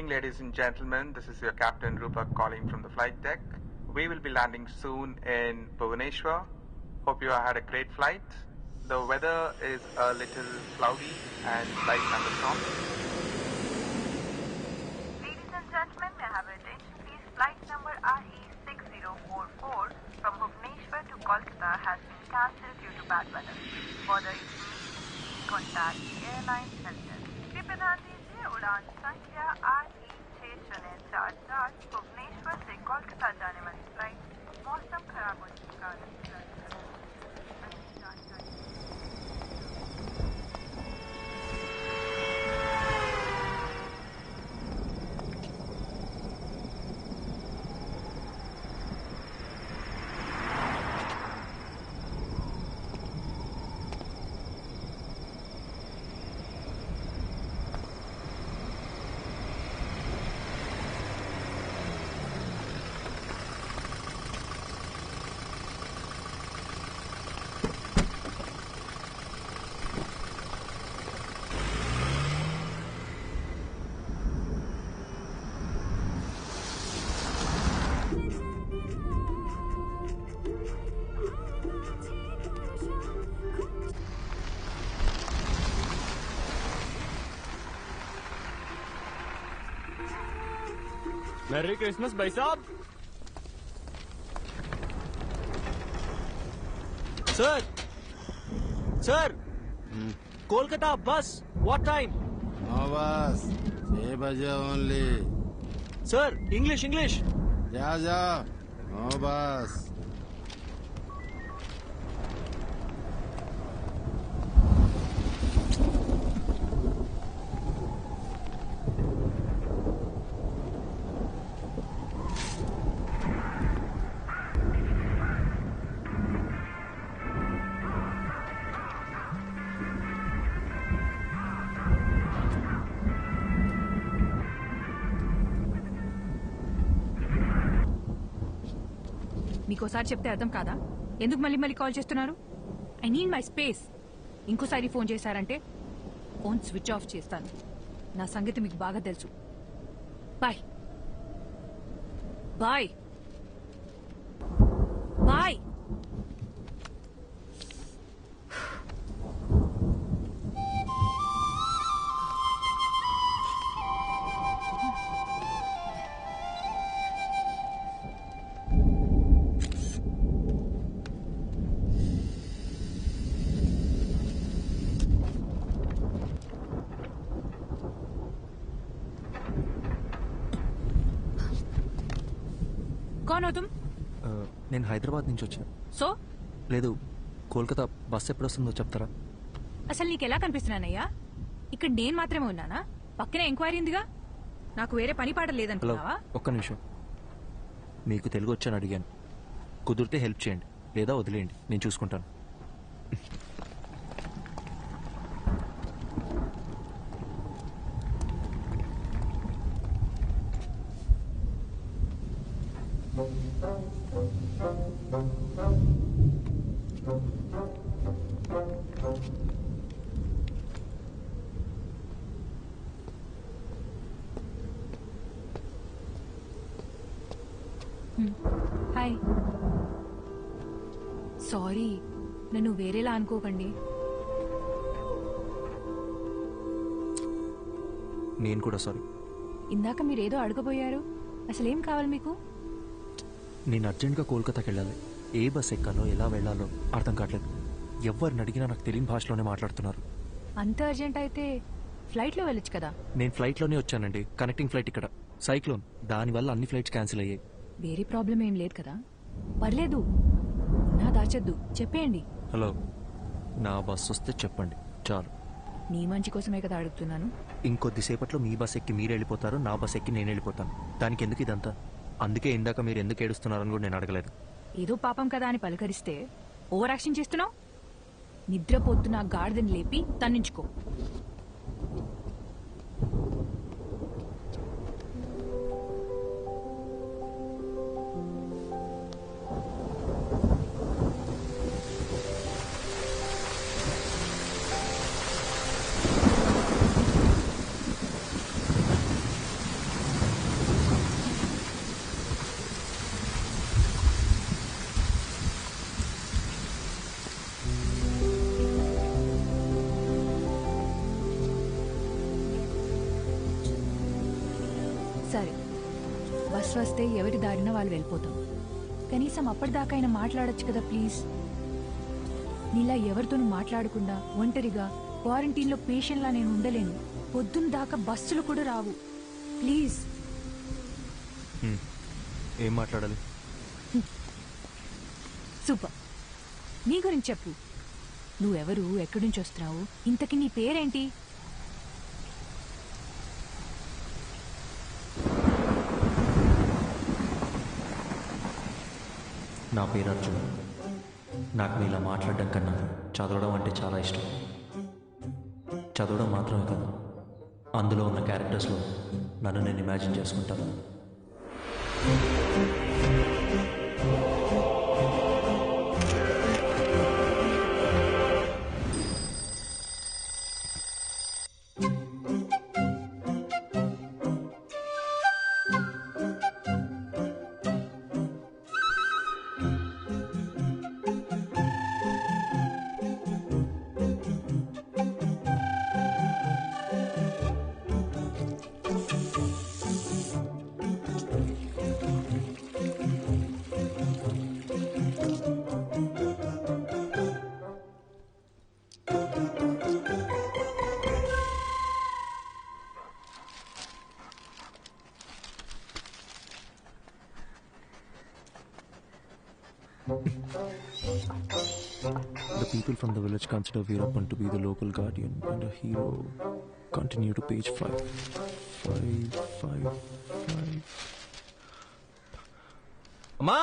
evening, ladies and gentlemen. This is your Captain Rupak calling from the flight deck. We will be landing soon in Bhubaneswar. Hope you had a great flight. The weather is a little cloudy and slight thunderstorm. Ladies and gentlemen, may I have your attention please? Flight number RE6044 from Bhubaneswar to Kolkata has been cancelled due to bad weather. For the information, please contact the airline helpdesk. कृपया ध्यान दीजिए उड़ान संख्या RE6044 Bhubaneswar से कोलकाता जाने वाली flight मौसम खराब होने के कारण मैरी क्रिसमस भाई साहब। सर कोलकाता बस व्हाट टाइम? नो बस 6 बजे ओनली। सर इंग्लिश जा नो बस। మీకోసారి చెప్తే అర్థం కాదా? ఎందుకు మళ్ళీ మళ్ళీ కాల్ చేస్తున్నారు? I need my space. ఇంకోసారి ఫోన్ చేశారంటే ఫోన్ స్విచ్ ఆఫ్ చేస్తాను. నా సంగతి మీకు బాగా తెలుసు. Bye bye bye. कौन हो तुम? నేను హైదరాబాద్ నుంచి వచ్చాను. సో లేదు, కోల్కతా బస్ ఎప్పుడు వస్తుందో చెప్తారా? అసలు నీకెలా కనిపిస్తున్నానయ్యా? ఇక్కడ నేను మాత్రమే ఉన్నానా? పక్కనే ఎంక్వైరీ ఉందిగా. నాకు వేరే పని పాట హలో, లేదనుకున్నావా? ఒక్క నిమిషం. మీకు తెలుగు వచ్చని అడిగాను. కుదిరితే హెల్ప్ చేయండి, లేదా వదిలేయండి, నేను చూసుకుంటాను. హాయ్, సారీ, నన్ను వేరేలా అనుకోకండి. నేను కూడా సారీ. ఇందాక మీరేదో అడగబోయారు. అసలేం కావాలి మీకు? నేను అర్జెంట్గా కోల్కతాకి వెళ్ళాలి. ఏ బస్ ఎక్కాలో ఎలా వెళ్ళాలో అర్థం కావట్లేదు. ఎవరిని అడిగినా నాకు తెలియని భాషలోనే మాట్లాడుతున్నారు. అంత అర్జెంట్ అయితే ఫ్లైట్లో వెళ్ళొచ్చు కదా. నేను ఫ్లైట్లోనే వచ్చానండి. కనెక్టింగ్ ఫ్లైట్ ఇక్కడ. సైక్లోన్, దానివల్ల అన్ని ఫ్లైట్స్ క్యాన్సిల్ అయ్యాయి. వేరే ప్రాబ్లం ఏం లేదు కదా? పర్లేదు, నా దాచద్దు, చెప్పేయండి. హలో, నా బస్ వస్తే చెప్పండి చాలు. నీ మంచి కోసమే కదా అడుగుతున్నాను. ఇంకొద్దిసేపట్లో మీ బస్ ఎక్కి మీరు వెళ్ళిపోతారు, నా బస్ ఎక్కి నేను వెళ్ళిపోతాను. దానికి ఎందుకు ఇదంతా? అందుకే ఇందాక మీరు ఎందుకు ఏడుస్తున్నారని కూడా నేను అడగలేదు. ఏదో పాపం కదా అని పలకరిస్తే ఓవర్ యాక్షన్ చేస్తున్నావు. నిద్రపోతున్న గాడిదని లేపి తన్నించుకో. సరే, బస్ వస్తే ఎవరి దారిన వాళ్ళు వెళ్ళిపోతాం. కనీసం అప్పటిదాకా అయినా మాట్లాడొచ్చు కదా ప్లీజ్. నీలా ఎవరితోనూ మాట్లాడకుండా ఒంటరిగా క్వారంటైన్లో పేషెంట్లా నేను ఉండలేను. పొద్దున్న దాకా బస్సులు కూడా రావు. ప్లీజ్. ఏం మాట్లాడాలి? సూపర్. నీ గురించి చెప్పు. నువ్వెవరు, ఎక్కడి నుంచి వస్తున్నావు, ఇంతకీ నీ పేరేంటి? నా పేరు అర్జున్. నాకు నీలా మాట్లాడడం కన్నా చదవడం అంటే చాలా ఇష్టం. చదవడం మాత్రమే కాదు, అందులో ఉన్న క్యారెక్టర్స్లో నన్ను నేను ఇమాజిన్ చేసుకుంటాను. The people from the village consider Veerappan to be the local guardian and a hero. Continue to page 5. 5. అమ్మా,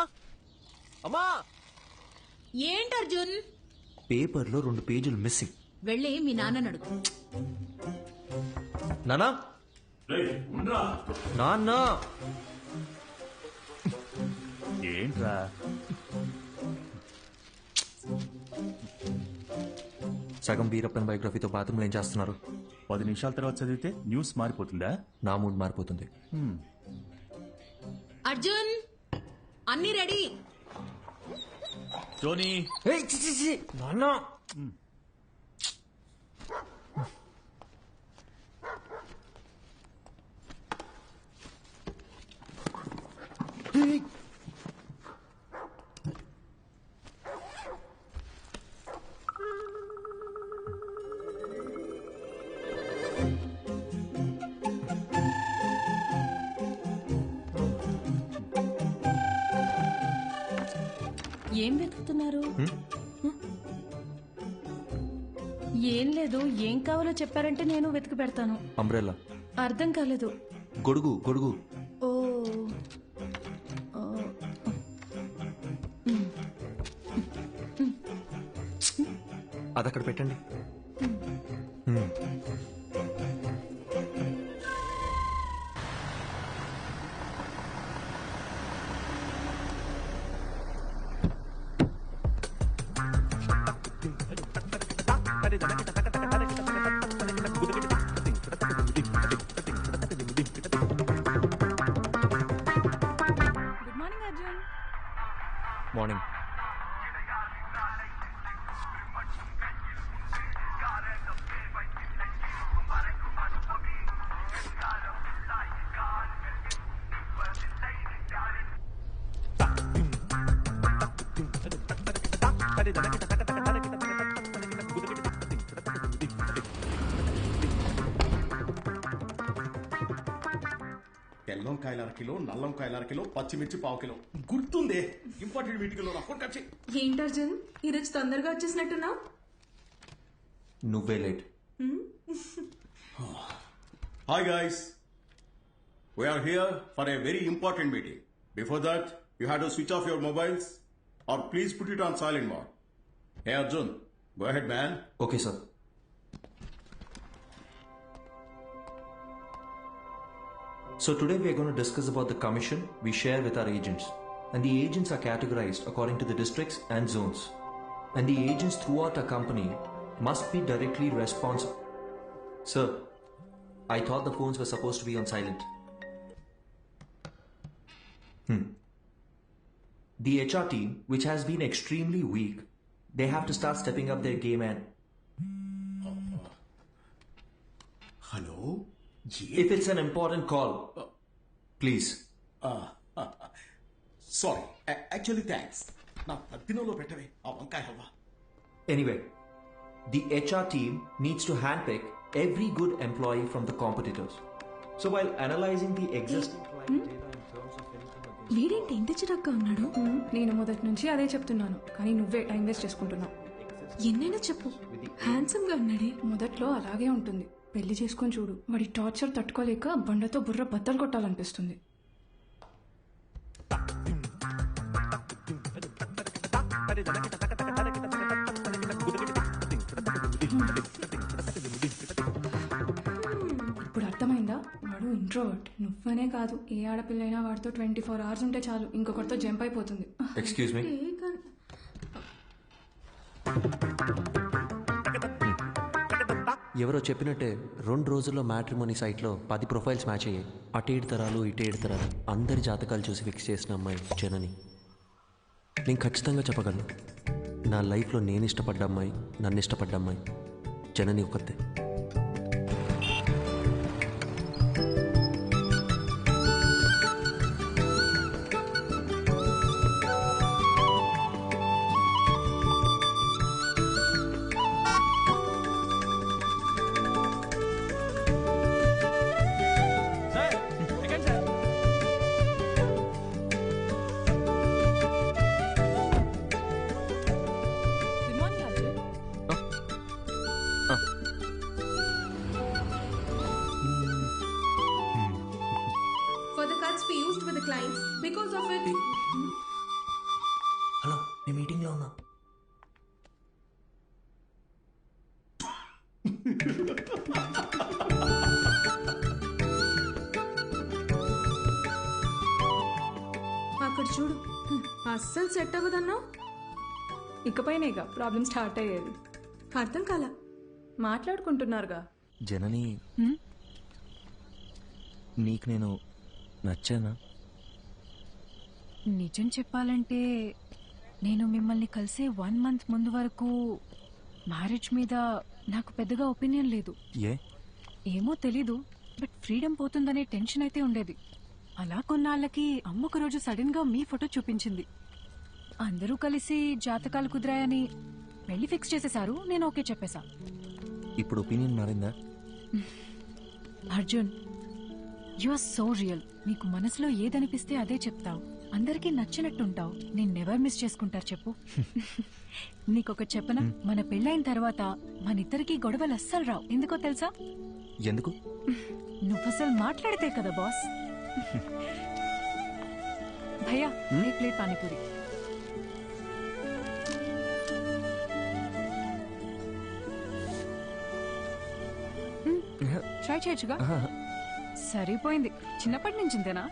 అమ్మా, ఏంటి అర్జున్? పేపర్లో 2 పేజీలు మిస్సింగ్. వెళ్ళి మీ నాన్న అడుగు. నానా, నాన్న, ఏంట్రా? సగం వీరప్పన్ బయోగ్రఫీతో బాత్రూంలో ఏం చేస్తున్నారు? 10 నిమిషాల తర్వాత చదివితే న్యూస్ మారిపోతుందా? నా మూడ్ మారిపోతుంది. అర్జున్, అన్ని రెడీ. టోనీ, నాన్న, ఏం వెతుకుతున్నారు? ఏం లేదు, ఏం కావాలో చెప్పారంటే నేను వెతికి పెడతాను. అంబ్రెల్లా. అర్థం కాలేదు. గొడుగు, గొడుగు. ఓ, అది అక్కడ పెట్టండి. Good morning Arjun. మార్నింగ్. తెల్లంకాయల అరకిలో, నల్లంకాయల అరకిలో, పచ్చిమిర్చి పావుకిలో. గుర్తుందే, ఇంపార్టెంట్ మీటింగ్ లో ఫోన్ కట్. ఏంటి అర్జున్, ఈరోజు తొందరగా వచ్చేసినట్టున్నా? నువ్వే late. Hi guys, we are here for a very important meeting. Before that you have to switch off your mobiles or please put it on silent mode. Hey Arjun, go ahead man. Okay sir. So today we are going to discuss about the commission we share with our agents. And the agents are categorized according to the districts and zones. And the agents throughout our company must be directly responsible. Sir, I thought the phones were supposed to be on silent. The HR team, which has been extremely weak, they have to start stepping up their game and... Hello? If it's an important call, please. Sorry, actually thanks. నా పద్దినంలో పెట్టవే ఆ వంకాయ halwa. Anyway, the HR team needs to handpick every good employee from the competitors. So while analyzing the existing client data in terms of anything against... వీడేంటి ఇంత చిరాగ్గా ఉన్నాడు? నేను మొదటి నుంచి అదే చెప్తున్నాను, కానీ నువ్వే టైం వేస్ట్ చేసుకుంటున్నావు. ఎన్నైనా చెప్పు, హ్యాండ్సమ్ గా ఉన్నాడే. మొదట్లో అలాగే ఉంటుంది, పెళ్లి చేసుకొని చూడు. వాడి టార్చర్ తట్టుకోలేక బండతో బుర్ర బద్దలు కొట్టాలనిపిస్తుంది. ఇప్పుడు అర్థమైందా? వాడు ఇంట్రోవర్ట్. నువ్వనే కాదు, ఏ ఆడపిల్లైనా వాడితో 24 hours ఉంటే చాలు, ఇంకొకరితో జంప్ అయిపోతుంది. Excuse me. ఎవరో చెప్పినట్టే 2 రోజుల్లో మ్యాట్రిమోనీ సైట్లో 10 ప్రొఫైల్స్ మ్యాచ్ అయ్యాయి. అటు 7 తరాలు ఇటు 7 తరాలు అందరి జాతకాలు చూసి ఫిక్స్ చేసిన అమ్మాయి జనని. నేను ఖచ్చితంగా చెప్పగలను, నా లైఫ్లో నేను ఇష్టపడ్డ అమ్మాయి, నన్ను ఇష్టపడ్డ అమ్మాయి జనని ఒకతే. For the cuts we used with the clients, because of it. Hello, నేను మీటింగ్లో ఉన్నా. అక్కడ చూడు, అస్సలు సెట్ అవ్వదన్నా. ఇకపైన ఇక ప్రాబ్లమ్ స్టార్ట్ అయ్యేది. అర్థం కాల. మాట్లాడుకుంటున్నారుగా. జనని, నీకు నేను నచ్చానా? నిజం చెప్పాలంటే నేను మిమ్మల్ని కలిసే 1 month ముందు వరకు మ్యారేజ్ మీద నాకు పెద్దగా ఒపీనియన్ లేదు. ఏమో తెలీదు, బట్ ఫ్రీడమ్ పోతుందనే టెన్షన్ అయితే ఉండేది. అలా కొన్నాళ్ళకి అమ్మ ఒక రోజు సడన్ గా మీ ఫోటో చూపించింది. అందరూ కలిసి జాతకాలు కుదిరాయని పెళ్లి ఫిక్స్ చేసేశారు. నేను ఓకే చెప్పేశా. ఇప్పుడు ఒపీనియన్ మారిందా? Arjun, you are so real. నీకు మనసులో ఏదనిపిస్తే అదే చెప్తావు, అందరికీ నచ్చినట్టుంటావు. నేను నెవర్ మిస్ చేసుకుంటారు చెప్పు. నీకొక చెప్పనా, మన పెళ్ళైన తర్వాత మన ఇద్దరికి గొడవలు అస్సలు రావు. ఎందుకో తెలుసా? ఎందుకు? నువ్వసలు మాట్లాడితే కదా బాస్. భయ్యా, ఏ ప్లేట్ పానీపూరి. ట్రై చేయొచ్చుగా. సరిపోయింది. చిన్నప్పటి నుంచి ఇంతేనా?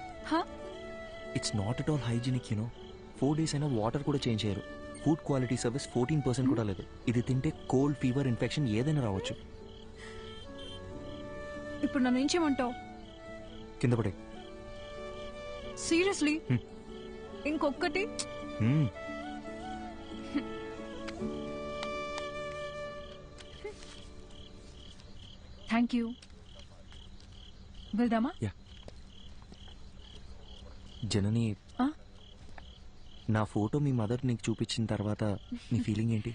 It's not at all hygienic, you know. 4 days అయినా వాటర్ కూడా చేంజ్ చేయరు. ఫుడ్ క్వాలిటీ సర్వీస్ 14% కూడా లేదు. ఇది తింటే కోల్డ్, ఫీవర్, ఇన్ఫెక్షన్ ఏదైనా రావచ్చు. ఇప్పుడు నన్ను ఏం చేయమంటావు? కింద పడే. సీరియస్లీ? ఇంకొక్కటి? Thank you. వెళ్దామా? జనని, నా ఫోటో మీ మదర్ నీకు చూపించిన తర్వాత నీ ఫీలింగ్ ఏంటి?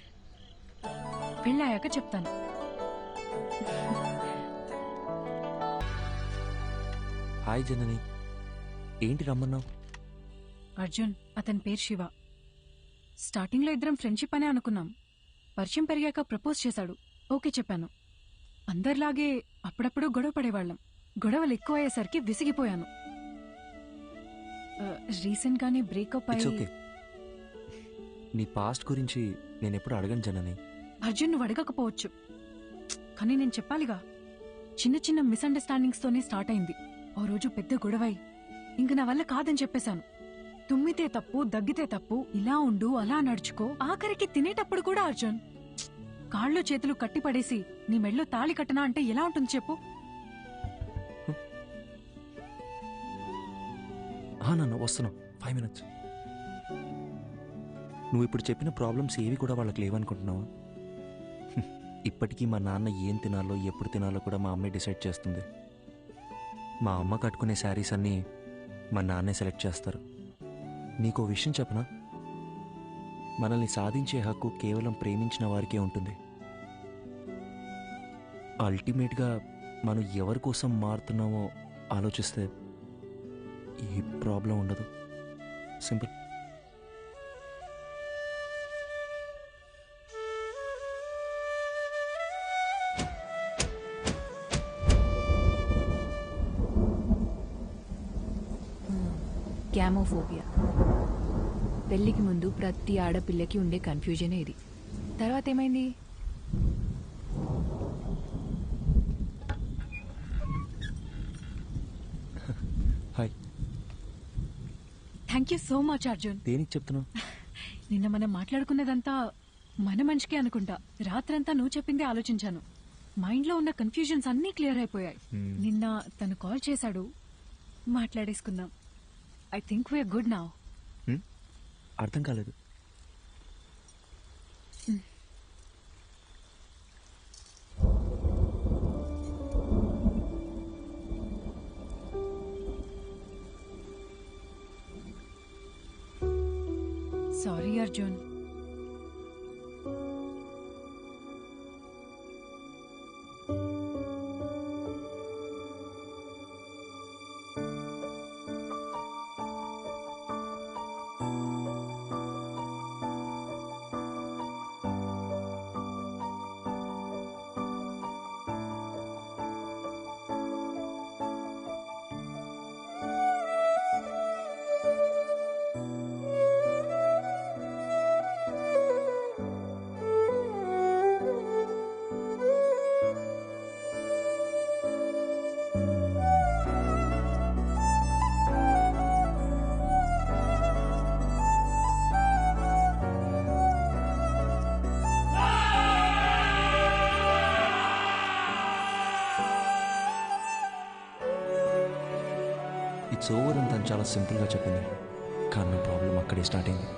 పెళ్ళాయాక చెప్తాను. హాయ్ జనని, ఏంటి రమ్మన్నావు? అర్జున్, అతని పేరు శివ. స్టార్టింగ్లో ఇద్దరం ఫ్రెండ్షిప్ అనే అనుకున్నాం. పరిచయం పెరిగాక ప్రపోజ్ చేశాడు. ఓకే చెప్పాను. అందరిలాగే అప్పుడప్పుడు గొడవ పడేవాళ్ళం. గొడవలు ఎక్కువ అయ్యేసరికి విసిగిపోయాను. రీసెంట్ గానే బ్రేకప్ ఇట్స్ అయ్యి. ఓకే. నీ పాస్ట్ గురించి నేను ఎప్పుడు అడగను జనని. అర్జున్, నువ్వు అడగకపోవచ్చు, కానీ నేను చెప్పాలిగా. చిన్న చిన్న మిస్అండర్స్టాండింగ్స్ తోనే స్టార్ట్ అయింది. ఓ రోజు పెద్ద గొడవై ఇంక నా వల్ల కాదని చెప్పేశాను. తుమ్మితే తప్పు, దగ్గితే తప్పు, ఇలా ఉండు, అలా నడుచుకో. ఆఖరికి తినేటప్పుడు కూడా అర్జున్, కాళ్ళు చేతులు కట్టి పడేసి నీ మెడలో తాళి కట్టనా అంటే ఎలా ఉంటుంది చెప్పు? నన్ను వస్తున్నావు 5 minutes. నువ్వు ఇప్పుడు చెప్పిన ప్రాబ్లమ్స్ ఏవి కూడా వాళ్ళకి లేవనుకుంటున్నావా? ఇప్పటికీ మా నాన్న ఏం తినాలో, ఎప్పుడు తినాలో కూడా మా అమ్మే డిసైడ్ చేస్తుంది. మా అమ్మ కట్టుకునే శారీస్ అన్నీ మా నాన్నే సెలెక్ట్ చేస్తారు. నీకో విషయం చెప్పనా, మనల్ని సాధించే హక్కు కేవలం ప్రేమించిన వారికే ఉంటుంది. అల్టిమేట్గా మనం ఎవరి కోసం మారుతున్నామో ఆలోచిస్తే ఈ ప్రాబ్లం ఉండదు. సింపుల్. క్యామోఫోబియా. పెళ్లికి ముందు ప్రతి ఆడపిల్లకి ఉండే కన్ఫ్యూజనే ఇది. తర్వాత ఏమైంది? Hi. Thank you so much Arjun. దేనికి చెప్తున్నావు? నిన్న మనం మాట్లాడుకున్నదంతా మన మనిషికే అనుకుంటా. రాత్రంతా నువ్వు చెప్పిందే ఆలోచించాను. మైండ్లో ఉన్న కన్ఫ్యూజన్స్ అన్నీ క్లియర్ అయిపోయాయి. నిన్న తను కాల్ చేశాడు, మాట్లాడేసుకుందాం. I think we're good now. అర్థం కాలేదు. సారీ అర్జున్. ఇట్స్ ఓవర్ అని తను చాలా సింపుల్గా చెప్పింది, కానీ నా ప్రాబ్లం అక్కడే స్టార్ట్ అయింది.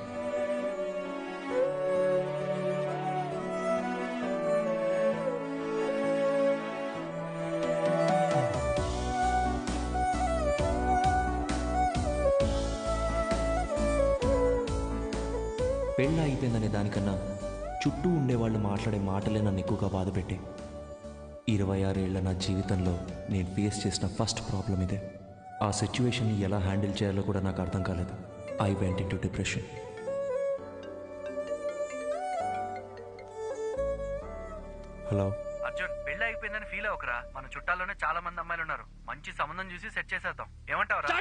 పెళ్ళి అయిపోయిందనే దానికన్నా చుట్టూ ఉండేవాళ్ళు మాట్లాడే మాటలే నన్ను ఎక్కువగా బాధపెట్టాయి. 26 ఏళ్ల నా జీవితంలో నేను ఫేస్ చేసిన ఫస్ట్ ప్రాబ్లం ఇదే. ఆ సిచ్యువేషన్ని ఎలా హ్యాండిల్ చేయాలో కూడా నాకు అర్థం కాలేదు. I went in to depression. Hello Arjun, పెళ్లి అయిపోయిందని ఫీల్ అవ్వకరా. మన చుట్టాల్లోనే చాలా మంది అమ్మాయిలు ఉన్నారు. మంచి సంబంధం చూసి సెట్ చేసేద్దాం. ఏమంటావురా?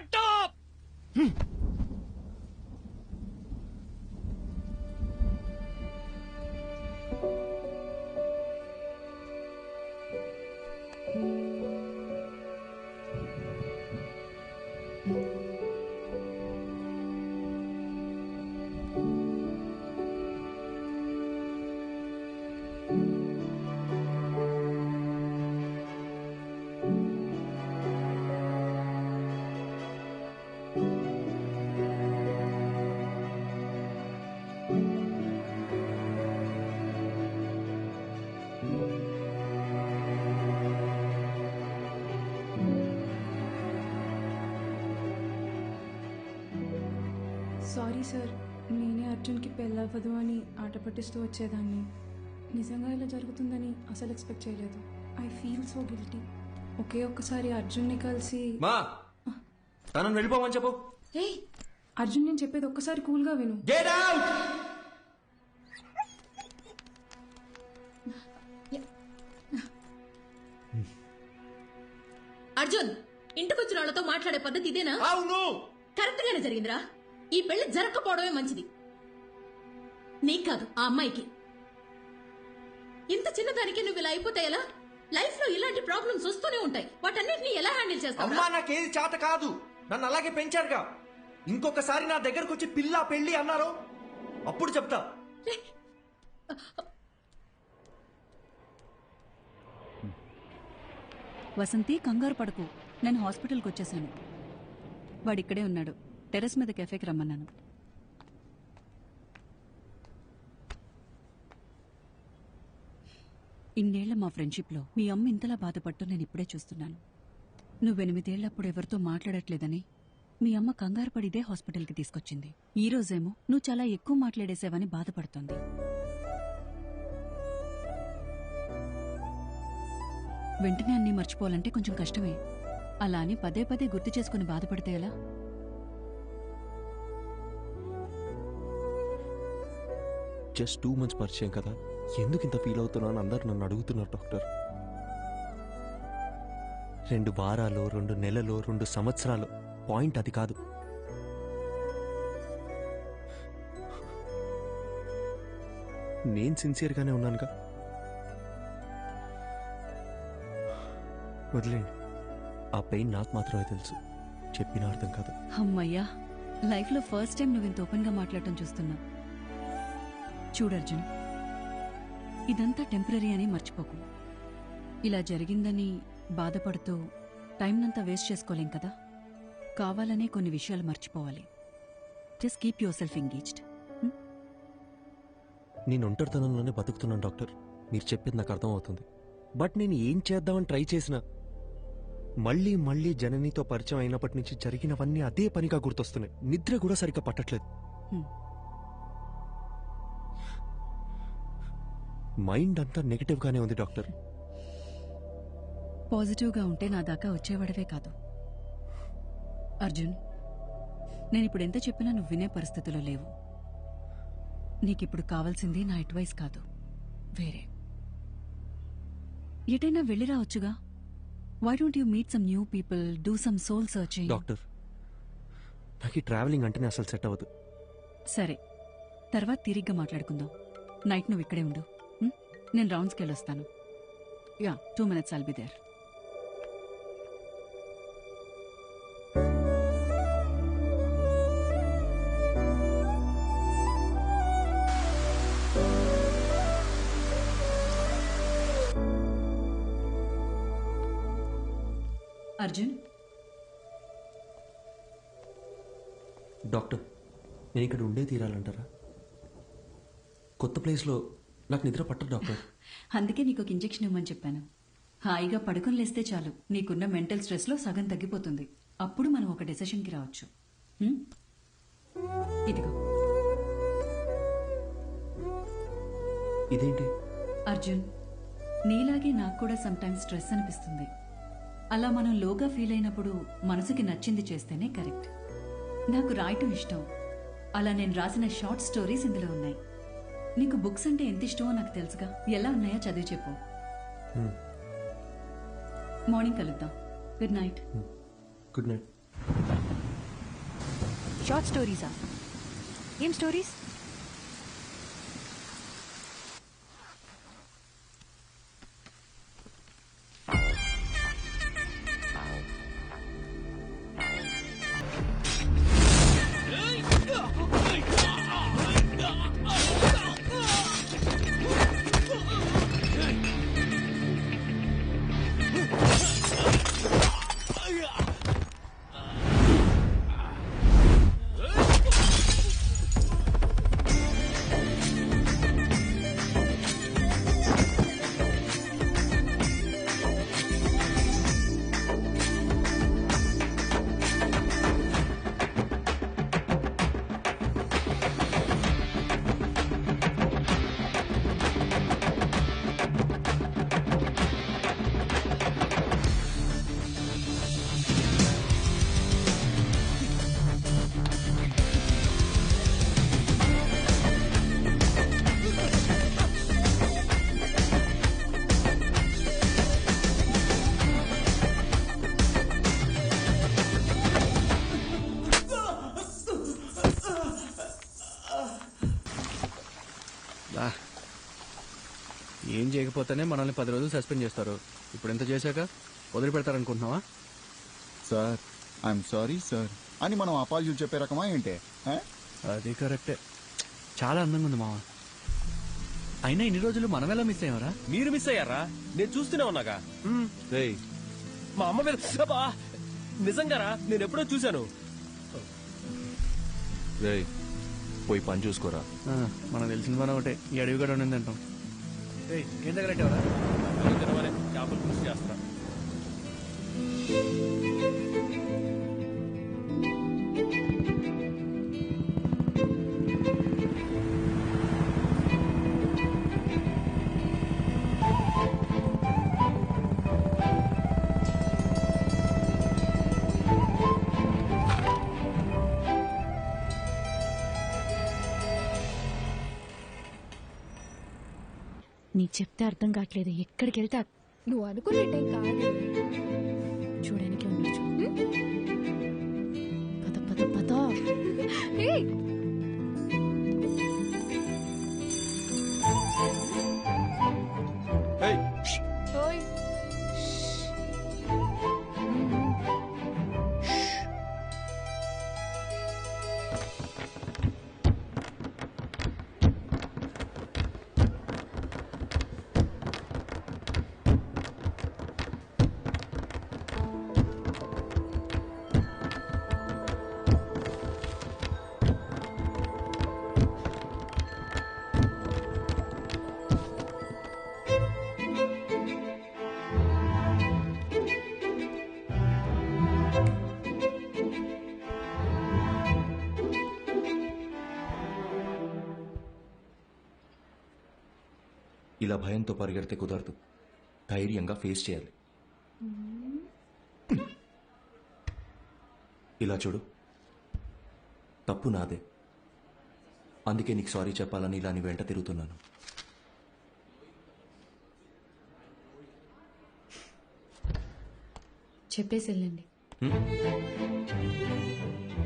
సారీ సార్, నేనే అర్జున్కి పెళ్ళవ్వదు అని ఆట పట్టిస్తూ వచ్చేదాన్ని. నిజంగా ఇలా జరుగుతుందని అసలు ఎక్స్పెక్ట్ చేయలేదు. I feel so guilty. ఒకే ఒక్కసారి అర్జున్ని కలిసి మా తనను వెళ్ళిపోమని చెప్పు. అర్జున్, నేను చెప్పేది ఒక్కసారి కూల్గా విను. Get out. అర్జున్, ఇంటికొచ్చిన వాళ్ళతో మాట్లాడే పద్ధతి ఇదేనా? అవును, కరెక్ట్ గానే జరిగిందిరా. ఈ పెళ్లి జరగకపోవడమే మంచిది. నీకు కాదు, ఆ అమ్మాయికి. ఇంత చిన్నదానికి నువ్వు ఇలా అయిపోతే ఎలా? లైఫ్ లో ఇలాంటి ప్రాబ్లమ్స్ వస్తూనే ఉంటాయి. వాటన్నిటిని ఎలా హ్యాండిల్ చేస్తావు? అమ్మా, నాకేది చేత కాదు. నన్ను అలాగే పెంచారుగా. ఇంకొకసారి నా దగ్గరకు వచ్చి పిల్ల పెళ్లి అన్నారు, అప్పుడు చెప్తా. వసంతి, కంగారు పడకు. నేను హాస్పిటల్కి వచ్చేసాను. వాడిక్కడే ఉన్నాడు. టెర్రస్ మీద కెఫేకి రమ్మన్నాను. ఇన్నేళ్ల మా ఫ్రెండ్షిప్లో మీ అమ్మ ఇంతలా బాధపట్టు నేను ఇప్పుడే చూస్తున్నాను. నువ్వు 8 ఏళ్లప్పుడు ఎవరితో మాట్లాడట్లేదని మీ అమ్మ కంగారు పడిదే హాస్పిటల్కి తీసుకొచ్చింది. ఈ రోజేమో నువ్వు చాలా ఎక్కువ మాట్లాడేసావని బాధపడుతోంది. వెంటనే అన్నీ మర్చిపోవాలంటే కొంచెం కష్టమే. అలా అని పదే పదే గుర్తు చేసుకుని బాధపడితే ఎలా? జస్ట్ 2 months పరిచయం కదా, ఎందుకు ఇంత ఫీల్ అవుతున్నా అని అందరు నన్ను అడుగుతున్నారు డాక్టర్. 2 వారాలు, 2 నెలలు, 2 సంవత్సరాలు, పాయింట్ అది కాదు. నేను సిన్సియర్గానే ఉన్నానుగా. వదిలేండి, ఆ పెయిన్ నాకు మాత్రమే తెలుసు, చెప్పిన అర్థం కాదు. అమ్మయ్యా, లైఫ్లో ఫస్ట్ టైం నువ్వు ఇంత ఓపెన్గా మాట్లాడటం చూస్తున్నా. చూడర్జున్, ఇదంతా టెంపరీ అని మర్చిపోకు. ఇలా జరిగిందని బాధపడుతూ టైంనంతా వేస్ట్ చేసుకోలేం కదా. కావాలనే కొన్ని విషయాలు మర్చిపోవాలి. Just keep your self engaged. నేను ఒంటరితనంలోనే బతుకుతున్నాను డాక్టర్, మీరు చెప్పేది నాకు అర్థమవుతుంది. బట్ నేను ఏం చేద్దామని ట్రై చేసినా మళ్ళీ మళ్ళీ జననితో పరిచయం అయినప్పటి నుంచి జరిగినవన్నీ అదే పనిగా గుర్తొస్తున్నాయి. నిద్ర కూడా సరిగ్గా పట్టట్లేదు. మైండ్ అంతా నెగటివ్గానే ఉంది డాక్టర్. పాజిటివ్గా ఉంటే నా దాకా వచ్చేవాడవే కాదు. అర్జున్, నేనిప్పుడు ఎంత చెప్పినా నువ్వు వినే పరిస్థితిలో లేవు. నీకిప్పుడు కావాల్సింది నా అడ్వైస్ కాదు, వేరే. ఎటైనా వెళ్ళి రావచ్చుగా. Why don't you meet some new people, do some soul searching? Doctor, నాకు ఈ ట్రావెలింగ్ అంటేనే అసలు సెట్ అవ్వదు. సరే, తర్వాత తిరిగ్గా మాట్లాడుకుందాం. నైట్ నువ్వు ఇక్కడే ఉండు. నేను రౌండ్స్కి వెళ్ళొస్తాను. Yeah, 2 minutes I'll be there. Arjun, doctor, నేను ఇక్కడ ఉండే తీరాలంటారా? కొత్త ప్లేస్లో నాకు నిద్ర పట్టదు డాక్టర్. అందుకే నీకు ఒక ఇంజెక్షన్ ఇవ్వమని చెప్పాను. హాయిగా పడుకుని లేస్తే చాలు, నీకున్న మెంటల్ స్ట్రెస్లో సగం తగ్గిపోతుంది. అప్పుడు మనం ఒక డెసిషన్కి రావచ్చు. ఇదిగో. ఇదేంటి? అర్జున్, నీలాగే నాకు కూడా సమ్టైమ్స్ స్ట్రెస్ అనిపిస్తుంది. అలా మనం లోగా ఫీల్ అయినప్పుడు మనసుకి నచ్చింది చేస్తేనే కరెక్ట్. నాకు రాయటం ఇష్టం. అలా నేను రాసిన షార్ట్ స్టోరీస్ ఇందులో ఉన్నాయి. నీకు బుక్స్ అంటే ఎంత ఇష్టమో నాకు తెలుసుగా. ఎలా ఉన్నాయో చదివి చెప్పు. మార్నింగ్ కలుద్దాం. Good night. Good night. Short స్టోరీసా? ఏం స్టోరీస్? ఏం చేయకపోతేనే మనల్ని 10 రోజులు సస్పెండ్ చేస్తారు. ఇప్పుడు ఎంత చేశాక వదిలిపెడతారనుకుంటున్నావా? సార్, ఐఎమ్ సారీ సార్ అని మనం అపాలజీలు చెప్పే రకమా ఏంటే? అది కరెక్టే. చాలా అందంగా ఉంది మామ. అయినా ఇన్ని రోజులు మనం ఎలా మిస్ అయ్యారా? మీరు మిస్ అయ్యారా? నేను చూస్తూనే ఉన్నాగా. మా అమ్మ మీద నిజంగారా? నేను ఎప్పుడో చూశాను. పోయి పని చూసుకోరా. మనకు తెలిసిన పని ఒకటే, ఈ అడవి కూడా ఉండింది అంటాం. ఏం దగ్గర చేపలు పులుసు చేస్తా. నీకు చెప్తే అర్థం కావట్లేదు. ఎక్కడికి వెళ్తే నువ్వు అనుకునేటేం కాదు. చూడడానికి ఉండొచ్చు. పద పద పద. ఓయ్ ఇలా భయంతో పరిగెడితే కుదరదు. ధైర్యంగా ఫేస్ చేయాలి. ఇలా చూడు, తప్పు నాదే. అందుకే నీకు సారీ చెప్పాలని ఇలా నీ వెంట తిరుగుతున్నాను. చెప్పేసి వెళ్ళండి.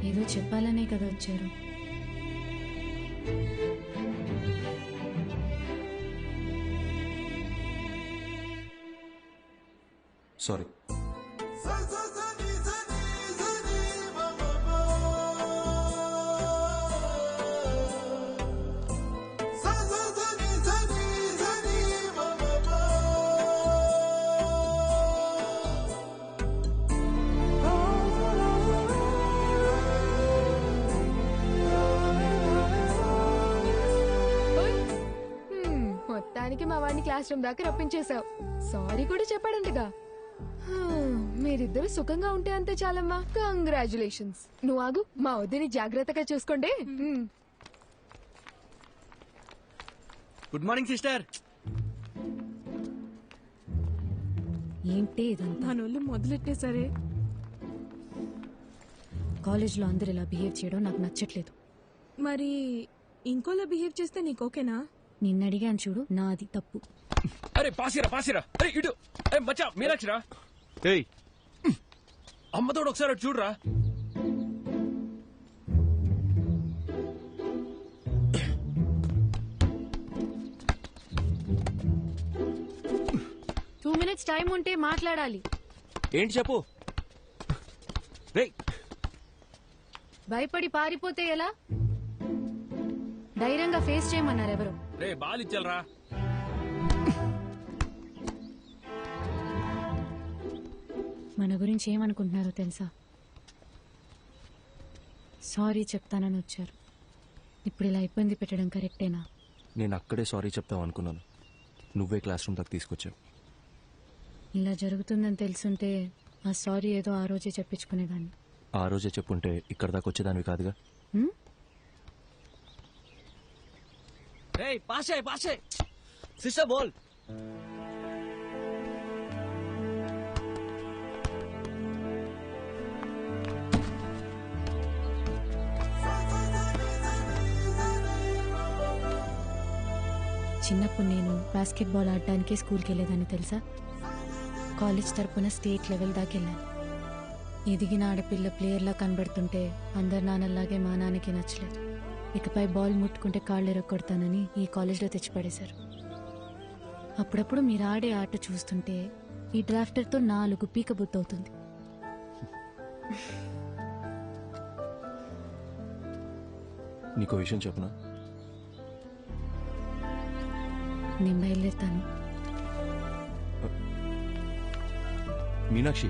ఏదో చెప్పాలనే కదా వచ్చారు. సారీ. మొత్తానికి మా వాడిని క్లాస్ రూమ్ దాకా రప్పించేశావు. సారీ కూడా చెప్పాడంటగా. మీరిద్దరు సుఖంగా ఉంటే అంతే చాలమ్మా. కంగ్రాచులేషన్స్. నువ్వు ఆగు, మా వద్దని జాగ్రత్తగా చూసుకోండి. Good morning sister. ఏంటి ఇదంతా? మనోళ్ళు మొదలెట్టేసరే. కాలేజ్లో అందరు ఇలా బిహేవ్ చేయడం నాకు నచ్చట్లేదు. మరి ఇంకోలా బిహేవ్ చేస్తే నీకు ఓకేనా? నిన్న అడిగాను చూడు, నాది తప్పు. అరే పాసిరా పాసిరా. అరే ఇటు. అరే మచ్చా మీనాక్షిరా. ఏయ్ అమ్మతోడు ఒకసారి అటు చూడరా. టూ మినిట్స్ టైం ఉంటే మాట్లాడాలి. ఏంటి చెప్పు. రేయ్ భయపడి పారిపోతే ఎలా? ధైర్యంగా ఫేస్ చేయమన్నారు ఎవరు? రే బాలిచ్చలరా. మన గురించి ఏమనుకుంటున్నారో తెలుసా? సారీ చెప్తానని వచ్చారు. ఇప్పుడు ఇలా ఇబ్బంది పెట్టడం కరెక్టేనా? నేను అక్కడే సారీ చెప్తావు అనుకున్నాను. నువ్వే క్లాస్ రూమ్ దాకా తీసుకొచ్చావు. ఇలా జరుగుతుందని తెలుసుంటే ఆ సారీ ఏదో ఆ రోజే చెప్పించుకునేదాన్ని. ఆ రోజే చెప్పుంటే ఇక్కడ దాకా వచ్చేదానివి కాదుగా. రేయ్ పాసే పాసే. సిస్టర్ బోల్. చిన్నప్పుడు నేను బాస్కెట్బాల్ ఆడడానికి స్కూల్కి వెళ్ళేదాన్ని తెలుసా? కాలేజ్ తరపున స్టేట్ లెవెల్ దాకా వెళ్ళాను. ఎదిగిన ఆడపిల్ల ప్లేయర్లా కనబడుతుంటే అందరు నాన్నలాగే మా నాన్నకి నచ్చలేదు. ఇకపై బాల్ ముట్టుకుంటే కాళ్ళు ఎరగొడతానని ఈ కాలేజ్లో తెచ్చిపడేశారు. అప్పుడప్పుడు మీరు ఆడే ఆట చూస్తుంటే ఈ డ్రాఫ్టర్తో 4 పీక బుద్ధవుతుంది. నీకో విషయం చెప్పనా? నేను బయలుదేరుతాను. మీనాక్షి,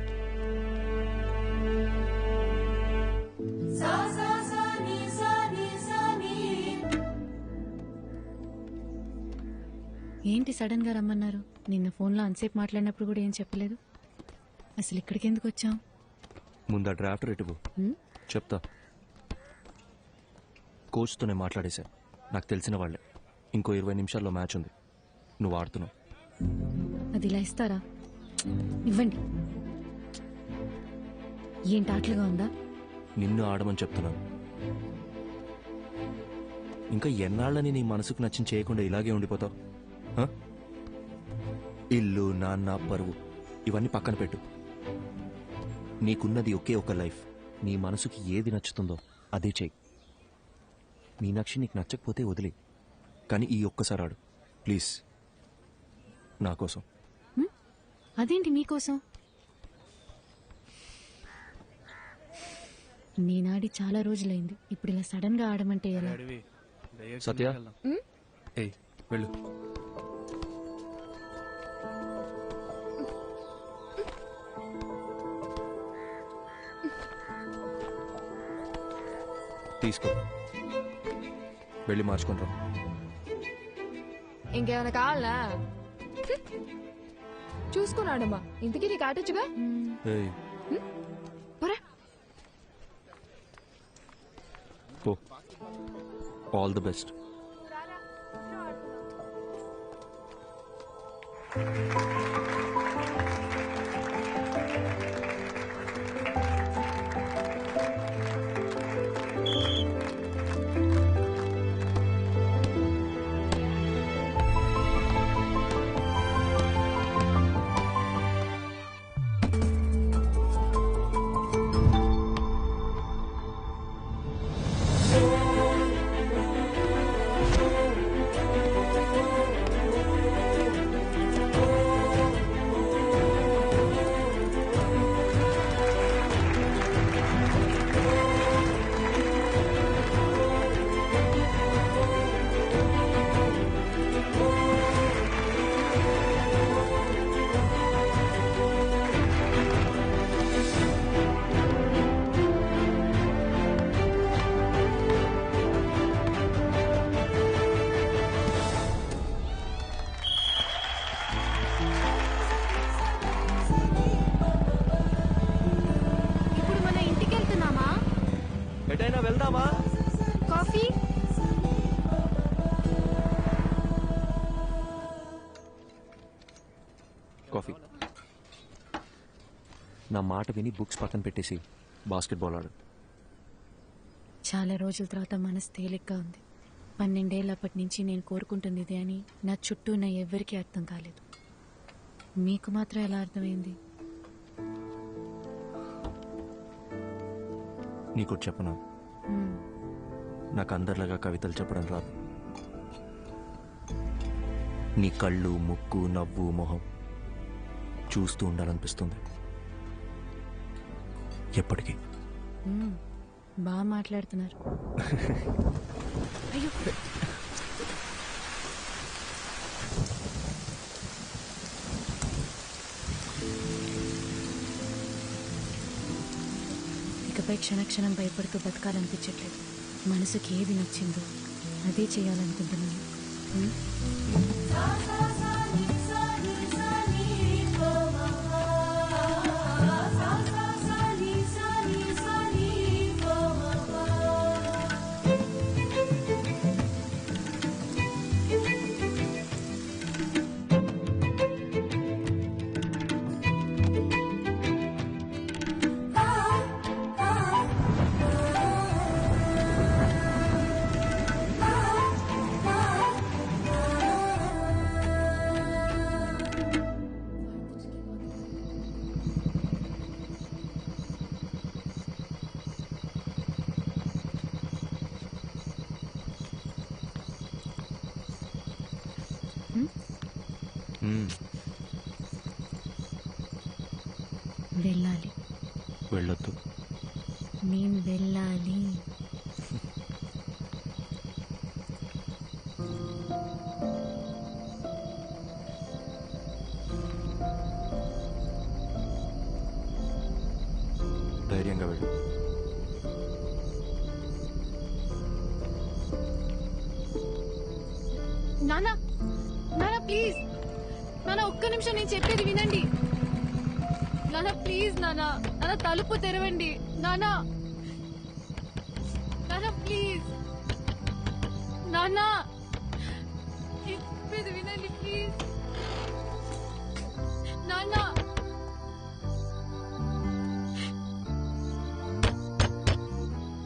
ఏంటి సడన్ గా రమ్మన్నారు? నిన్న ఫోన్లో అంతసేపు మాట్లాడినప్పుడు కూడా ఏం చెప్పలేదు. అసలు ఇక్కడికి ఎందుకు వచ్చాం? ముందా డ్రాఫ్ట్ రేటువు చెప్తా. కోచ్తోనే మాట్లాడేశా. నాకు తెలిసిన వాళ్ళే. ఇంకో 20 నిమిషాల్లో మ్యాచ్ ఉంది. నువ్వు ఆడుతున్నావు. అది ఇలా ఇస్తారా? ఇవ్వండి. ఏంటి ఆటలుగా ఉందా? నిన్ను ఆడమని చెప్తున్నాను. ఇంకా ఎన్నాళ్ళని నీ మనసుకు నచ్చిన చేయకుండా ఇలాగే ఉండిపోతావు? ఇల్లు, నాన్న, పరువు ఇవన్నీ పక్కన పెట్టు. నీకున్నది ఒకే ఒక లైఫ్. నీ మనసుకి ఏది నచ్చుతుందో అదే చెయ్యి. మీనాక్షి నీకు నచ్చకపోతే వదిలే, కానీ ఈ ఒక్కసారి ఆడు ప్లీజ్, నా కోసం. అదేంటి మీకోసం? నేనాడి చాలా రోజులైంది, ఇప్పుడు ఇలా సడన్ గా ఆడమంటే ఎలా? సత్య ఏయ్ వెళ్ళు. తీసుకో, వెళ్ళి మార్చుకుంటాం. ఇంకేమైనా కావాలా? చూసుకున్నాడమ్మా, ఇంతకీ నీకు ఆటొచ్చుగా. All the best. వెళ్దామా? కాఫీ? కాఫీ. నా మాట విని బుక్స్ పక్కన పెట్టేసి బాస్కెట్బాల్ ఆడు. చాలా రోజుల తర్వాత మనసు తేలిగ్గా ఉంది. 12 ఏళ్ళప్పటి నుంచి నేను కోరుకుంటుంది ఇదే అని నా చుట్టూ ఉన్న ఎవ్వరికీ అర్థం కాలేదు. మీకు మాత్రం ఎలా అర్థమైంది? నీకు చెప్పనా, నాకు అందరిలాగా కవితలు చెప్పడం రాదు. నీ కళ్ళు, ముక్కు, నవ్వు, మొహం చూస్తూ ఉండాలనిపిస్తుంది ఎప్పటికీ. బాగా మాట్లాడుతున్నారు. అయ్యో, ఇకపై క్షణక్షణం భయపడుతూ బతకాలనిపించట్లేదు. మనసుకి ఏది నచ్చిందో అదే చేయాలనుకుంటున్నాను. వెళ్ళాలి. వెళ్ళొద్దు. నేను వెళ్ళాలి. ధైర్యంగా వెళ్ళు. నానా, నానా ప్లీజ్, నానా ఒక్క నిమిషం నేను చెప్పేది వినండి. నానా ప్లీజ్, నానా నానా తలుపు తెరవండి. నానా, నానా ప్లీజ్, నానా చెప్పేది వినండి ప్లీజ్. నానా,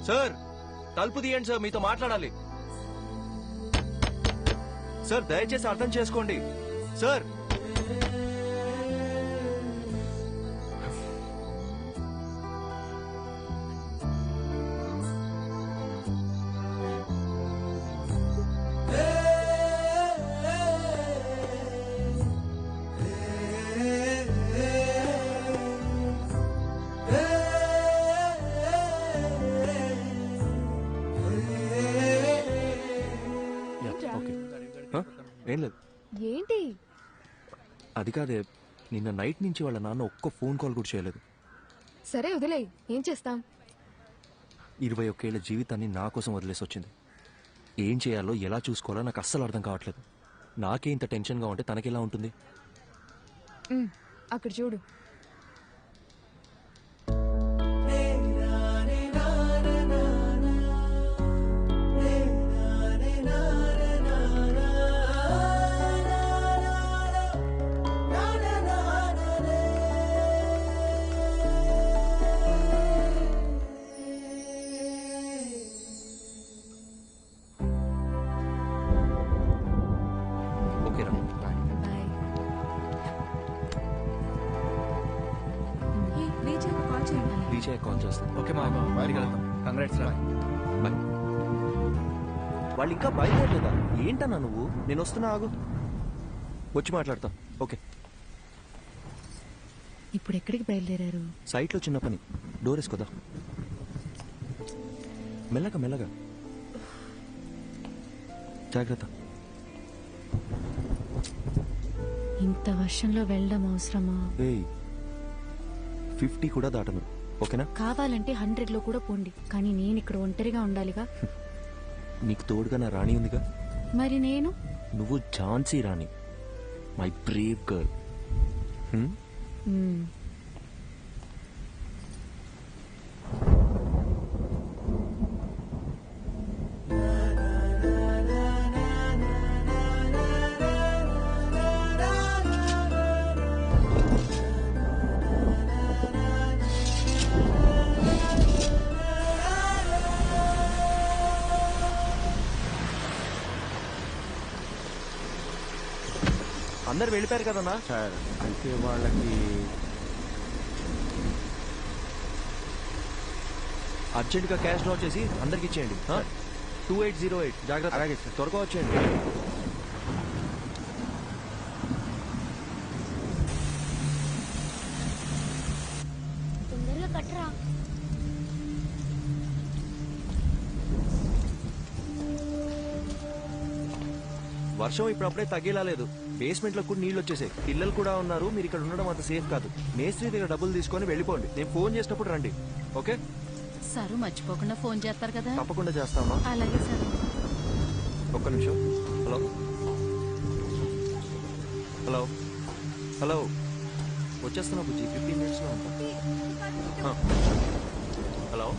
సార్ తలుపు తీయండి సార్, మీతో మాట్లాడాలి. సార్ దయచేసి అర్థం చేసుకోండి సార్. ఏం లేదు. ఏంటి? అది కాదే, నిన్న నైట్ నుంచి వాళ్ళ నాన్న ఒక్క ఫోన్ కాల్ కూడా చేయలేదు. సరే వదిలేయ్, ఏం చేస్తాం. 21 ఏళ్ల జీవితాన్ని నా కోసం వదిలేసి వచ్చింది. ఏం చేయాలో ఎలా చూసుకోవాలో నాకు అస్సలు అర్థం కావట్లేదు. నాకే ఇంత టెన్షన్గా ఉంటే తనకెలా ఉంటుంది? అక్కడ చూడు. కాల్ చేస్తాను. ఓకే మా బయటికి వెళ్తాం. కంగ్రాట్స్ రా. బాయ్. వాళ్ళు ఇంకా బయలుదేరలేదా? ఏంటన్నా నువ్వు? నేను వస్తున్నా, ఆగు, వచ్చి మాట్లాడతా. ఓకే. ఇప్పుడు ఎక్కడికి బయలుదేరారు? సైట్లో చిన్న పని, డోర్ వేసుకోదా. మెల్లగా మెల్లగా, జాగ్రత్త. ఇంత వర్షంలో వెళ్ళడం అవసరమా? 50 కూడా దాటను, ఓకేనా? కావాలంటే 100లో కూడా పోండి, కానీ నేను ఇక్కడ ఒంటరిగా ఉండాలిగా. నీకు తోడుగా నా రాణి ఉందిగా. మరి నేను? నువ్వు ఝాన్సీ రాణి, మై బ్రేవ్ గర్ల్. అందరు వెళ్ళిపోయారు కదన్నా సార్. అంటే వాళ్ళకి అర్జెంట్గా క్యాష్ డ్రా చేసి అందరికి ఇచ్చేయండి. 2808 జాగ్రత్త. అలాగే సార్, త్వరగా వచ్చేయండి. తొందరగా కట్టరా. వర్షం ఇప్పుడప్పుడే తగ్గేలా లేదు. బేస్మెంట్ లో కూడా నీళ్లు వచ్చేసాయి. పిల్లలు కూడా ఉన్నారు. మీరు ఇక్కడ ఉండడం అంత సేఫ్ కాదు. మేస్త్రి దగ్గర డబ్బులు తీసుకొని వెళ్ళిపోండి. నేను ఫోన్ చేసినప్పుడు రండి, ఓకే? సారు మర్చిపోకుండా ఫోన్ చేస్తారు కదా. తప్పకుండా చేస్తామా? అలాగే సార్. ఒక్క నిమిషం. హలో హలో హలో, వచ్చేస్తున్నా బుజ్జి, 15 minutes లో ఉంటా. హలో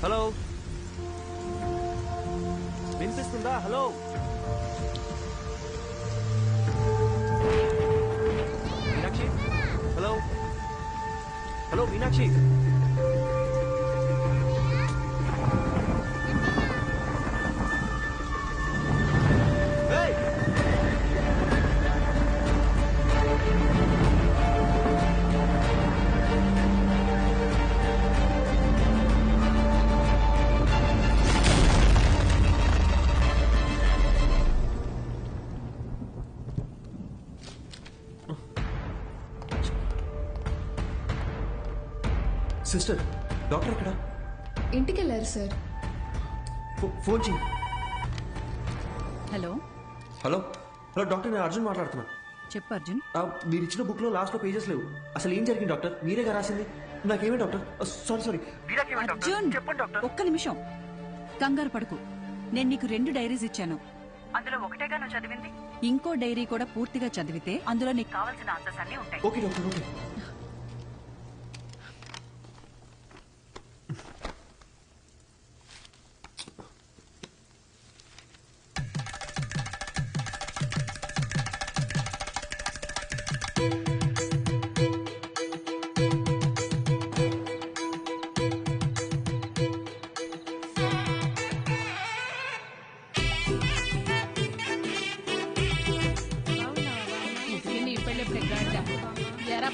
హలో, వినిపిస్తుందా? Hello Meenakshi, hello hello Meenakshi. Sister, doctor ఎక్కడ? ఇంటికి వెళ్ళారు సార్. ఫోన్ చేయి. హలో హలో హలో డాక్టర్, నేను అర్జున్ మాట్లాడుతున్నా. చెప్పు అర్జున్. మీరు ఇచ్చిన బుక్ లో లాస్ట్ లో పేజెస్ లేవు. అసలు ఏం జరిగింది డాక్టర్? మీరేగా రాసింది. నాకేమే డాక్టర్? సారీ. అర్జున్, ఒక్క నిమిషం, కంగారు పడుకు. నేను నీకు 2 డైరీస్ ఇచ్చాను. అందులో ఒకటేగా నువ్వు చదివింది. ఇంకో డైరీ కూడా పూర్తిగా చదివితే అందులో నీకు కావాల్సిన ఆన్సర్స్ అన్ని ఉంటాయి. Okay doctor, okay.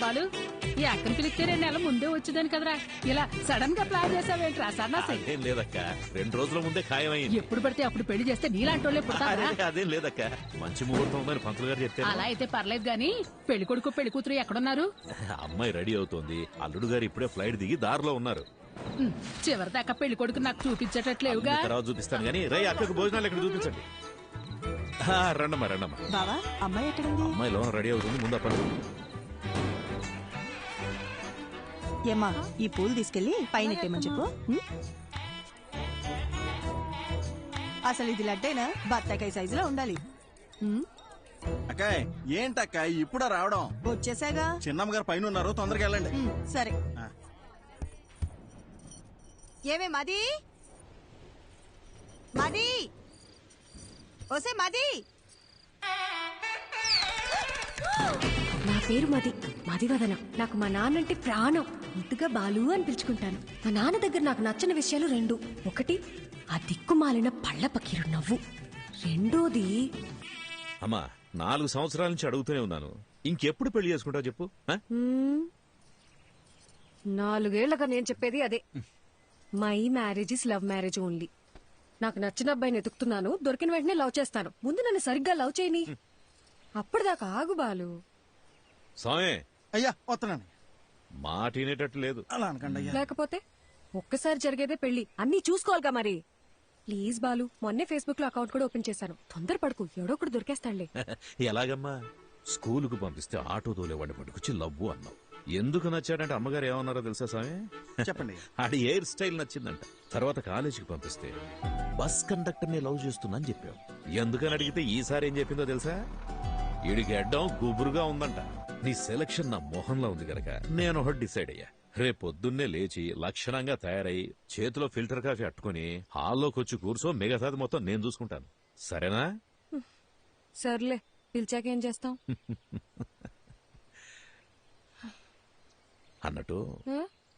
బాలు, ఈ అక్కని పిలిస్తే 2 నెలల ముందే వచ్చేదాని కదరా. ఇలా సడన్ గా ప్లాన్ చేసావేంట్రా సన్నాసి? అదేం లేదక్క, 2 రోజుల ముందే ఖాయమైంది. ఎప్పుడు పడితే అప్పుడు పెళ్లి చేస్తే నీలాంటి వాళ్ళే పుడతారా? అదేం లేదక్క, మంచి ముహూర్తం ఉందని పంతులు గారు చెప్తే. అలా అయితే పర్లేదు గాని పెళ్లి కొడుకు పెళ్లి కూతురు ఎక్కడున్నారు? అమ్మాయి రెడీ అవుతోంది. అల్లుడు గారు ఇప్పుడే ఫ్లైట్ దిగి దారిలో ఉన్నారు. చివరిదాకా పెళ్లి కొడుకు నాకు చూపించేటట్లేవుగా. తర్వాత చూపిస్తాను గానీ రై అక్కకు భోజనాలు ఇక్కడ చూపించండి. రండమ్మా రండమ్మా. బావా అమ్మాయి ఎక్కడుంది? అమ్మాయి లోన రెడీ అవుతుంది, ముందు పని. ఏమ్మా ఈ పూలు తీసుకెళ్లి పైన ఎట్టేమని చెప్పు. అసలు ఇది లడ్డైనా బత్తాకాయ సైజులో ఉండాలి. అక్కాయ్ ఏంటక్కాయ్ ఇప్పుడా రావడం? వచ్చేసాగా. చిన్నమ్మ గారు పైన ఉన్నారు, తొందరగా వెళ్ళండి. సరే. ఏమే మది మది ఓసే మది. నా పేరు మది, మదివదన. నాకు మా నాన్నంటే ప్రాణం. ముద్దుగా బాలు అని పిలుచుకుంటాను. మా నాన్న దగ్గర నాకు నచ్చిన విషయాలు 2. ఒకటి ఆ దిక్కుమాలిన పళ్ళ పకీరు నవ్వు. రెండోది అమ్మా 4 సంవత్సరాల నుంచి అడుగుతూనే ఉన్నాను, ఇంకెప్పుడు పెళ్లి చేసుకుంటావు చెప్పు. 4 ఏళ్లుగా నేను చెప్పేది అదే. My marriage is love marriage only. నాకు నచ్చిన అబ్బాయిని ఎతుకుతున్నాను, దొరికిన వెంటనే లవ్ చేస్తాను. ముందు నన్ను సరిగ్గా లవ్ చేయని, అప్పటిదాకా ఆగు బాలు. స్వామి అయ్యా వస్తున్నాను. మాట వినేటట్టు లేదు. అలా అనకండి అయ్యా. లేకపోతే ఒక్కసారి జరిగేదే పెళ్లి, అన్నీ చూసుకోవాలిగా మరి. ప్లీజ్ బాలు, మొన్నే ఫేస్బుక్ లో అకౌంట్ కూడా ఓపెన్ చేశాను. తొందరపడకు, ఎవడో ఒకటి దొరికేస్తాడులే. ఎలాగమ్మా? స్కూలుకు పంపిస్తే ఆటో తోలేవాడిని పట్టుకొచ్చి లవ్వు అన్నావు. ఎందుకు నచ్చాడంటే అమ్మగారు ఏమన్నారో తెలుసా స్వామి? చెప్పండి. ఆడి హెయిర్ స్టైల్ నచ్చిందంట. తర్వాత కాలేజీకి పంపిస్తే బస్ కండక్టర్ ని లవ్ చేస్తున్నా అని చెప్పావు. ఎందుకని అడిగితే ఈసారి ఏం చెప్పిందో తెలుసా? ఈడికి అడ్డం గుబురుగా ఉందంట. నీ సెలక్షన్ నా మొహంలో ఉంది గనక నేను ఒకటి డిసైడ్ అయ్యా. రేపొద్దున్నే లేచి లక్షణంగా తయారై చేతిలో ఫిల్టర్ కాఫీ అట్టుకుని హాల్లోకి వచ్చి కూర్చో, మిగతాది మొత్తం నేను చూసుకుంటాను. సరేనా? సర్లే, పిలిచాకేం చేస్తాం? అన్నట్టు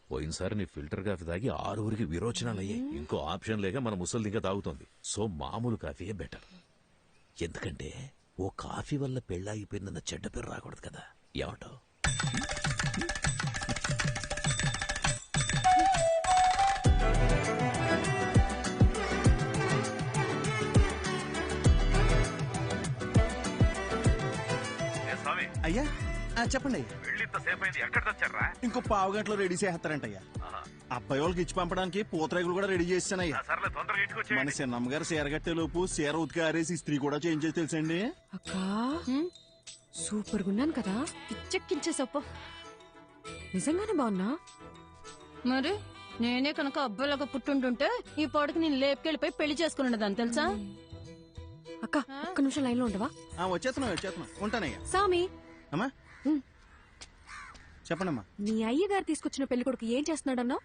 పోయినసారి నీ ఫిల్టర్ కాఫీ తాగి 6 విరోచనాలు అయ్యాయి. ఇంకో ఆప్షన్ లేక మన ముసలి ఇంకా తాగుతోంది. సో మామూలు కాఫీయే బెటర్. ఎందుకంటే ఓ కాఫీ వల్ల పెళ్ళాగిపోయిందన్న చెడ్డ పేరు రాకూడదు కదా. ఏమంటావు? అయ్యా చెప్పండి. ఎక్కడ తెచ్చారా? ఇంకో 15 గంటలో రెడీ చేస్తారంటయ్యా. అబ్బాయి వాళ్ళకి ఇచ్చి పంపడానికి పూతరేగులు కూడా రెడీ చేస్తానయ్యా. మన చిన్నమ్మ గారు చీర కట్టే లోపు చీర ఉతికి ఆరేసి ఇస్త్రీ కూడా చేంజ్ చేసి తెలుసండి. అక్కా సూపర్ గున్నాను కదా, పిచ్చెక్కించేసప్ప. నిజంగానే బాగున్నా? మరి నేనే కనుక అబ్బాయిలాగా పుట్టుంటుంటే ఈ పాటికి నేను లేపుకెళ్ళిపోయి పెళ్లి చేసుకున్నదాన్ని తెలుసా? అక్క ఒక్క నిమిషం లైన్ లో ఉండవా? వచ్చేస్తున్నా ఉంటానయ్యా. సామి అమ్మా చెప్పండమ్మా. నీ అయ్యగారు తీసుకొచ్చిన పెళ్లి కొడుకు ఏం చేస్తున్నాడన్నావు?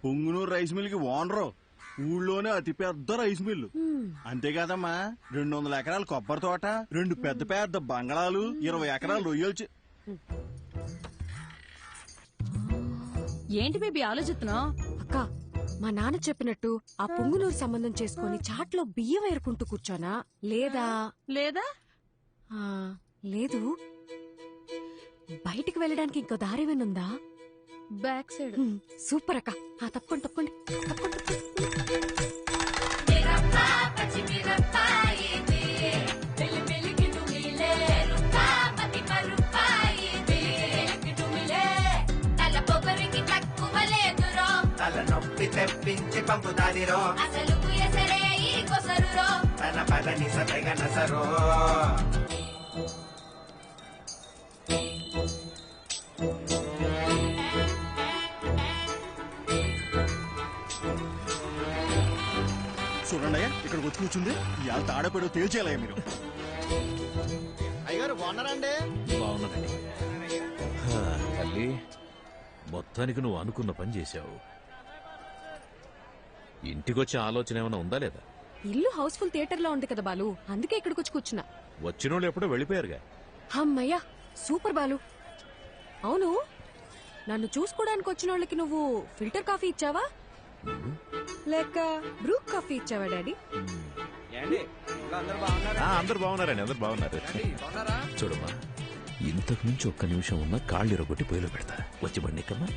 పొంగునూరు రైస్ మిల్ కి ఓనరు. ఊళ్ళోనే అతి పెద్ద రైస్ మిల్లు. అంతేకాదమ్మా 200 ఎకరాల కొబ్బరి తోట, 2 పెద్ద పెద్ద బంగళాలు, 20 ఎకరాలు రొయ్యలు. ఏంటి బేబీ ఆలోచిస్తున్నావు? అక్క మా నాన్న చెప్పినట్టు ఆ పొంగునూరు సంబంధం చేసుకుని చాట్లో బియ్యం ఏరుకుంటూ కూర్చోనా, లేదా లేదు బయటికి వెళ్ళడానికి ఇంకో దారేమేనుందా? Back side. సూపర్ అక్క. తప్పకుండా తలనొప్పి తెప్పించి పంపుతాదిరో, అసలు తన పదని సతగనసరో. చూడండి అయ్యా, ఇక్కడికి వచ్చి కూర్చుంది. ఇవాళ తాడపేడో తేల్చేయాలయ్యా మీరు. అయ్యగారు బాగున్నారండి? బాగున్నానండి. తల్లి, మొత్తానికి నువ్వు అనుకున్న పని చేశావు. ఇంటికొచ్చే ఆలోచన ఏమైనా ఉందా లేదా? ఇల్లు హౌస్ఫుల్ థియేటర్ లో ఉంది కదా బాలు, అందుకే ఇక్కడికి వచ్చి కూర్చున్నా. వచ్చినోళ్ళు ఎప్పుడో వెళ్ళిపోయారుగా. అమ్మయ్యా సూపర్ బాలు. అవును, నన్ను చూసుకోవడానికి వచ్చిన వాళ్ళకి నువ్వు ఫిల్టర్ కాఫీ ఇచ్చావా లేక బ్రూ కాఫీ ఇచ్చావా డాడీ? అందరు బాగున్నారండి, అందరు బాగున్నారు. చూడమ్మా, ఇంతకు నుంచి ఒక్క నిమిషం ఉన్నా కాళ్ళు ఇరగొట్టి పొయ్యిలో పెడతా. వచ్చి బండి ఎక్కమ్మా.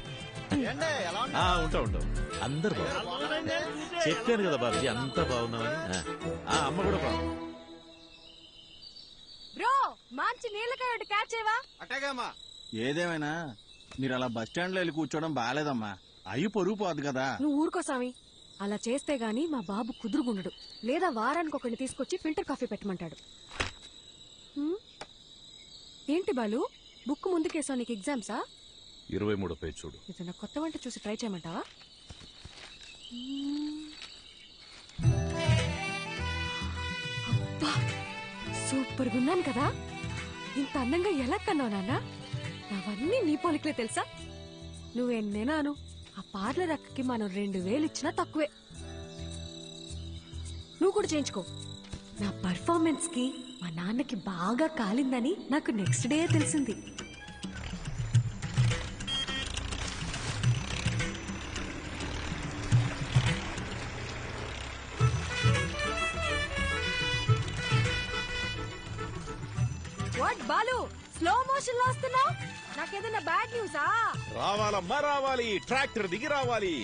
ఉంటా. అందరు బాగున్నారు. చెప్పాను కదా బాబుజీ, అంతా బాగున్నామని. అమ్మ కూడా బాగుంది. బ్రో మంచి నీళ్ళకాయ క్యాచ్ చేయవా? అట్టగామా. ఏదేమైనా మీరు అలా బస్ స్టాండ్ లో వెళ్ళి కూర్చోవడం బాగాలేదమ్మా. అయ్యి పొరుగు పోదు కదా. నువ్వు ఊరుకో సామి. అలా చేస్తే గాని మా బాబు కుదురుగుండడు. లేదా వారానికి ఒకరిని తీసుకొచ్చి ఫిల్టర్ కాఫీ పెట్టమంటాడు. ఏంటి బాలు, బుక్ ముందుకేసావు, నీకు ఎగ్జామ్సా? 23 పేజ్ చూడు. ఏదైనా కొత్త వంట చూసి ట్రై చేయమంటావా? అబ్బా, సూపర్ గా ఉన్నాను కదా. ఇంత అందంగా ఎలా కన్నావు నాన్న? అవన్నీ నీ పోలికలే తెలుసా? నువ్వెన్నేనాను, ఆ పార్లర్ అక్కకి మనం 2000 ఇచ్చినా తక్కువే. నువ్వు కూడా చేయించుకో. నా పర్ఫార్మెన్స్ కి మా నాన్నకి బాగా కాలిందని నాకు నెక్స్ట్ డే తెలిసింది. వాట్ బాలు, స్లో మోషన్ లో వస్తున్నావు? నాకేదైనా బ్యాడ్ న్యూసా? రావాలమ్మా రావాలి, ట్రాక్టర్ దిగి రావాలి.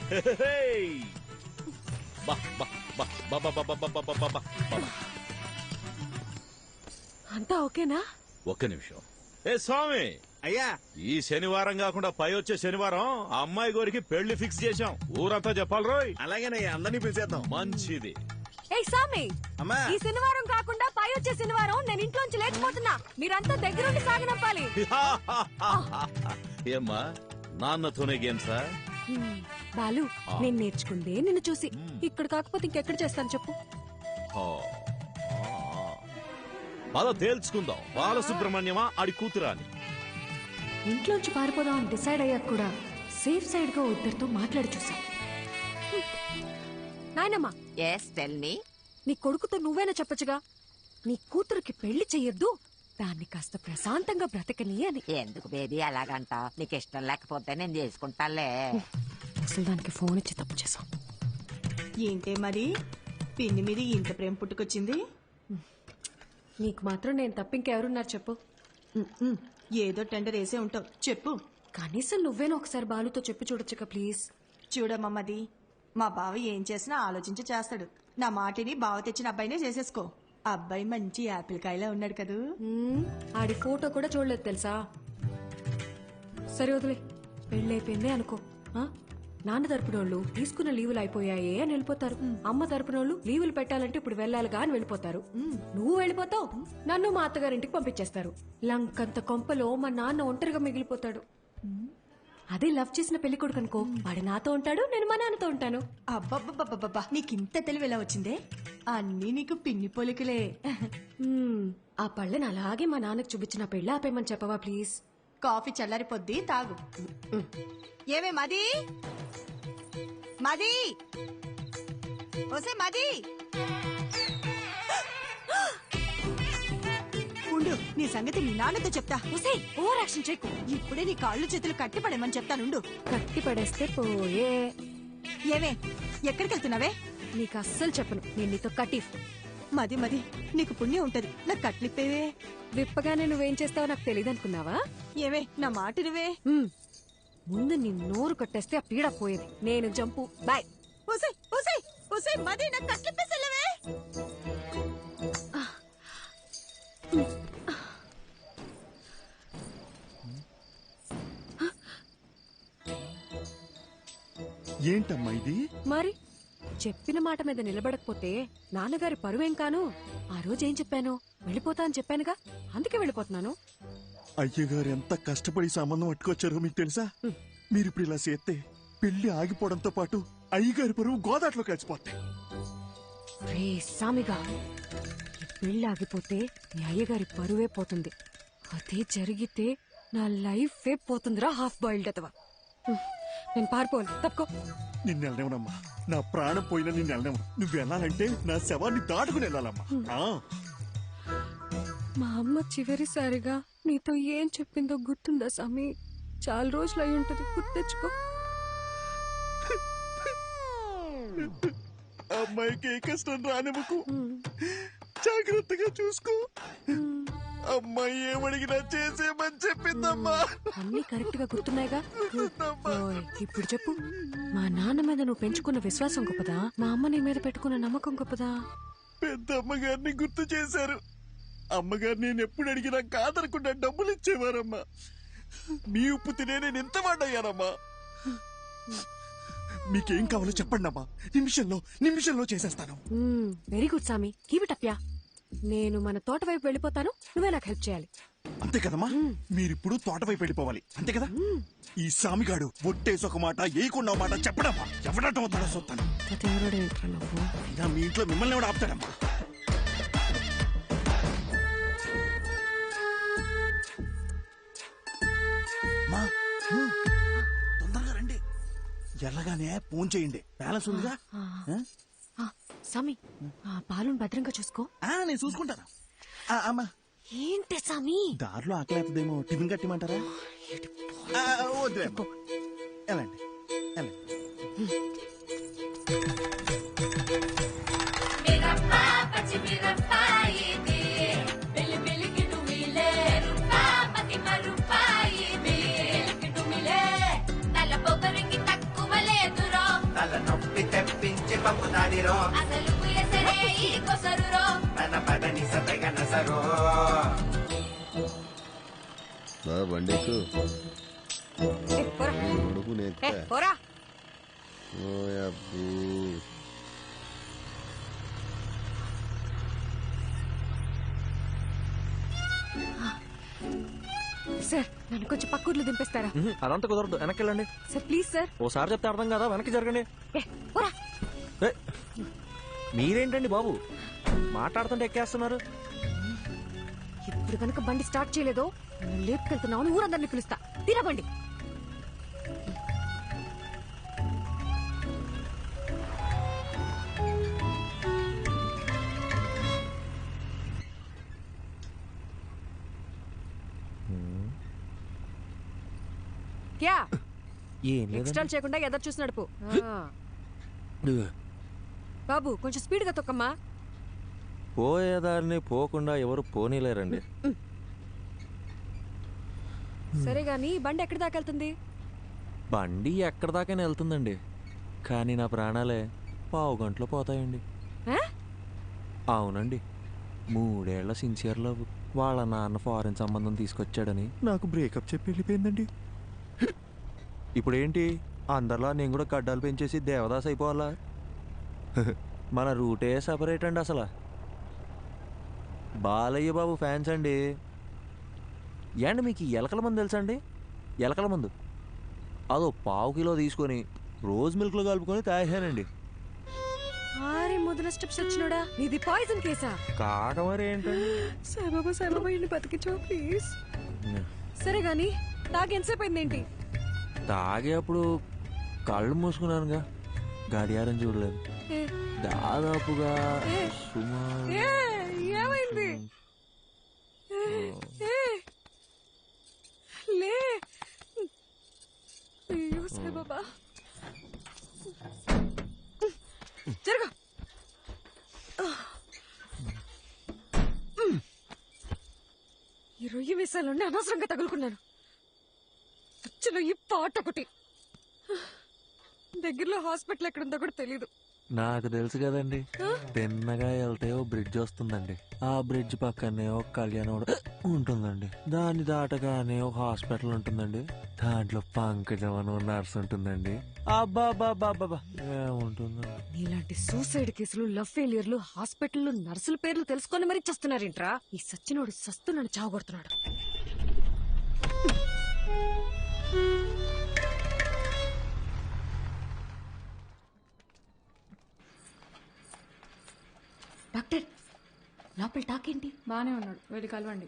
అంతా ఓకేనా? ఒక్క నిమిషం. ఏ స్వామి, అయ్యా, ఈ శనివారం కాకుండా పై వచ్చే శనివారం ఆ అమ్మాయి గోరికి పెళ్లి ఫిక్స్ చేశాం. ఊరంతా చెప్పాలి రోయ్. అలాగేనయ్యా, అందరినీ పిలిచేద్దాం. మంచిది. ఏయ్ సామి, అమ్మా, ఈ శనివారం కాకుండా పై వచ్చే శనివారం నేను ఇంట్లోంచి లేకపోతున్నా. మీరంతా దగ్గరుండి సాగనంపాలి. ఏమ్మా, నాన్నతోనే గేమ్సా? బాలు, నేను నేర్చుకుందే నిన్ను చూసి. ఇక్కడ కాకపోతే ఇంకెక్కడ చేస్తాను చెప్పు? బాధ తేల్చుకుందాం. బాలసుబ్రహ్మణ్యమా ఆడి కూతురా అని. ఇంట్లోంచి పారిపోదాం అని డిసైడ్ అయ్యాక కూడా సేఫ్ సైడ్ గా ఇద్దరితో మాట్లాడి చూసా. నాయనమ్మా, నీ కొడుకుతో నువ్వేనా చెప్పచ్చుగా, నీ కూతురికి పెళ్లి చెయ్యొద్దు, దాన్ని కాస్త ప్రశాంతంగా బ్రతకని అని. ఎందుకు బేబీ అలాగంటా? నీకు ఇష్టం లేకపోతే నేను చేసుకుంటాలే. అసలు దానికి ఫోన్ ఇచ్చి తప్పు చేసాం. ఏంటే మరి పిన్ని మీద ఇంత ప్రేమ పుట్టుకొచ్చింది? నీకు మాత్రం నేను తప్ప ఇంకెవరున్నారు చెప్పు? ఏదో టెండర్ వేసే ఉంటావు, చెప్పు. కనీసం నువ్వేనా ఒకసారి బాలుతో చెప్పి చూడొచ్చుగా ప్లీజ్. చూడమ్మది, మా బావ ఏం చేసినా ఆలోచించి చేస్తాడు. నా మాటిని బావ తెచ్చిన అబ్బాయినే చేసేసుకో. అబ్బాయి మంచి యాపిల్ కాయలా ఉన్నాడు కదూ. ఆడి ఫోటో కూడా చూడలేదు తెలుసా. సరే వదిలే, పెళ్ళైపోయిందే అనుకో. నాన్న తరపునోళ్ళు తీసుకున్న లీవులు అయిపోయాయే అని వెళ్ళిపోతారు. అమ్మ తరపునోళ్ళు లీవులు పెట్టాలంటే ఇప్పుడు వెళ్ళాలిగా అని వెళ్ళిపోతారు. నువ్వు వెళ్ళిపోతావు, నన్ను మా అత్తగారింటికి పంపించేస్తారు. లంకంత కొంపలో మా నాన్న ఒంటరిగా మిగిలిపోతాడు. అదే లవ్ చేసిన పెళ్లి కొడుకు అనుకో, వాడు నాతో ఉంటాడు, నేను మా నాన్నతో ఉంటాను. అబ్బబ్బబ్బబ్బబ్బా, నీకింత తెలివి ఎలా వచ్చిందే? అన్నీ నీకు పిన్ని పోలికలే. ఆ పళ్ళని అలాగే మా నాన్నకు చూపించిన పెళ్ళి ఆపేయమని చెప్పవా ప్లీజ్? కాఫీ చల్లారిపోద్ది, తాగు. ఏమే మది, మది, ఓసే మది, ఉండు, నీ సంగతి మీ నాన్నతో చెప్తా. ఓసే, ఓవర్ యాక్షన్ చేయకు. ఇప్పుడే నీ కాళ్ళు చేతులు కట్టి పడేమని చెప్తానుండు. కట్టి పడేస్తే పోయే. ఏమే, ఎక్కడికి వెళ్తున్నావే? నీకు అస్సలు చెప్పను, నేను నీతో కటీఫ్. మది మది, నీకు పుణ్యం ఉంటది, నాకు కట్లిప్పేవే. విప్పగానే నువ్వేం చేస్తావో నాకు తెలియదు అనుకున్నావా? ఏవే, నా మాట నువ్వే. ముందు నీ నోరు కట్టేస్తే ఆ పీడ పోయేది. నేను జంపు, బాయ్. ఓసే ఓసే ఓసే మది, నాకు కట్లిప్పేసలేవే. ఏంటమ్మా ఇది? మరి చెప్పిన మాట మీద నిలబడకపోతే నాన్నగారి పరువేం కాను. ఆ రోజు ఏం చెప్పాను? వెళ్ళిపోతా అని చెప్పానుగా, అందుకే వెళ్ళిపోతున్నాను. అయ్యగారు ఎంత కష్టపడి సంబంధం పట్టుకొచ్చారో మీకు తెలుసా? మీరు ఇప్పుడు ఇలా చేస్తే పెళ్లి ఆగిపోవడంతో పాటు అయ్యగారి పరువు గోదాట్లో కలిసిపోతాయి. రే సామిగా, ఈ పెళ్లి ఆగిపోతే నీ అయ్యగారి పరువే పోతుంది. అదే జరిగితే నా లైఫే పోతుందిరా, హాఫ్ బాయిల్డ్ అతవా. నేను పారిపోను, తప్పుకో. నిన్ను వెళ్ళనివ్వనమ్మా, నా ప్రాణం పోయినా నిన్ను వెళ్ళనివ్వను. నువ్వు వెళ్ళాలంటే నా శవాన్ని దాటుకుని వెళ్ళాలమ్మా. మా అమ్మ చివరిసారిగా నీతో ఏం చెప్పిందో గుర్తుందా సామి? చాలా రోజులు అయి ఉంటది, గుర్తు తెచ్చుకో. అమ్మాయికి ఏ కష్టం రానివ్వకు, జాగ్రత్తగా చూసుకో. అమ్మాయి ఏమడిగినా చేసేమని చెప్పిందమ్మా. అన్ని కరెక్ట్ గా గుర్తున్నాయిగా. ఇప్పుడు చెప్పు, మా నాన్న మీద నువ్వు పెంచుకున్న విశ్వాసం గొప్పదా, మా అమ్మ నీ మీద పెట్టుకున్న నమ్మకం గొప్పదా? పెద్ద అమ్మగారిని గుర్తు చేశారు. అమ్మగారు నేను ఎప్పుడు అడిగినా కాదనకుండా డబ్బులు ఇచ్చేవారమ్మా. మీ ఉప్పు తినే నేను ఎంత వాడయ్యానమ్మా. మీకేం కావాలో చెప్పండి అమ్మా, నిమిషంలో చేసేస్తాను. వెరీ గుడ్ సామి, కీప్ ఇట్ అప్ యా. నేను మన తోట వైపు వెళ్ళిపోతాను, నువ్వే నాకు హెల్ప్ చేయాలి. అంతే కదమ్మా, మీరిప్పుడు తోట వైపు వెళ్ళిపోవాలి, అంతే కదా? ఈ సామిగాడు ఒట్టేసి ఒక మాట ఏయకుండా మాట చెప్పడమ్మా, ఎవడటం అవుతాడో చూస్తాను. అయినా మీ ఇంట్లో మిమ్మల్ని ఎవడు ఆపుతాడమ్మా? తొందరగా రండి, ఎలాగానే ఫోన్ చేయండి, బ్యాలెన్స్ ఉందిగా. సామి, పాలను భద్రంగా చూసుకో. నేను చూసుకుంటాను. అమ్మా ఏంటి సామి, దారిలో ఆకలేతదేమో, టిఫిన్ కట్టిమంటారా? వద్దులే, ఎలాండి తలనొప్పి తెప్పించి పంపుతాదిరో తన పదని సతగన సరో బండికు సార్, నన్ను కొంచెం పక్కూర్లు దింపేస్తారా? అదంతా కుదరదు, వెనక్కి వెళ్ళండి సార్. Please sir. ఓసారి చెప్తే అర్థం కదా, వెనక్కి జరగండి. మీరేంటండి బాబు, మాట్లాడుతుంటే ఎక్కేస్తున్నారు. ఇప్పుడు కనుక బండి స్టార్ట్ చేయలేదో లేపుకెళ్తున్నావు, ఊరందరినీ పిలుస్తా. తినబండి. క్యా ఎక్స్ట్రా చేయకుండా ఎదరు చూసి నడుపు. బాబు కొంచెం స్పీడ్ గా తొక్కమ్మా. పోయేదారిని పోకుండా ఎవరు పోనీలేరండి. సరే గాని బండి ఎక్కడి దాకా వెళ్తుంది? బండి ఎక్కడి దాకైనా వెళ్తుందండి, కానీ నా ప్రాణాలే 1/2 గంటలో పోతాయండి. అవునండి, 3 ఏళ్ల సిన్సియర్ లవ్, వాళ్ళ నాన్న ఫారెన్ సంబంధం తీసుకొచ్చాడని నాకు బ్రేకప్ చెప్పి వెళ్ళిపోయిందండి. ఇప్పుడేంటి, అందరిలా నేను కూడా గడ్డాలు పెంచేసి దేవదాస్ అయిపోవాలా? మన రూటే సపరేట్ అండి. అసలు బాలయ్య బాబు ఫ్యాన్స్ అండి. ఏండి మీకు ఎలకల మందు తెలుసా అండి? ఎలకల మందు అదో 1/2 కిలో తీసుకొని రోజ్ మిల్క్లో కలుపుకొని తాగానండి. మొదల స్టెప్స్ వచ్చినోడా, ఇది పాయిజన్ కేసా? కాక మరి ఏంటండి. సాయిబాబా ఇన్ని బతికించో ప్లీజ్. సరే గాని తాగి ఎంతసేపు అయిందేంటి? తాగేప్పుడు కళ్ళు మూసుకున్నానుగా, గడియారం చూడలేదు. దాదాపుగా ఏమైంది? లే అయ్యో సాయిబాబా, జరగ. ఈ రొయ్యి వేసాలండి అనవసరంగా తగులుకున్నాను. వచ్చిన ఈ పాట ఒకటి. దగ్గరలో హాస్పిటల్ ఎక్కడుందో కూడా తెలీదు. నాకు తెలుసు కదండి, తిన్నగా వెళ్తే ఓ బ్రిడ్జ్ వస్తుందండి, ఆ బ్రిడ్జ్ పక్కనే ఒక కళ్యాణం ఉంటుందండి, దాన్ని దాటగానే ఒక హాస్పిటల్ ఉంటుందండి, దాంట్లో పంకజం అని నర్స్ ఉంటుందండి. అబ్బాబాబాబా ఏముంటుందండి. ఇలాంటి సూసైడ్ కేసులు, లవ్ ఫెయిలియర్లు, హాస్పిటల్లో నర్సుల పేర్లు తెలుసుకొని మరీ చస్తున్నారేంట్రా? ఈ సచ్చినోడు సస్తున్నాను చావగొడుతున్నాడు. డాక్టర్, లోపల టాకేంటి? బానే ఉన్నాడు, వెళ్ళి కలవండి.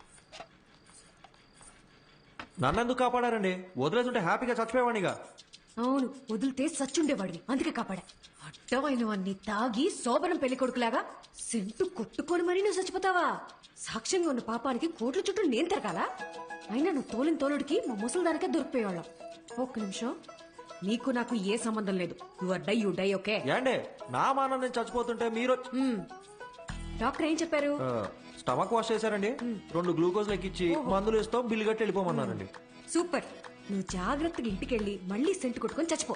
నన్నెందుకు కాపాడారండి? వదిలేస్తుంటే హ్యాపీగా చచ్చిపోయేవాడిగా. అవును, వదిలితే సచ్చుండేవాడివి, అందుకే కాపాడా. అడ్డమైన వాడిని తాగి శోభనం పెళ్లి కొడుకులాగా సెంటు కొట్టుకొని మరీ నువ్వు చచ్చిపోతావా? సాక్ష్యంగా ఉన్న పాపానికి కోట్ల చుట్టూ నేను తిరగాల? అయినా నువ్వు తోలిన తోలుడికి మా ముసలిదానికే దొరికిపోయేవాళ్ళం. ఒక్క నిమిషం, నీకు నాకు ఏ సంబంధం లేదు. You die okay? ఏండే నా మానం నేను చచ్చిపోతుంటే మీరు? డాక్టర్ ఏం చెప్పారు? స్టమక్ వాష్ చేశారండి, 2 గ్లూకోజ్ లెక్కిచ్చి మందులు ఇస్తాం, బిల్లు కట్టి వెళ్ళిపోమన్నారండి. సూపర్. నువ్వు జాగ్రత్తగా ఇంటికెళ్ళి మళ్ళీ సెంటు కొట్టుకొని చచ్చిపో.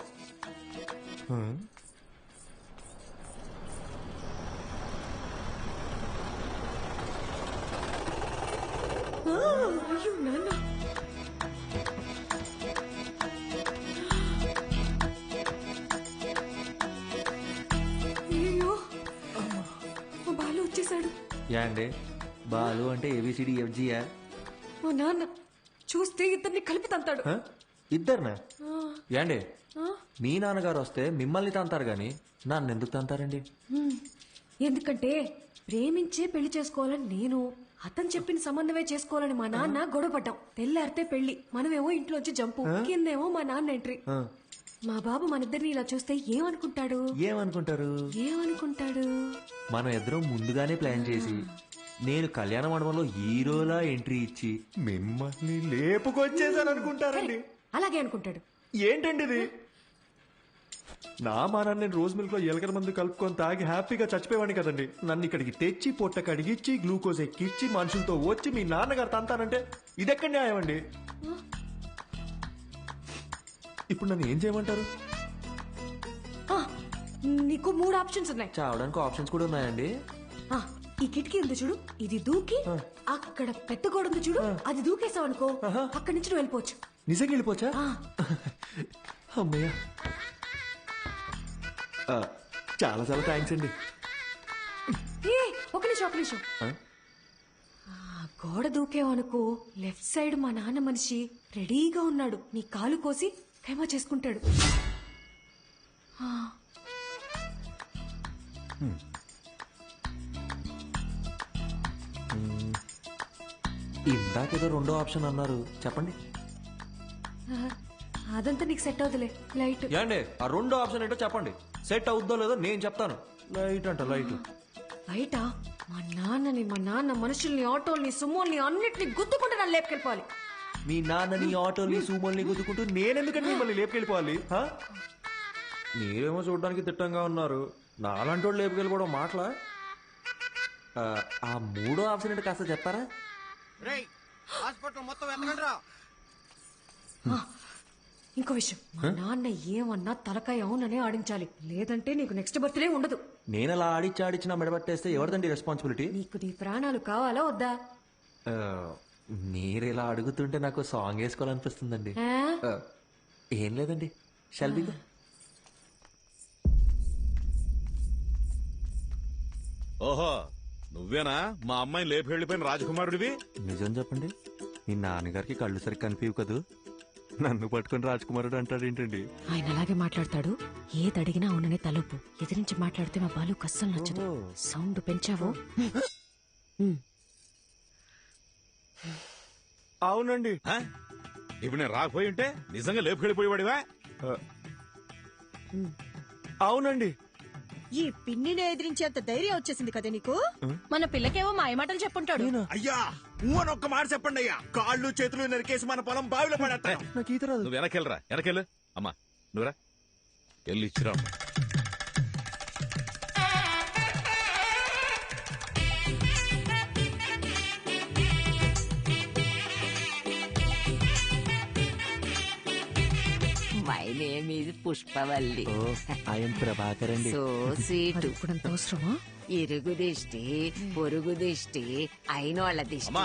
అయ్యో నాన్న, చేశాడు. యాండే బాలు అంటే ఏబిసిడి ఎఫ్జియా? మా నాన్న చూస్తే ఇద్దరిని కలిపి తంతాడు. ఇద్దరినా? ఆ, యాండే ఆ, మీ నాన్నగారు వస్తే మిమ్మల్ని తంతారు గాని నన్ను ఎందుకు తంతారండి? ఎందుకంటే ప్రేమించే పెళ్లి చేసుకోవాలని నేను, అతను చెప్పిన సంబంధమే చేసుకోవాలని మా నాన్న గొడవపడ్డాం. తెల్లారితే పెళ్లి, మనమేమో ఇంట్లోంచి జంపు, కిందేమో మా నాన్న ఎంట్రీ. మా బాబు మనిద్దరిని ఇలా చూస్తే ఏమనుకుంటాడు? ఏమనుకుంటాడు? మనం ఇద్దరం ముందుగానే ప్లాన్ చేసి నేను కళ్యాణ మండపంలో హీరోలా ఎంట్రీ ఇచ్చి మిమ్మల్ని లేపుకొచ్చేసాను అనుకుంటారండి. అలాగే అనుకుంటాడు. ఏంటండి ఇది? నా మానాన్ని నేను రోజు మిల్క్ లో ఎలకల మందు కలుపుకొని తాగి హ్యాపీగా చచ్చిపోయేవాడిని కదండి. నన్ను ఇక్కడికి తెచ్చి పొట్ట కడిగిచ్చి గ్లూకోజ్ ఎక్కిచ్చి మనుషులతో వచ్చి మీ నాన్నగారు తంతానంటే ఇదెక్కడ న్యాయం అండి? ఇప్పుడు నన్ను ఏం చేయమంటారు? నీకు 3 ఆప్షన్స్ ఉన్నాయి. చావడానికి ఆప్షన్స్ కూడా ఉన్నాయండి? ఈ కిటికీ ఉంది చూడు, ఇది దూకి అక్కడ పెద్ద గోడ ఉంది చూడు, అది దూకేసావు అనుకో, అక్కడి నుంచి నువ్వు వెళ్ళిపోవచ్చు. నిజంగా వెళ్ళిపోవచ్చా? అమ్మయ్య, చాలా చాలా థ్యాంక్స్ అండి. ఒక నిమిషం. గోడ దూకేవనుకో, లెఫ్ట్ సైడ్ మా నాన్న మనిషి రెడీగా ఉన్నాడు. నీ కాలు కోసి ఖైమా చేసుకుంటాడు. ఇందాకేదో రెండో ఆప్షన్ అన్నారు, చెప్పండి. అదంతా నీకు సెట్ అవుతులే. లైట్ ఏండి ఆ రెండో ఆప్షన్ ఏంటో చెప్పండి. సెట్ అవుద్దో లేదో నేను చెప్తాను. లైట్ అంట, లైట్. బయట మా నాన్న మనుషుల్ని, ఆటోల్ని, సుమోల్ని అన్నిటిని గుద్దుకుంటే నన్ను లేపుకెళ్ళిపోవాలి. మీ నాన్నని, ఆటోల్ని, సూమోల్ని గుద్దుకుంటూ నేనెందుకని మిమ్మల్ని లేపుకెళ్ళిపోవాలి? మీరేమో చూడడానికి తిట్టంగా ఉన్నారు, నాలాంటి వాళ్ళు లేపుకెళ్ళిపోవడం మాటలా? ఆ మూడో ఆప్షన్ ఏంటో కాస్త చెప్తారా? ఇంకో విషయం, మా నాన్న ఏమన్నా తలకాయ అవుననే ఆడించాలి, లేదంటే నీకు నెక్స్ట్ బర్త్డే ఉండదు. నేను అలా ఆడిచ్చి నా మెడబట్టేస్తే ఎవరిదండి రెస్పాన్సిబిలిటీ? నీకు నీ ప్రాణాలు కావాలా వద్దా? మీరు ఇలా అడుగుతుంటే నాకు సాంగ్ వేసుకోవాలనిపిస్తుందండి. ఏం లేదండి, షల్బిగా. ఓహో, నువ్వేనా మా అమ్మాయిని లేపి వెళ్ళిపోయిన రాజకుమారుడివి? నిజం చెప్పండి, మీ నాన్నగారికి కళ్ళు సరిగ్గా కనిపించవు కదూ, నన్ను పట్టుకుని రాజకుమారుడు అంటాడేంటండి? ఆయన అలాగే మాట్లాడతాడు. ఏది అడిగినా అవుననే తలుపు. ఎదిరించి మాట్లాడితే మా బాలు కస్సలు నచ్చదు. సౌండ్ పెంచావు. అవునండి. ఇప్పుడు నేను రాకపోయి ఉంటే నిజంగా లేపు వెళ్ళిపోయేవాడివా? అవునండి. ఈ పిన్నిని ఎదిరించేంత ధైర్యం వచ్చేసింది కదా నీకు? మన పిల్లకేవో మాయమాటలు చెప్పుంటాడు. అయ్యా నువ్వు ఒక్క మాట చెప్పండి అయ్యా, కాళ్ళు చేతులు నరికేసి మన పొలం బావిలో పడేస్తాను. నువ్వు వెనకెళ్ళరా, వెనకెళ్ళు. అమ్మా నువ్వురా, వెళ్ళి ఇచ్చిరా. My name is Pushpavalli. I'm Prabhakar అండి. So sweet. ఇప్పుడంత అవసరమా? ఇరుగు దిష్టి, పొరుగు దిష్టి, అయినోళ్ళ దిష్టి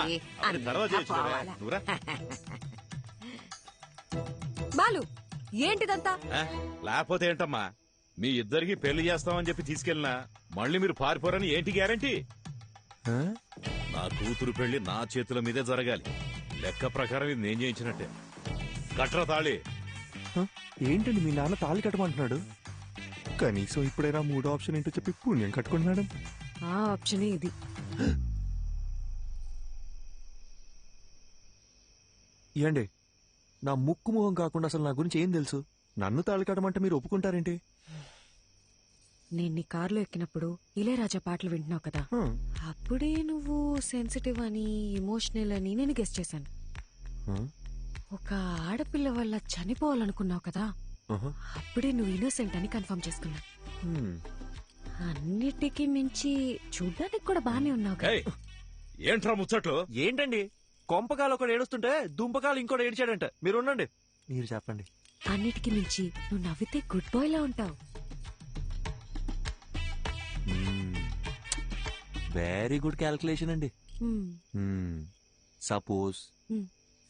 అంతా పోవాలా? బాలు ఏంటిదంతా? లేకపోతే ఏంటమ్మా, మీ ఇద్దరికి పెళ్లి చేస్తామని చెప్పి తీసుకెళ్ళినా మళ్ళీ మీరు పారిపోరని ఏంటి గ్యారంటీ? నా కూతురు పెళ్లి నా చేతుల మీదే జరగాలి. లెక్క ప్రకారం ఇది నేను చేయించినట్టే. కట్రా తాళి. ఏంటండి మీ నాన్న తాళి కట్టమంటున్నాడు? కనీసం ఇప్పుడైనా మూడో ఆప్షన్ ఏంటో చెప్పి పుణ్యం కట్టుకోండి మేడం. ఆ ఆప్షనే ఇది. ఏండి నా ముక్కు మొహం కాకుండా అసలు నా గురించి ఏం తెలుసు? నన్ను తాళి కట్టమంటే మీరు ఒప్పుకుంటారేంటి? నేను నీ కారులో ఎక్కినప్పుడు ఇళయరాజా పాటలు వింటున్నావు కదా, అప్పుడే నువ్వు సెన్సిటివ్ అని, ఎమోషనల్ అని నేను గెస్ చేశాను. ఒక ఆడపిల్ల వల్ల చనిపోవాలనుకున్నావు కదా, అప్పుడే నువ్వు ఇన్నోసెంట్ అని కన్ఫర్మ్ చేసుకున్నా. అన్నిటికీ మించి చూడ్డానికి కూడా బానే ఉన్నావు కదా. ఏంట్రా ముచ్చట్లు? ఏంటండి కొంపకాలు ఒకటి ఏడుస్తుంటే దుంపకాలు ఇంకోటి ఏడిచాడంట. మీరు ఉండండి, మీరు చెప్పండి. అన్నిటికీ మించి నువ్వు నవ్వితే గుడ్ బాయ్ లా ఉంటావు. వెరీ గుడ్ క్యాల్కులేషన్ అండి. సపోజ్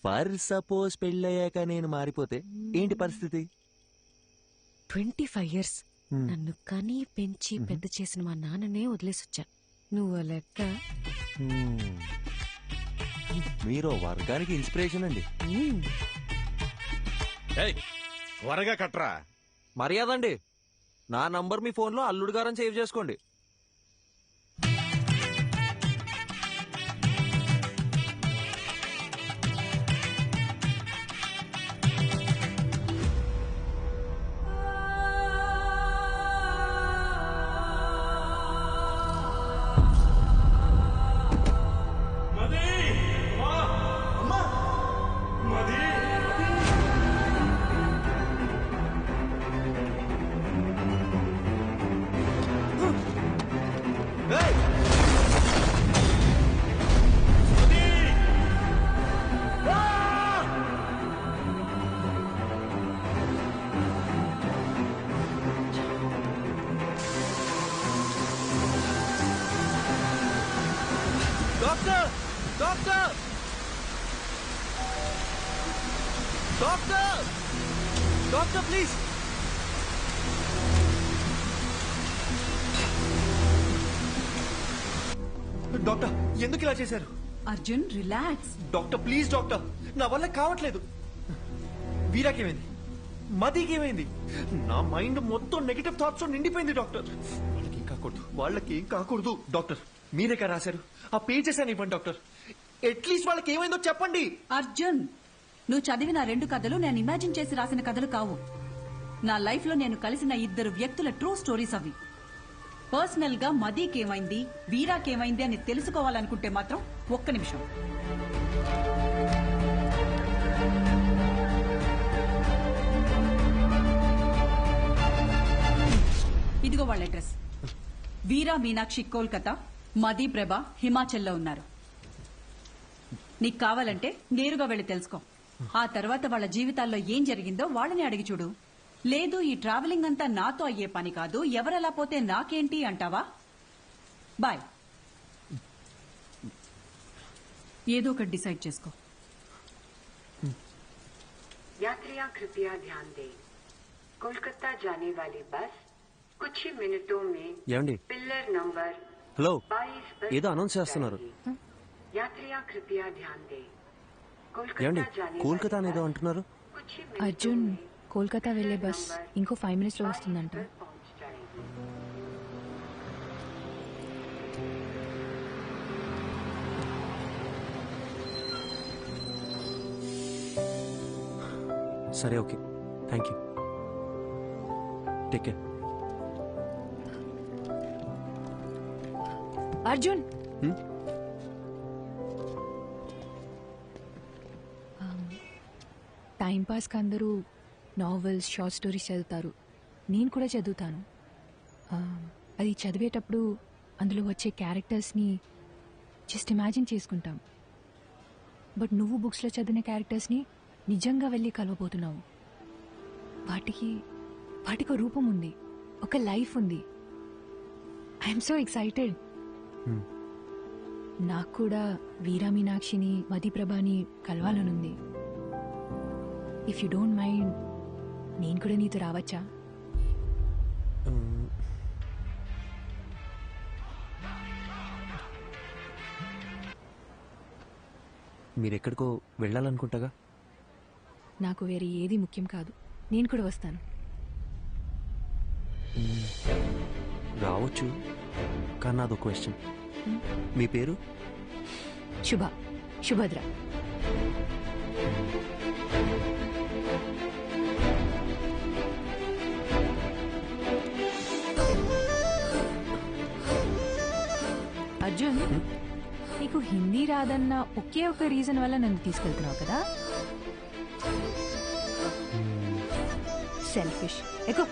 ఫర్ సపోజ్ పెళ్ళయ్యాక నేను మారిపోతే ఏంటి పరిస్థితి? 25 years నన్ను కనీ పెంచి పెద్ద చేసిన మా నాన్ననే వదిలేసొచ్చా. నువ్వు లెక్క. మీరు వర్గానికి ఇన్స్పిరేషన్ అండి. త్వరగా కట్రా. మర్యాద అండి, నా నంబర్ మీ ఫోన్లో అల్లుడు గారని సేవ్ చేసుకోండి. Doctor doctor doctor doctor please. Doctor ఎందుకు ఇలా చేశారు? Arjun relax. Doctor please doctor, నా వల్ల కావట్లేదు. వీరాకేమైంది? మదికేమైంది? నా మైండ్ మొత్తం నెగటివ్ థాట్స్ నిండిపోయింది డాక్టర్. వాళ్ళకేం కాకూడదు, వాళ్ళకేం కాకూడదు. డాక్టర్ మీరే కదా రాశారు, ఆ పేజెస్ అని ఇవ్వండి డాక్టర్. అట్లీస్ట్ వాళ్ళకి ఏమైందో చెప్పండి. అర్జున్, నువ్వు చదివిన 2 కథలు నేను ఇమాజిన్ చేసి రాసిన కథలు కావు. నా లైఫ్ లో నేను కలిసిన 2 వ్యక్తుల ట్రూ స్టోరీస్ అవి. పర్సనల్ గా మదీకేమైంది, వీరాకేమైంది అని తెలుసుకోవాలనుకుంటే మాత్రం ఒక్క నిమిషం. ఇదిగో వాళ్ళ అడ్రస్. వీరా మీనాక్షి కోల్కతా, మదీ ప్రభ హిమాచల్లో ఉన్నారు. నీకు కావాలంటే నేరుగా వెళ్ళి తెలుసుకో. ఆ తర్వాత వాళ్ళ జీవితాల్లో ఏం జరిగిందో వాళ్ళని అడిగి చూడు. లేదు ఈ ట్రావెలింగ్ అంతా నాతో అయ్యే పని కాదు, ఎవరలా పోతే నాకేంటి అంటావా? బాయ్. ఏదో ఒకటి డిసైడ్ చేసుకో. यात्रियां कृपया ध्यान दें, कोलकाता जाने वाली बस कुछ ही मिनटों में ఏమండి? पिलर नंबर హలో, 22 पर ఏదో అనౌన్స్ చేస్తున్నారు. यात्रियां कृपया ध्यान दें, ఏమండి? कोलकाता जाने కోల్కతా वाली అనేదో बस అంటున్నారు. कुछ ही मिनटों అర్జున్, में కోల్కతా వెళ్లే బస్ ఇంకో 5 minutes లో వస్తుందంట. पहुंच जाएगी। సరే, okay, thank you. Take care. Arjun, time పాస్కి అందరూ నావెల్స్, షార్ట్ స్టోరీస్ చదువుతారు. నేను కూడా చదువుతాను. అది చదివేటప్పుడు అందులో వచ్చే క్యారెక్టర్స్ని జస్ట్ ఇమాజిన్ చేసుకుంటాం. బట్ నువ్వు బుక్స్లో చదివిన క్యారెక్టర్స్ని నిజంగా వెళ్ళి కలవబోతున్నావు. వాటికి ఒక రూపం ఉంది, ఒక లైఫ్ ఉంది. I'm so excited. నాకు కూడా వీరా మీనాక్షిని, మదీప్రభని కలవాలనుంది. ఇఫ్ యూ డోంట్ మైండ్, నేను కూడా నీతో రావచ్చా? మీరెక్కడికో వెళ్ళాలనుకుంటాగా. నాకు వేరే ఏది ముఖ్యం కాదు, నేను కూడా వస్తాను. రావచ్చు, కానీ నాదో క్వశ్చన్. మీ పేరు? శుభద్ర. అర్జున్, నీకు హిందీ రాదన్న ఒకే ఒక రీజన్ వల్ల నన్ను తీసుకెళ్తున్నావు కదా? సెల్ఫిష్. ఎక్కువ.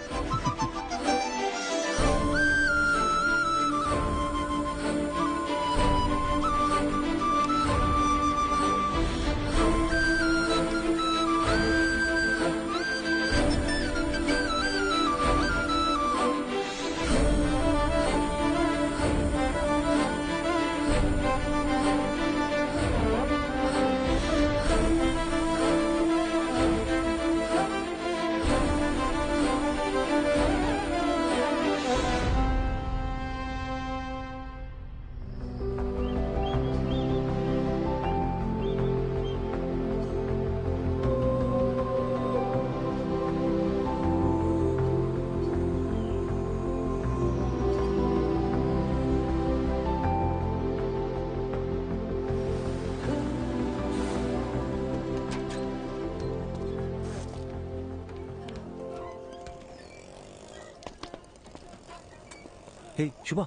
హే శుభ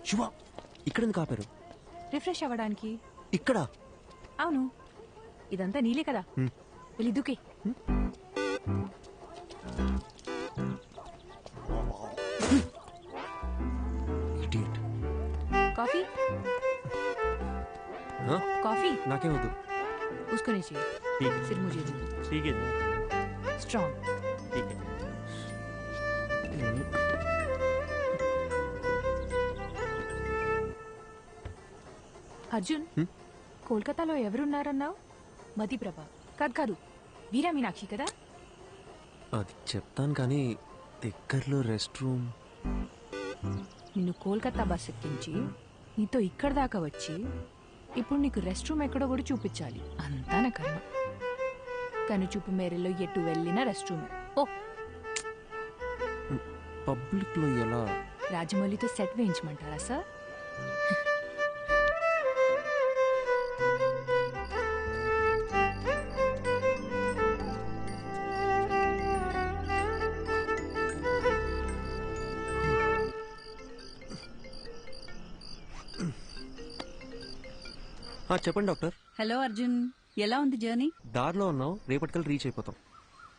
శుభ ఇక్కడ ఎందుకు ఆపారు? రిఫ్రెష్ అవ్వడానికి. ఇక్కడ? అవును, ఇదంతా నీలే కదా. వెళ్ళి దూకే. కాఫీ కాఫీ నాకేం వద్దు. उसको नहीं चाहिए, सिर्फ मुझे दो. ठीक है स्ट्रॉन्ग. ठीक है. అర్జున్, కోల్కతాలో ఎవరున్నారన్నావు? మతిప్రభ కాదు కాదు, వీరా మీనాక్షి కదా? అది చెప్తాను కానీ దగ్గరలో రెస్ట్ రూమ్. నిన్ను కోల్కతా బస్ ఎక్కించి నీతో ఇక్కడ దాకా వచ్చి ఇప్పుడు నీకు రెస్ట్ రూమ్ ఎక్కడో కూడా చూపించాలి. అంతా నా కర్మ. కనుచూపు మేరలో ఎటు వెళ్ళినా రెస్ట్ రూమ్. ఓ పబ్లిక్ లో ఎలా? రాజమౌళితో సెట్ వేయించమంటారా సార్? చెప్పండి డాక్టర్. హలో అర్జున్, ఎలా ఉంది జర్నీ? దారిలో ఉన్నాం, రేపటికల్ రీచ్ అయిపోతాం.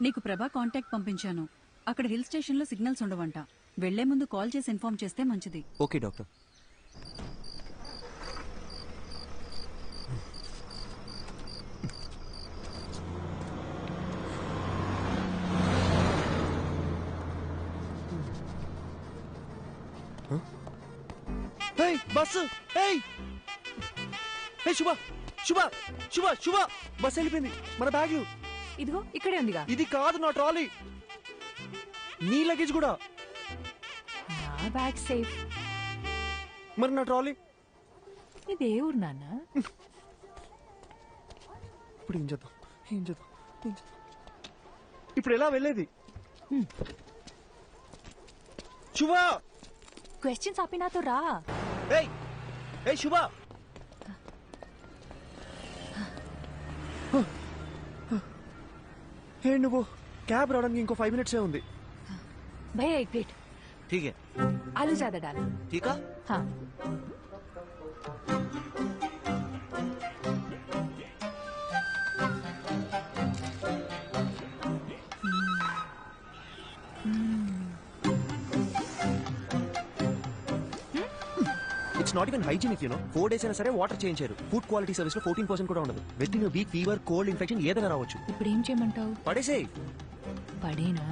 నీకు ప్రభా కాంటాక్ట్ పంపించాను. అక్కడ హిల్ స్టేషన్ లో సిగ్నల్స్ ఉండవంట. వెళ్లే ముందు కాల్ చేసి ఇన్ఫార్మ్ చేస్తే మంచిది. Okay doctor. బస్సు శుభ శుభ శుభ శుభ బస్ వెళ్ళిపోయింది. మన బ్యాగ్ ఇదిగో ఇక్కడే ఉందిగా. ఇది కాదు నా ట్రాలీ, నీ లగేజ్ కూడా. నా బ్యాగ్ సేఫ్. మరి నా ట్రాలీ? ఇదే ఊరు నాన్న. ఇప్పుడు ఏం చేద్దాం? ఇప్పుడు ఎలా వెళ్ళేది? శుభ క్వశ్చన్స్ ఆపి నాతో రా. శుభ నువ్వు క్యాబ్ రావడానికి ఇంకో 5 minutes ఉంది. भैया एक प्लेट. ठीक है. आलू ज्यादा डाल. ठीक है. हाँ. It's not even hygienic you know. 4 days అయినా సరే వాటర్ చేంజ్ చేయరు. ఫుడ్ క్వాలిటీ సర్వీస్ లో 14% కూడా ఉండదు. With in week fever, cold, infection ఏదైనా రావచ్చు. ఇప్పుడు ఏం చేయమంటావు? పడేసే. పడేనా?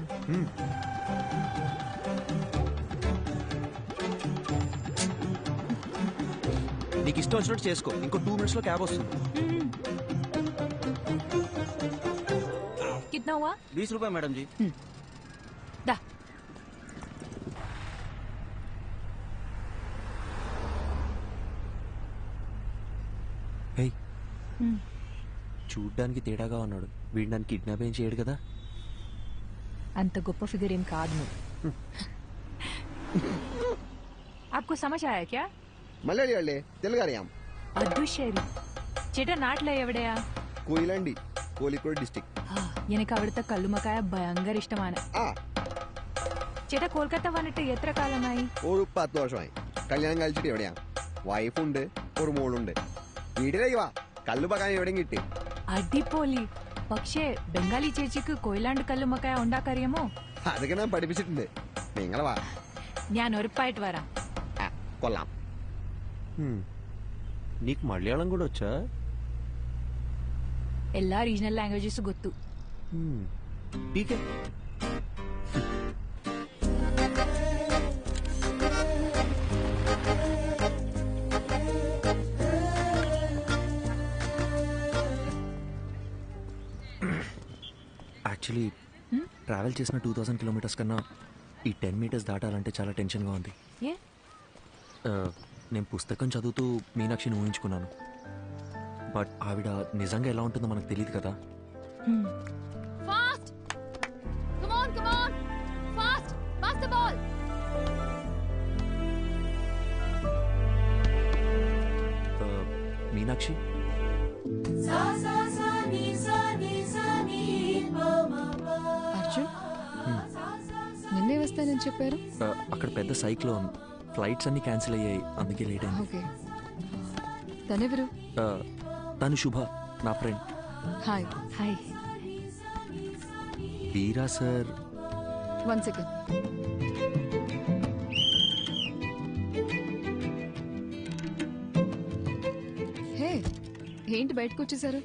నీకు ఇష్టం వచ్చినట్టు చేసుకో. ఇంకో 2 minutes లో క్యాబ్ వస్తుంది. कितना हुआ? 20 रुपए मैडम जी. दा. చూడ్డానికి తేడాగా ఉన్నాడు. వీడు నన్ను కిడ్నాప్ ఏం చేయడు కదా? అంత గొప్ప ఫిగర్ ఏం కాదు నువ్వు. आपको समझ आया क्या? മലയാളിയല്ലേ? തെലുങ്കറിയാം. അദുശേരി. ചേട്ടാ നാട്ടിലെ എവിടെയാ? കൊയിലാണ്ടി, കോഴിക്കോട് ഡിസ്ട്രിക്ട്. എനിക്ക് അവിടുത്തെ കല്ലുമക്കായ ഭയങ്കര ഇഷ്ടമാണ്. ചേട്ടാ കൊൽക്കത്ത വന്നിട്ട് എത്ര കാലമായി? ഒരു 10 വർഷമായി. കല്യാണം കഴിച്ചിട്ട് എവിടെയാ? വൈഫുണ്ട്, ഒരു മോളുണ്ട്. വീട്ടിലേക്ക് വാ, കല്ലുമക്കായ എവിടെയും കിട്ടി. അടിപൊളി. പക്ഷേ ബംഗാളി ചേച്ചിക്ക് കൊയിലാണ്ട് കല്ലുമക്കായ ഉണ്ടാക്കറിയാമോ? അതൊക്കെ ഞാൻ പഠിപ്പിച്ചിട്ടുണ്ട്. നിങ്ങൾ വാ, ഞാൻ ഉറപ്പായിട്ട് വരാം. കൊള്ളാം. నీకు మలయాళం కూడా వచ్చా? എല്ലാ రీజనల్ లాంగ్వేజెస్ ಗೊತ್ತು. ఠీకే. యాక్చువల్లీ ట్రావెల్ చేసిన 2000 kilometers కన్నా ఈ 10 meters దాటాలంటే చాలా టెన్షన్గా ఉంది. నేను పుస్తకం చదువుతూ మీనాక్షిని ఊహించుకున్నాను. బట్ ఆవిడ నిజంగా ఎలా ఉంటుందో మనకు తెలియదు కదా. Fast come on fast pass the ball. Meenakshi, Arjun నిన్నే వస్తానని చెప్పారు. అక్కడ పెద్ద సైక్లోన్, ఫ్లైట్స్ అన్ని క్యాన్సిల్ అయ్యాయి, అందుకే లేట్ అయింది. ఓకే. తనెవరు? తను శుభ, నా ఫ్రెండ్. హాయ్. హాయ్. వీరా సార్. 1 సెకండ్. హే, ఏంటి బయటకు వచ్చేసారు?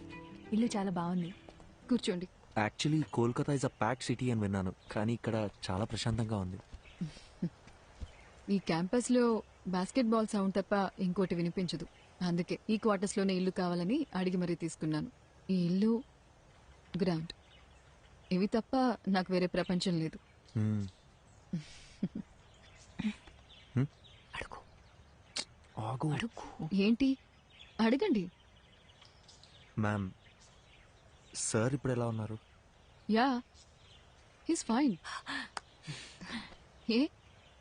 ఇల్లు చాలా బాగుంది, కూర్చోండి. Actually Kolkata is a pack city అని విన్నాను, కానీ ఇక్కడ చాలా ప్రశాంతంగా ఉంది. ఈ క్యాంపస్ లో బాస్కెట్ బాల్ సౌండ్ తప్ప ఇంకోటి వినిపించదు. అందుకే ఈ క్వార్టర్స్ లోనే ఇల్లు కావాలని అడిగి మరీ తీసుకున్నాను. ఈ ఇల్లు గ్రాండ్, ఇవి తప్ప నాకు వేరే ప్రపంచం లేదు. ఏంటి అడగండి. మ్యామ్, సార్ ఇప్పుడు ఎలా ఉన్నారు? Yeah, he's fine.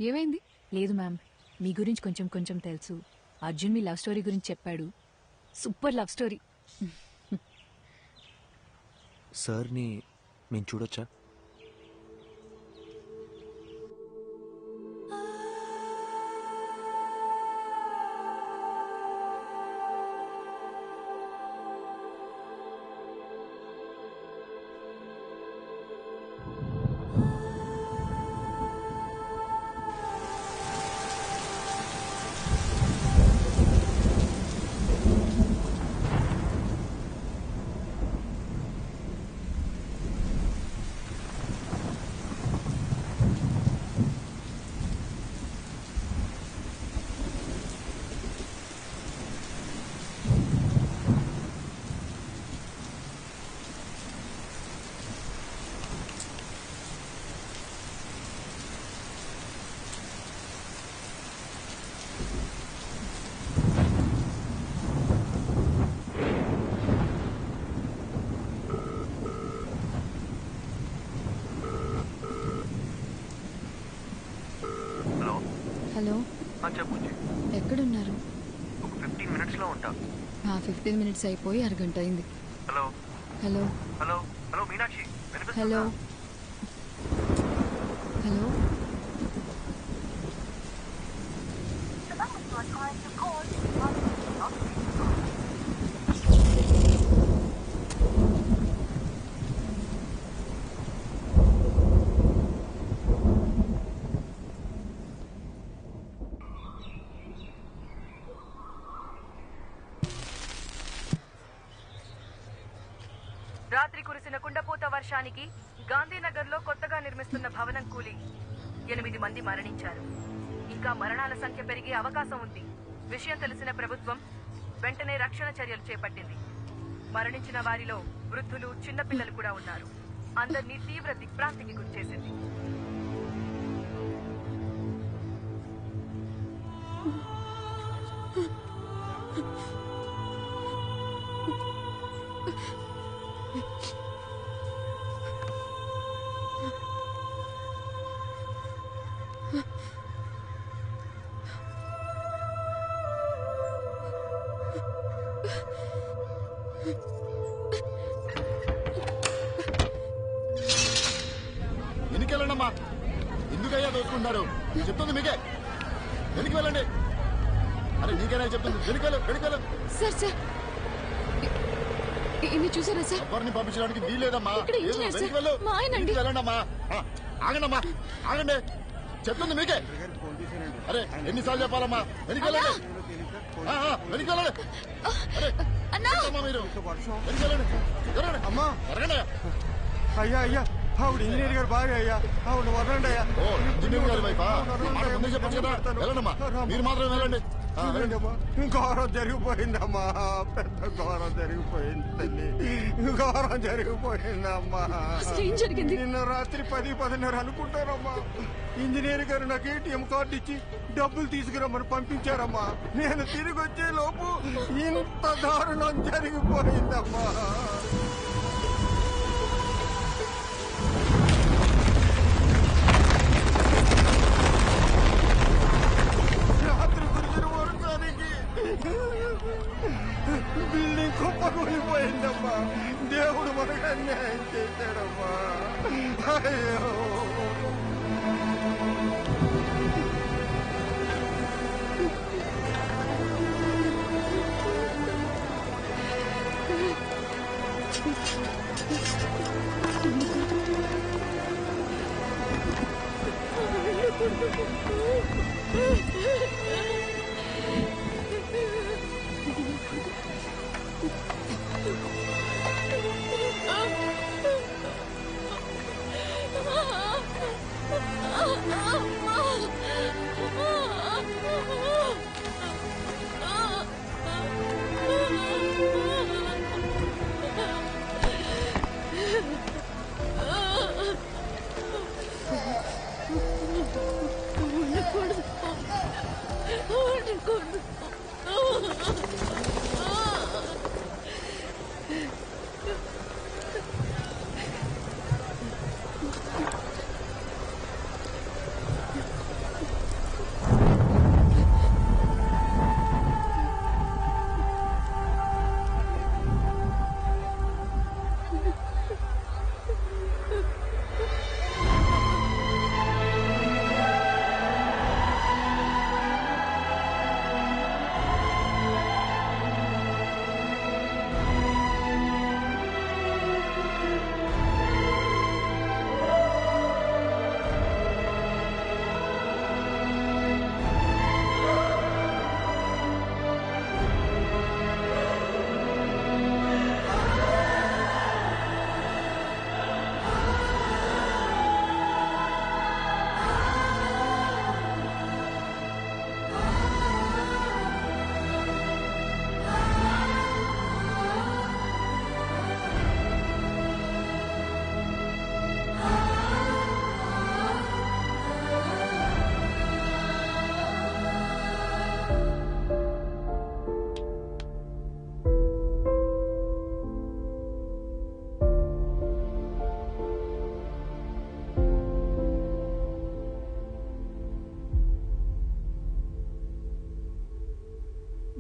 ఏమైంది? లేదు మ్యామ్, మీ గురించి కొంచెం కొంచెం తెలుసు. అర్జున్ మీ లవ్ స్టోరీ గురించి చెప్పాడు. Super love story. సార్ని మేము చూడొచ్చా? హలో. చెప్పు. ఎక్కడున్నారు? ఒక 15 minutes లో ఉంటా. 15 minutes అయిపోయి అరగంట అయింది. Hello. Hello. Hello. Hello Meenakshi. Hello. Hello. రాత్రి కురిసిన కుండపోత వర్షానికి గాంధీనగర్లో కొత్తగా నిర్మిస్తున్న భవనం కూలి 8 మంది మరణించారు. ఇంకా మరణాల సంఖ్య పెరిగే అవకాశం ఉంది. విషయం తెలిసిన ప్రభుత్వం వెంటనే రక్షణ చర్యలు చేపట్టింది. మరణించిన వారిలో వృద్ధులు, చిన్నపిల్లలు కూడా ఉన్నారు. అందరినీ తీవ్ర దిగ్భ్రాంతికి గురిచేసింది. ఎన్నికెళ్ళండమ్మా. ఎందుకయ్యా దోచుకుంటారు? చెప్తుంది మీకే. వెనక్కి వెళ్ళండి. అరే నీకేనా చెప్తుంది? వెనుకెళ్ళు. సార్ సార్, ఇన్ని చూసారా సార్? ఎవరిని పంపించడానికి వీలేదమ్మా. వెనక్కి వెళ్ళండమ్మా. ఆగండమ్మా, ఆగండి. చెప్తుంది మీకే. అరే ఎన్నిసార్లు చెప్పాలమ్మా? వెనకెళ్ళండి. వెనకెళ్ళండి. అరే మీరు వెనకెళ్ళండి. అమ్మా ఎరగండి. అయ్యా ఆవిడ ఇంజనీర్ గారు బాగా అయ్యా, ఆవిడ వదలండి అయ్యా. ఇంజనీర్ గారి వైఫా? ముందే చెప్పచ్చు కదా. వెళ్ళండమ్మా, మీరు మాత్రం వెళ్ళండి. ఘోరం జరిగిపోయిందమ్మా, పెద్ద ఘోరం జరిగిపోయింది తల్లి, ఘోరం జరిగిపోయిందమ్మా. నిన్న రాత్రి 10-10:30 అనుకుంటారమ్మా. ఇంజనీర్ గారు నాకు ATM కార్డు ఇచ్చి డబ్బులు తీసుకురమ్మని పంపించారమ్మా. నేను తిరిగి వచ్చే లోపు ఇంత దారుణం జరిగిపోయిందమ్మా. రాత్రి కురిసిన వర్షానికి బిల్డింగ్ కుప్పకూలిపోయిందమ్మా. దేవుడు మనకు అన్యాయం చేశాడమ్మా. అయ్యో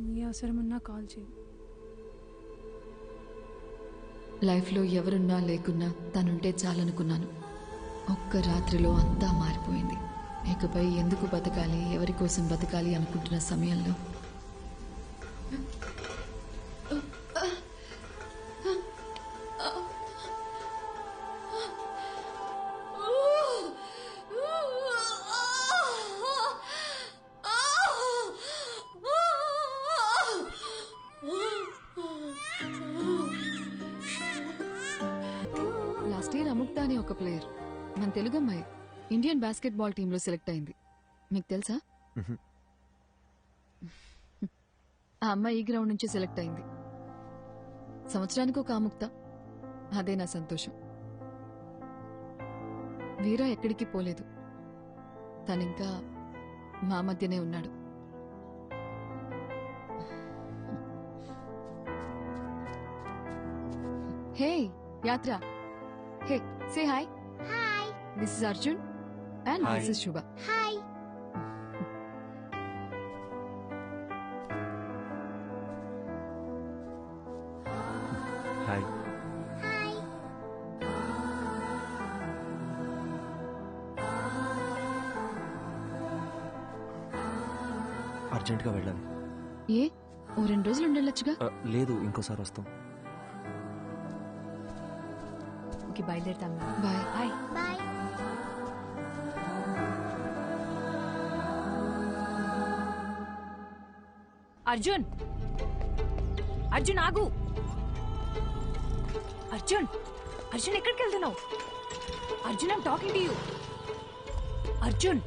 ఏ అవసరం ఉన్నా కాల్ చేయి. లైఫ్లో ఎవరున్నా లేకున్నా తనుంటే చాలనుకున్నాను. ఒక్క రాత్రిలో అంతా మారిపోయింది. ఇకపై ఎందుకు బతకాలి, ఎవరి కోసం బతకాలి అనుకుంటున్న సమయంలో లాస్ట్ ఇయర్ అముక్తా అనే ఒక ప్లేయర్ మన తెలుగు అమ్మాయి ఇండియన్ బాస్కెట్బాల్ టీంలో సెలెక్ట్ అయింది. మీకు తెలుసా? ఆ అమ్మాయి ఈ గ్రౌండ్ నుంచి సెలెక్ట్ అయింది. సంవత్సరానికి ఒక అముక్త. అదే నా సంతోషం. వీరా ఎక్కడికి పోలేదు. తనింకా మా మధ్యనే ఉన్నాడు. Hey Yatra, hey say hi. Hi, this is Arjun and this is Shubha. Hi. Hi. అర్జెంట్గా వెళ్ళాలి. ఏ ఓ 2 రోజులు ఉండొచ్చుగా? లేదు, ఇంకోసారి వస్తాం. ఓకే, బయలుదేరుతాం. Bye. Bye. Bye. Arjun, Arjun ఆగు. అర్జున్, అర్జున్ ఎక్కడికి వెళ్తున్నావు? Arjun, I'm talking to you. Arjun,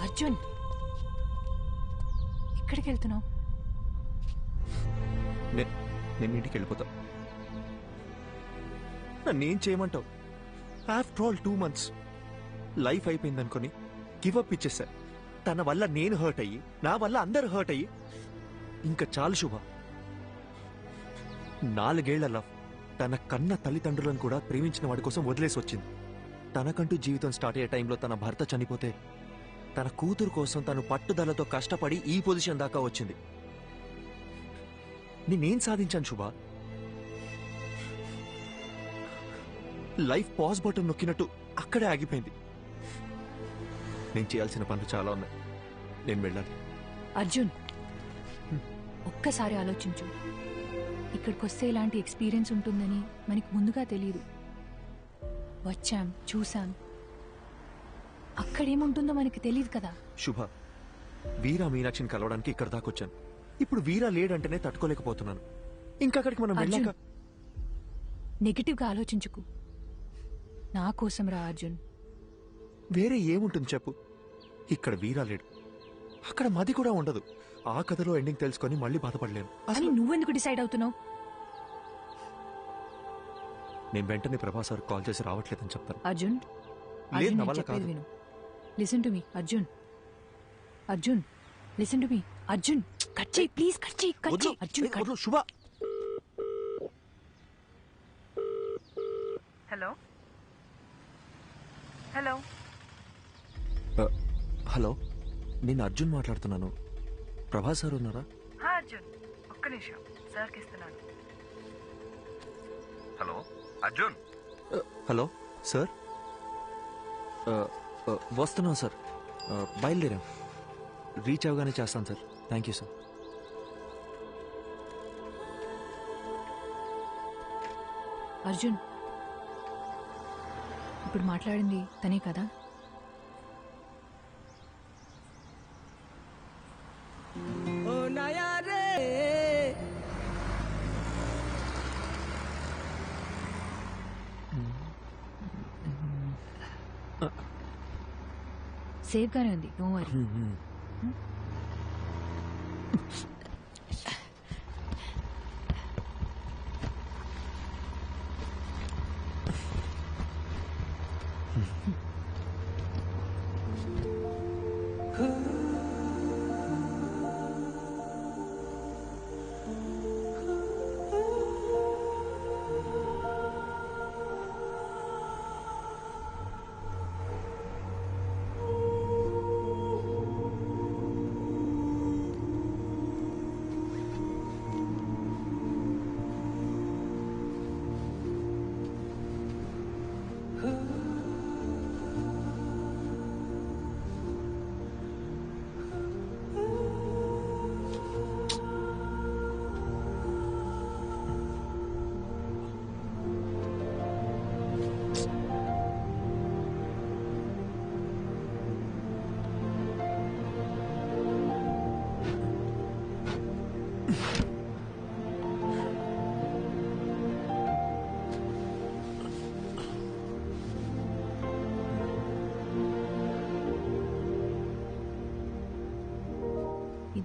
Arjun ఎక్కడికి వెళ్తున్నావు? నేను ఇంటికి వెళ్ళిపోతా. నన్నేం చేయమంటావు? ఆఫ్టర్ ఆల్ 2 months లైఫ్ అయిపోయింది అనుకుని గివప్ ఇచ్చేసా. తన వల్ల నేను హర్ట్ అయ్యి, నా వల్ల అందరు హర్ట్ అయ్యి, ఇంకా చాలు శుభ. 4 ఏళ్ల లవ్ తన కన్న తల్లిదండ్రులను కూడా ప్రేమించిన వాడి కోసం వదిలేసి వచ్చింది. తనకంటూ జీవితం స్టార్ట్ అయ్యే టైంలో తన భర్త చనిపోతే తన కూతురు కోసం తను పట్టుదలతో కష్టపడి ఈ పొజిషన్ దాకా వచ్చింది. నేనేం సాధించాను శుభ? లైఫ్ పాజ్ బటన్ నొక్కినట్టు అక్కడే ఆగిపోయింది. నేను చేయాల్సిన పనులు చాలా ఉన్నాయి. నేను వెళ్ళాలి. అర్జున్, ఒక్కసారి ఆలోచించు. ఇక్కడికి వస్తే ఇలాంటి ఎక్స్పీరియన్స్ ఉంటుందని మనకి ముందుగా తెలియదు. వచ్చాం, చూసాం, అక్కడేముంటుందో మనకి తెలియదు కదా. శుభ, వీరా మీనాక్షిని కలవడానికి ఇక్కడ దాకొచ్చాను. ఇప్పుడు వీరా లేడంటేనే తట్టుకోలేకపోతున్నాను. ఇంకా అక్కడికి మనం వెళ్ళాక నెగటివ్ గా ఆలోచించుకు. నా కోసం రా అర్జున్. వేరే ఏముంటుంది చెప్పు? ఇక్కడ వీరా లేడు, అక్కడ మది కూడా ఉండదు. ఆ కథలో ఎండింగ్ తెలుసుకొని మళ్ళీ బాధపడలేను. అని నువ్వెందుకు డిసైడ్ అవుతున్నావు? నేను వెంటనే ప్రభాస్ సార్ కాల్ చేసి రావట్లేదని చెప్తాను. అర్జున్, లేదు, అర్జున్, నా నేను వల్ల చెప్పేది కాదు. విను. Listen to me Arjun. Arjun, listen to me Arjun. Cut చేయి ప్లీజ్, కట్ చేయి, కట్ చేయి. అర్జున్, కట్. శుభ. హలో హలో హలో, నేను అర్జున్ మాట్లాడుతున్నాను. ప్రభాస్ సార్ ఉన్నారా? అర్జున్, ఒక్క నిమిషం, సార్కి ఇస్తున్నాను. హలో అర్జున్. హలో సార్, వస్తున్నాం సార్. బయలుదేరాం. రీచ్ అవగానే చేస్తాను sir. Thank you sir. Arjun, ఇప్పుడు మాట్లాడింది తనే కదా? సేఫ్ గానే ఉంది, నో వరీ.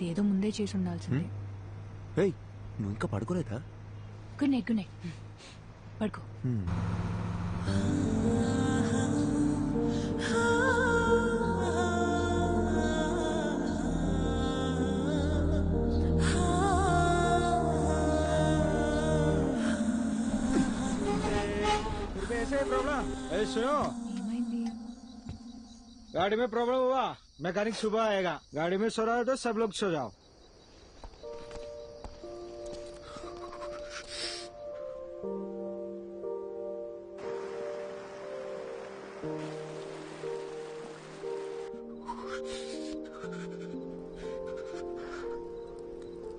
ఇదేదో ముందే చేసి ఉండాల్సిందే. ఏయ్ నువ్వు ఇంకా పడుకోలేదా? Good night, good night. పడుకో. प्रॉब्लम सुनो, गाड़ी में प्रॉब्लम हुआ, मैकेनिक सुबह आएगा. गाड़ी में सो रहा है तो सब लोग सो जाओ.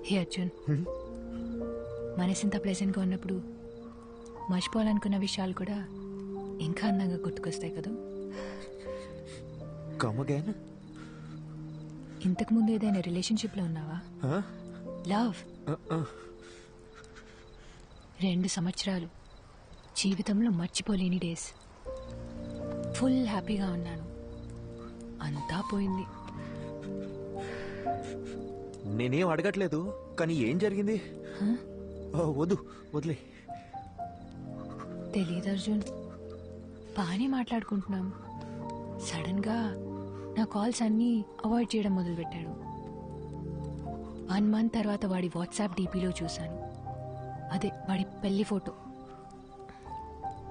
హే అర్జున్, మనసింత ప్లెజెంట్గా ఉన్నప్పుడు మర్చిపోవాలనుకున్న విషయాలు కూడా ఇంకా అందంగా గుర్తుకొస్తాయి కదా. ఇంతకు ముందు ఏదైనా రిలేషన్షిప్ లో ఉన్నావా? లవ్ 2 సంవత్సరాలు జీవితంలో మర్చిపోలేని డేస్. ఫుల్ హ్యాపీగా ఉన్నాను. అంతా పోయింది. నేనేం అడగట్లేదు, కానీ ఏం జరిగింది? వద్దు వదిలే. తెలీదు అర్జున్, బాగానే మాట్లాడుకుంటున్నాం. సడన్ గా నా కాల్స్ అన్నీ అవాయిడ్ చేయడం మొదలుపెట్టాడు. 1 మంత్ తర్వాత వాడి వాట్సాప్ డీపీలో చూశాను. అదే వాడి పెళ్లి ఫోటో.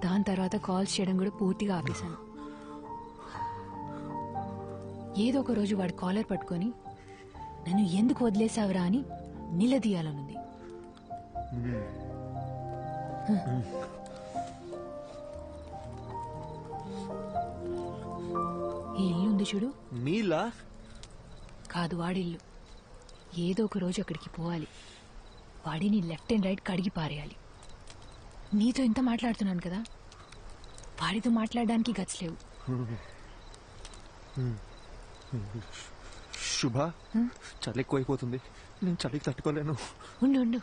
దాని తర్వాత కాల్స్ చేయడం కూడా పూర్తిగా ఆపేశాను. ఏదో ఒక రోజు వాడి కాలర్ పట్టుకొని నన్ను ఎందుకు వదిలేసావురా అని నిలదీయాలనుంది. ఈ ఇల్లు ఉంది చూడు, మీలా కాదు వాడిల్లు. ఏదో ఒక రోజు అక్కడికి పోవాలి. వాడిని లెఫ్ట్ అండ్ రైట్ కడిగి పారేయాలి. నీతో ఇంత మాట్లాడుతున్నాను కదా, వాడితో మాట్లాడడానికి గట్స్ లేవు. శుభ, చలి ఎక్కువైపోతుంది. నేను చలికి తట్టుకోలేను. ఉండు ఉండు.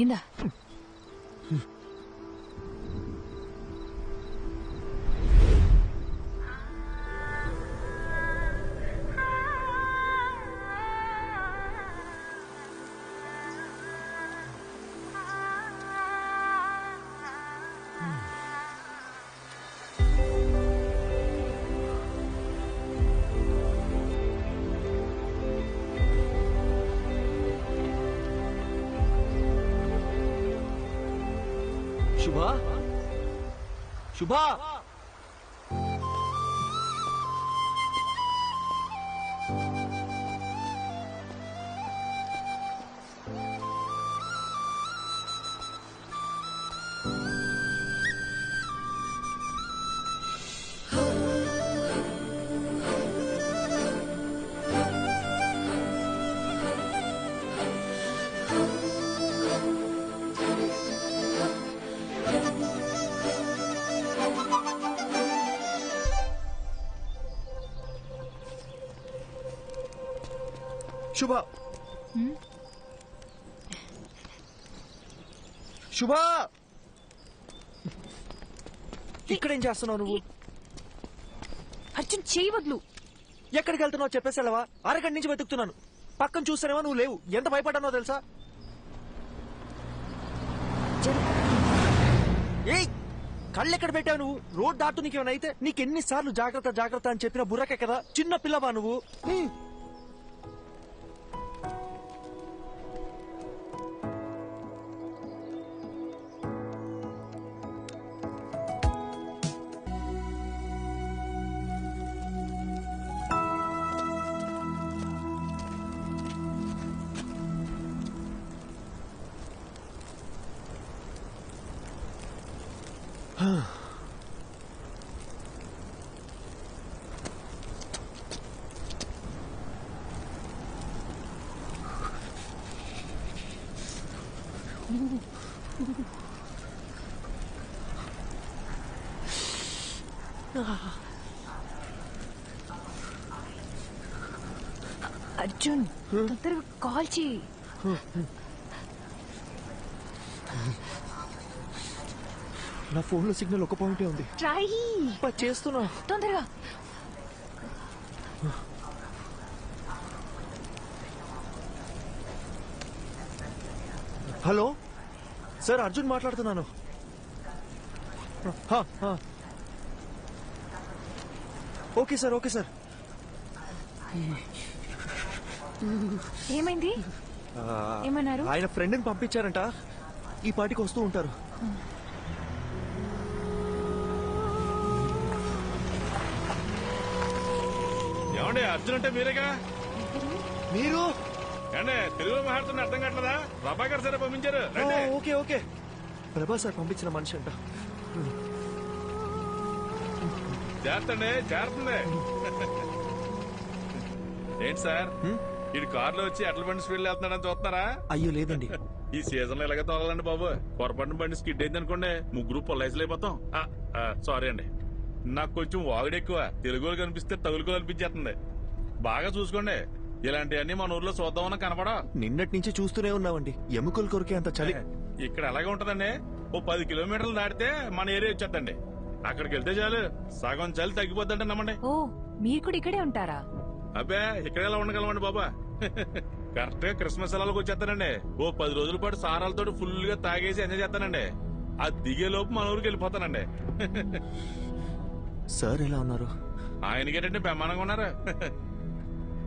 ఇందా. శుభ, శుభ, శుభ, శుభ, ఇక్కడేం చేస్తున్నావు నువ్వు? అర్జున్, చేయి వదులు. ఎక్కడికి వెళ్తున్నావు చెప్పేసి వెళ్ళవా? అరగంట నుంచి వెతుకుతున్నాను. పక్కన చూస్తానేమో నువ్వు లేవు. ఎంత భయపడ్డానో తెలుసా? ఏయ్, కళ్ళు ఎక్కడ పెట్టావు నువ్వు? రోడ్ దాటు నీకేమైనా అయితే నీకెన్నిసార్లు జాగ్రత్త జాగ్రత్త అని చెప్పిన బుర్రకే కదా. చిన్న పిల్లవా నువ్వు? అర్జున్, తొందరగా కాల్ చేయి. నా ఫోన్ లో సిగ్నల్ ఒక పాయింటే ఉంది. ట్రై చేస్తున్నా తొందరగా. హలో సార్, అర్జున్ మాట్లాడుతున్నాను. Okay sir, okay sir. ఏమైంది? ఏమన్నారు? ఆయన ఫ్రెండ్ని పంపించారంట, ఈ పాటికి వస్తూ ఉంటారు. ఏమండి, అర్జున్ అంటే మీరేగా? మీరు అంటే తెలుగులో మాట్లాడుతున్న అర్థం కావట్లేదా? ప్రభాకర్ సార్ పంపించారు. రండి. ఓకే ఓకే, ప్రభా సార్ పంపించిన మనిషి అంట. చేస్తండి, చేరుతుంది. ఏంటి సార్, ఇటు కారులో వచ్చి ఎట్ల బండి స్పీడ్ వెళ్తున్నాడని చూస్తున్నారా? అయ్యో లేదండి, ఈ సీజన్ లో ఎలాగ తోలాలండి బాబు. పొరపాటున బండి స్కిడ్ అయింది అనుకోండి, ముగ్గురు పొల్లైసులు అయిపోతాం. సారీ అండి, నాకు కొంచెం వాగుడు ఎక్కువ. తెలుగులో కనిపిస్తే తగులుకో అనిపించేస్తుంది. బాగా చూసుకోండి, ఇలాంటివన్నీ మన ఊర్లో చూద్దామన్నా కనపడా. నిన్నటి నుంచి చూస్తూనే ఉన్నామండి, ఎముకలు కొరికే అంత చలి. ఇక్కడ ఎలాగే ఉంటదండి, ఓ 10 కిలోమీటర్లు దాటితే మన ఏరియా వచ్చేద్దండి. అక్కడికి వెళ్తే చాలు, సగం చలి తగ్గిపోద్దంటే నమ్మండి. ఓ, మీరు కూడా ఇక్కడే ఉంటారా? అబ్బే, ఇక్కడ ఎలా ఉండగలమండి బాబా. కరెక్ట్ గా క్రిస్మస్ సెలవులకు వచ్చేస్తానండి. ఓ 10 రోజుల పాటు సారాలతో ఫుల్ గా తాగేసి ఎంజాయ్ చేస్తానండి. ఆ దిగే లోపు మన ఊరికి వెళ్ళిపోతానండి. సార్ ఎలా ఉన్నారు? ఆయనకేటంటే బ్రహ్మాండంగా ఉన్నారు.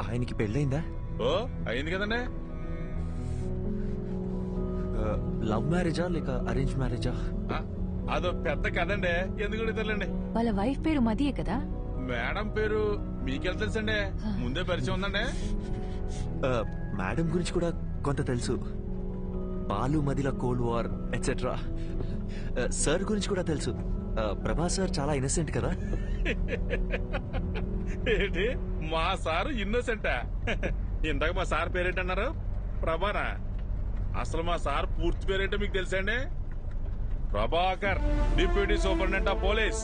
ఆయనకి పెళ్ళైందా? ఓ, అయింది కదండి. లవ్ మ్యారేజా లేక అరేంజ్ మ్యారేజా? అదో పెద్ద కదండి, ఎందుకు తెలియండి. వాళ్ళ వైఫ్ పేరు మదియే కదా? మేడం పేరు మీకెళ్ళ తెలుసండి, ముందే పరిచయం ఉందండి. మేడం గురించి కూడా కొంత తెలుసు. బాలు మదిల కోల్డ్ వార్ ఎట్సెట్రా. సార్ గురించి కూడా తెలుసు. ప్రభా సార్ చాలా ఇన్నసెంట్ కదా? ఏంటి, మా సారు ఇన్నోసెంటా? ఇందాక మా సార్ పేరేంటన్నారు? ప్రభానా? అసలు మా సార్ పూర్తి పేరేంటో మీకు తెలుసండి? Prabhakar, deputy superintendent of police.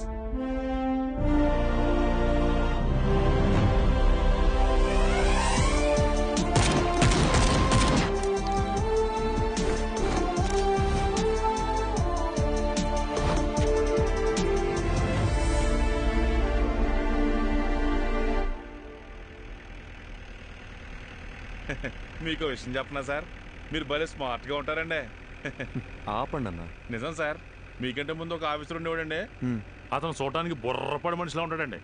మీకు విషయం చెప్పనా సార్, మీరు భలే స్మార్ట్ గా ఉంటారండి. ఆపండి అన్న. నిజం సార్, మీకంటే ముందు ఒక ఆఫీసర్ ఉండేవాడండి. అతను చూడటానికి బుర్రపాడు మనిషిలా ఉంటాడండి.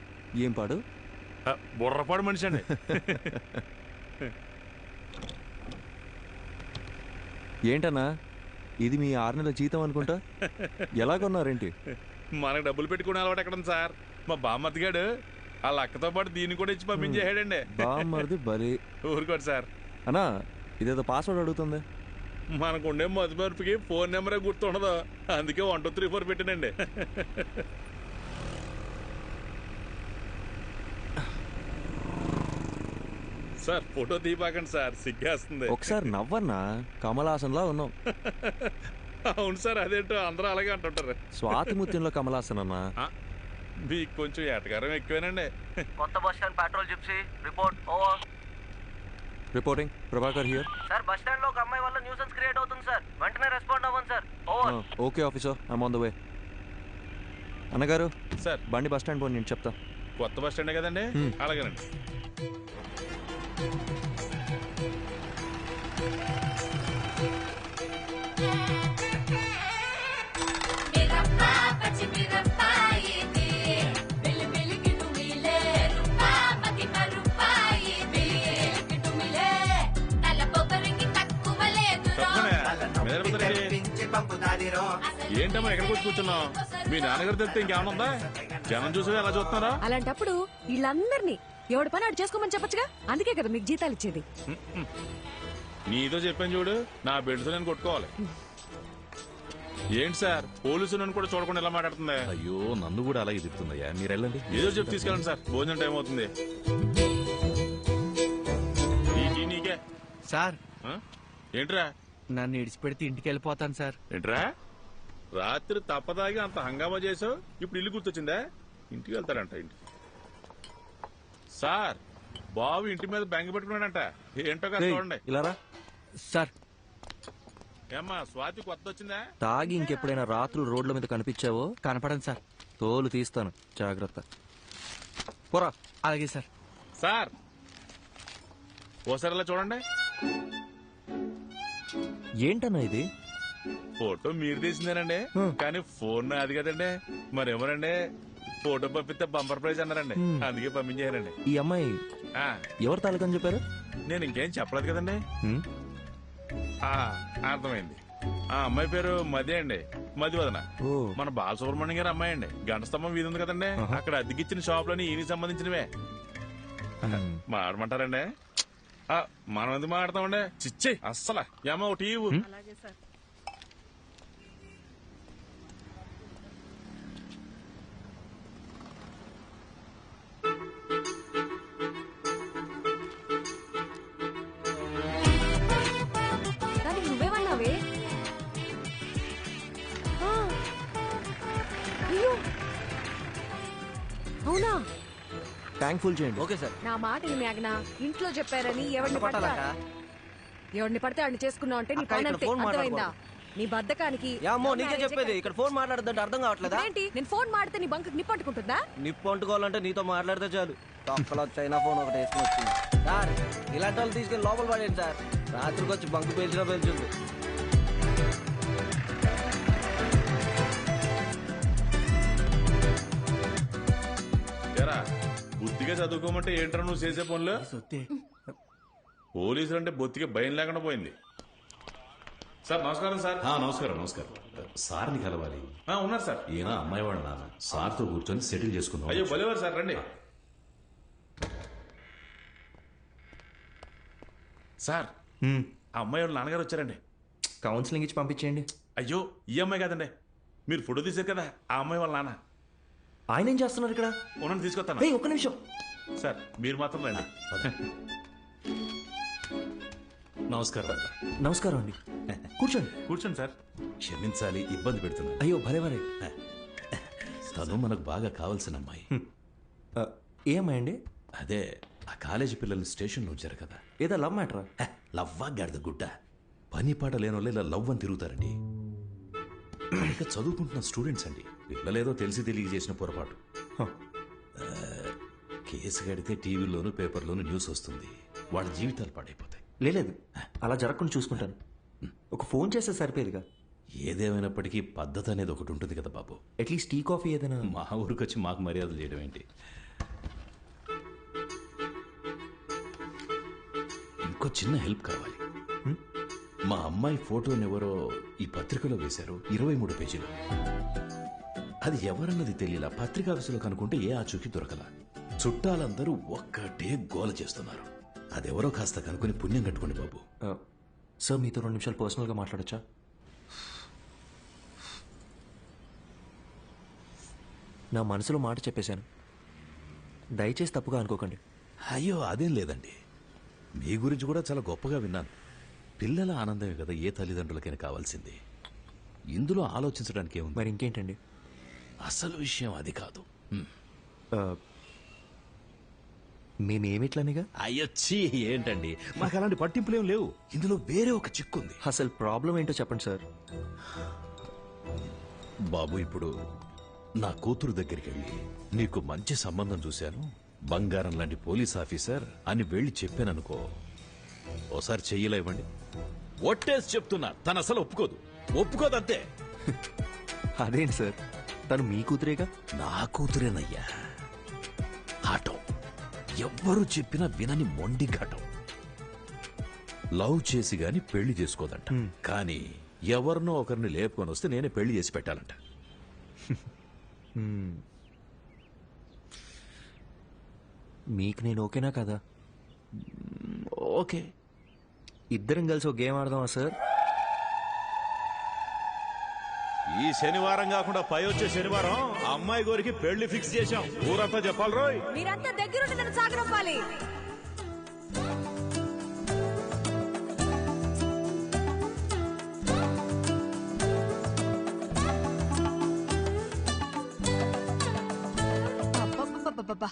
ఏం పాడు? బుర్రపాడు మనిషి అండి. ఏంటన్నా, ఇది మీ 6 నెలల జీతం అనుకుంటా. ఎలా కొన్నారేంటి? మనకు డబ్బులు పెట్టుకునే అలవాటు ఎక్కడుంది సార్? మా బామ్మర్దిగాడు వాళ్ళ అక్కతో పాటు దీన్ని కూడా ఇచ్చి పంపించేసాడండి. బామ్మర్ది బలి. ఊరుకోండి సార్. అన్నా, ఇదేదో పాస్వర్డ్ అడుగుతుంది. మనకుండే మధుమర్పుకి ఫోన్ నెంబరే గుర్తుండదు, అందుకే 1 2 3 4 పెట్టానండి. సార్, ఫోటో తీపాకండి సార్, సిగ్గేస్తుంది. ఒకసారి నవ్వన్నా, కమలాసన్లా ఉన్నాం. అవును సార్, అదేంటో అందరూ అలాగే అంటుంటారు. స్వాతి ముత్యంలో కమలాసన్ అన్నా. మీకు కొంచెం ఎటకారం ఎక్కువేనండి. కొత్త bus stand petrol gypsy report over. Reporting, Prabhakar here. Sir, bus stand లో ఒక అమ్మాయి వల్ల న్యూసెన్స్ క్రియేట్ అవుతుంది సార్, వెంటనే రెస్పాండ్ అవ్వండి sir. Over. Okay officer, I'm on the way. అన్నగారు సార్, బండి బస్ స్టాండ్ పోయి నేను చెప్తా. కొత్త బస్ స్టాండే కదండి, అలాగేనండి. ఏంటమ్మా ఎక్కడికి వచ్చి కూర్చున్నావు? మీ నాన్నగారు తెలిస్తే ఇంకేమన్నా ఉందా? జనం చూసి ఎలా చూస్తున్నారా? అలాంటప్పుడు వీళ్ళందరినీ ఎవడి పని అటు చేసుకోమని చెప్పొచ్చుగా, అందుకే కదా మీకు జీతాలు ఇచ్చేది. నీతో చెప్పాను చూడు, నా బెడ్తో నేను కొట్టుకోవాలి. ఏంటి సార్, పోలీసు నన్ను కూడా చూడకుండా ఎలా మాట్లాడుతుంది? అయ్యో, నన్ను కూడా అలాగే చెప్తుందయ్యా. మీరు వెళ్ళండి, ఏదో చెప్పి తీసుకెళ్ళండి సార్, భోజనం టైం అవుతుంది. నీకే సార్. ఏంట్రా? నన్ను ఇడిచిపెడితే ఇంటికి వెళ్ళిపోతాను సార్. ఏంట్రా, రాత్రి తప్పదాగి అంత హంగామా చేసావు, ఇప్పుడు ఇల్లు గుర్తొచ్చిందా? ఇంటికి వెళ్తాడంట. ఇంటికి సార్, బాబు ఇంటి మీద బెంగ పెట్టుకున్నాడంట. ఏంటో కదా చూడండి. ఇలా సార్, ఏమ్మా స్వాతి కొత్త వచ్చిందా? తాగి ఇంకెప్పుడైనా రాత్రులు రోడ్ల మీద కనిపించావో కనపడండి సార్. తోలు తీస్తాను, జాగ్రత్త. పోరా. అలాగే సార్. సార్ ఓసారి చూడండి. ఏంటన్నా ఇది? ఫోటో మీరు తీసిందేనండి, కానీ ఫోన్ అది కదండి. మరేమోనండి ఫోటో పంపిస్తే బంపర్ ప్రైజ్ అన్నారండి, అందుకే పంపించారండి. ఈ అమ్మాయి ఎవరు తాలూకని చెప్పారు? నేను ఇంకేం చెప్పలేదు కదండి. అర్థమైంది. ఆ అమ్మాయి పేరు మది అండి, మదివదన. మన బాలసుబ్రహ్మణ్యం గారి అమ్మాయి అండి. గంట స్తంభం వీధి ఉంది కదండి, అక్కడ అద్దెకిచ్చిన షాపులని ఈయనకి సంబంధించినవే. మాడమంటారండి? మనం ఎందుకు మాడతామండి? చిచ్చే అస్సలు ఏమో ఒకటి ఇవ్వు. నువ్వేమన్నావే? అవునా? ట్యాంక్ ఫుల్ చేయండి. Okay sir. నా మాటని మేఘనా ఇంట్లో చెప్పారని ఎవరిని పడితే వాడిని చేసుకున్నావు అంటే నీ పని అంతే. అర్థమైందా? నీ బద్దకానికి నీకే చెప్పేది, ఇక్కడ ఫోన్ మాట్లాడదంటే అర్థం కావట్లేదా? ఏంటి నేను ఫోన్ మాడితే నీ బంకు నిప్పు అంటుకుంటుందా? నిప్పు అంటుకోవాలంటే నీతో మాట్లాడితే చాలు. తొక్కలో చైనా ఫోన్ ఒకటి వేసుకుని వచ్చింది. సార్ ఇలాంటి వాళ్ళు తీసుకెళ్ళి లోపల పడేయండి సార్. రాత్రికి వచ్చి బంకు పేల్చినా పేల్చుంది. బుద్ధిగా చదువుకోమంటే ఏంట్రా నువ్వు చేసే పనులు? పోలీసులు అంటే బొత్తిగా భయం లేకుండా పోయింది. సార్ నమస్కారం. సార్ నమస్కారం. నమస్కారం. సార్ని కలవాలి. ఉన్నారు సార్. ఈయన అమ్మాయి వాళ్ళ నాన్న. సార్తో కూర్చొని సెటిల్ చేసుకుందాం. అయ్యో భలేవారు సార్, రండి. సార్ ఆ అమ్మాయి వాళ్ళ నాన్నగారు వచ్చారండి. కౌన్సిలింగ్ ఇచ్చి పంపించేయండి. అయ్యో ఈ అమ్మాయి కాదండి, మీరు ఫోటో తీశారు కదా ఆ అమ్మాయి వాళ్ళ నాన్న. ఆయన ఏం చేస్తున్నారు ఇక్కడ? ఉన్నాను, తీసుకొస్తాను. ఒక్క నిమిషం సార్, మీరు మాత్రం రండి. నమస్కారం. నమస్కారం అండి. కూర్చోండి. కూర్చోండి సార్. క్షమించాలి, ఇబ్బంది పెడుతున్నా. అయ్యో భలేవరే. తను మనకు బాగా కావాల్సిన అమ్మాయి. ఏ అమ్మాయి అండి? అదే ఆ కాలేజీ పిల్లల్ని స్టేషన్లో ఉంచారు కదా. ఏదో లవ్ మ్యాటరా? లవ్వా గాడిద గుడ్డ. పని పాట లేని వాళ్ళు ఇలా లవ్ అని తిరుగుతారండి. ఇంకా చదువుకుంటున్న స్టూడెంట్స్ అండి. పిల్లలేదో తెలిసి తెలియ చేసిన పొరపాటు. కేసు కడితే టీవీలోను పేపర్లోను న్యూస్ వస్తుంది, వాళ్ళ జీవితాలు పాడైపోతాయి. లేదు అలా జరగకుండా చూసుకుంటాను. ఒక ఫోన్ చేస్తే సరిపోయేదిగా. ఏదేమైనప్పటికీ పద్ధతి అనేది ఒకటి ఉంటుంది కదా బాబు. అట్లీస్ట్ టీ కాఫీ ఏదైనా. మా ఊరికి వచ్చి మాకు మర్యాదలు చేయడం ఏంటి? ఇంకో చిన్న హెల్ప్ కావాలి. మా అమ్మాయి ఫోటోని ఎవరో ఈ పత్రికలో వేశారు, 23 పేజీలు. అది ఎవరన్నది తెలియలా. పత్రికా ఆఫీసులో కనుక్కుంటే ఏ ఆచూకీ దొరకలా. చుట్టాలందరూ ఒక్కటే గోల చేస్తున్నారు. అదెవరో కాస్త కనుక్కొని పుణ్యం కట్టుకోండి బాబు. సార్ మీతో 2 నిమిషాలు పర్సనల్గా మాట్లాడచ్చా? నా మనసులో మాట చెప్పేశాను, దయచేసి తప్పుగా అనుకోకండి. అయ్యో అదేం లేదండి, మీ గురించి కూడా చాలా గొప్పగా విన్నాను. పిల్లల ఆనందమే కదా ఏ తల్లిదండ్రులకైనా కావాల్సింది. ఇందులో ఆలోచించడానికి ఏముంది? మరి ఇంకేంటండి? అసలు విషయం అది కాదు. మేమేమిట్లనిగా? అయ్యొచ్చి ఏంటండి, మాకు అలాంటి పట్టింపులేం లేవు. ఇందులో వేరే ఒక చిక్కుంది. అసలు ప్రాబ్లం ఏంటో చెప్పండి సార్. బాబు, ఇప్పుడు నా కూతురు దగ్గరికి వెళ్ళి నీకు మంచి సంబంధం చూశాను, బంగారం లాంటి పోలీస్ ఆఫీసర్ అని వెళ్ళి చెప్పాననుకో, ఓసారి చెయ్యిలా ఇవ్వండి. ఒట్టేసి చెప్తున్నా, తను అసలు ఒప్పుకోదంతే. అదేంటి సార్, తను మీ కూతురేగా? నా కూతురేనయ్యా. ఆటో ఎవ్వరూ చెప్పినా వినని మొండి ఘటం. లవ్ చేసి గాని పెళ్లి చేసుకోదంట. కానీ ఎవరినో ఒకరిని లేపుకొని వస్తే నేనే పెళ్లి చేసి పెట్టాలంట. మీకు నేను ఓకేనా కదా? ఓకే. ఇద్దరం కలిసి ఒక గేమ్ ఆడదామా సార్? ఈ శనివారం కాకుండా పై వచ్చే శనివారం అమ్మాయి గోరికి పెళ్లి ఫిక్స్ చేశాం. ఊరంతా చెప్పాలి రోయ్. మీరంతా దగ్గరుండి నన్ను సాగనంపాలి.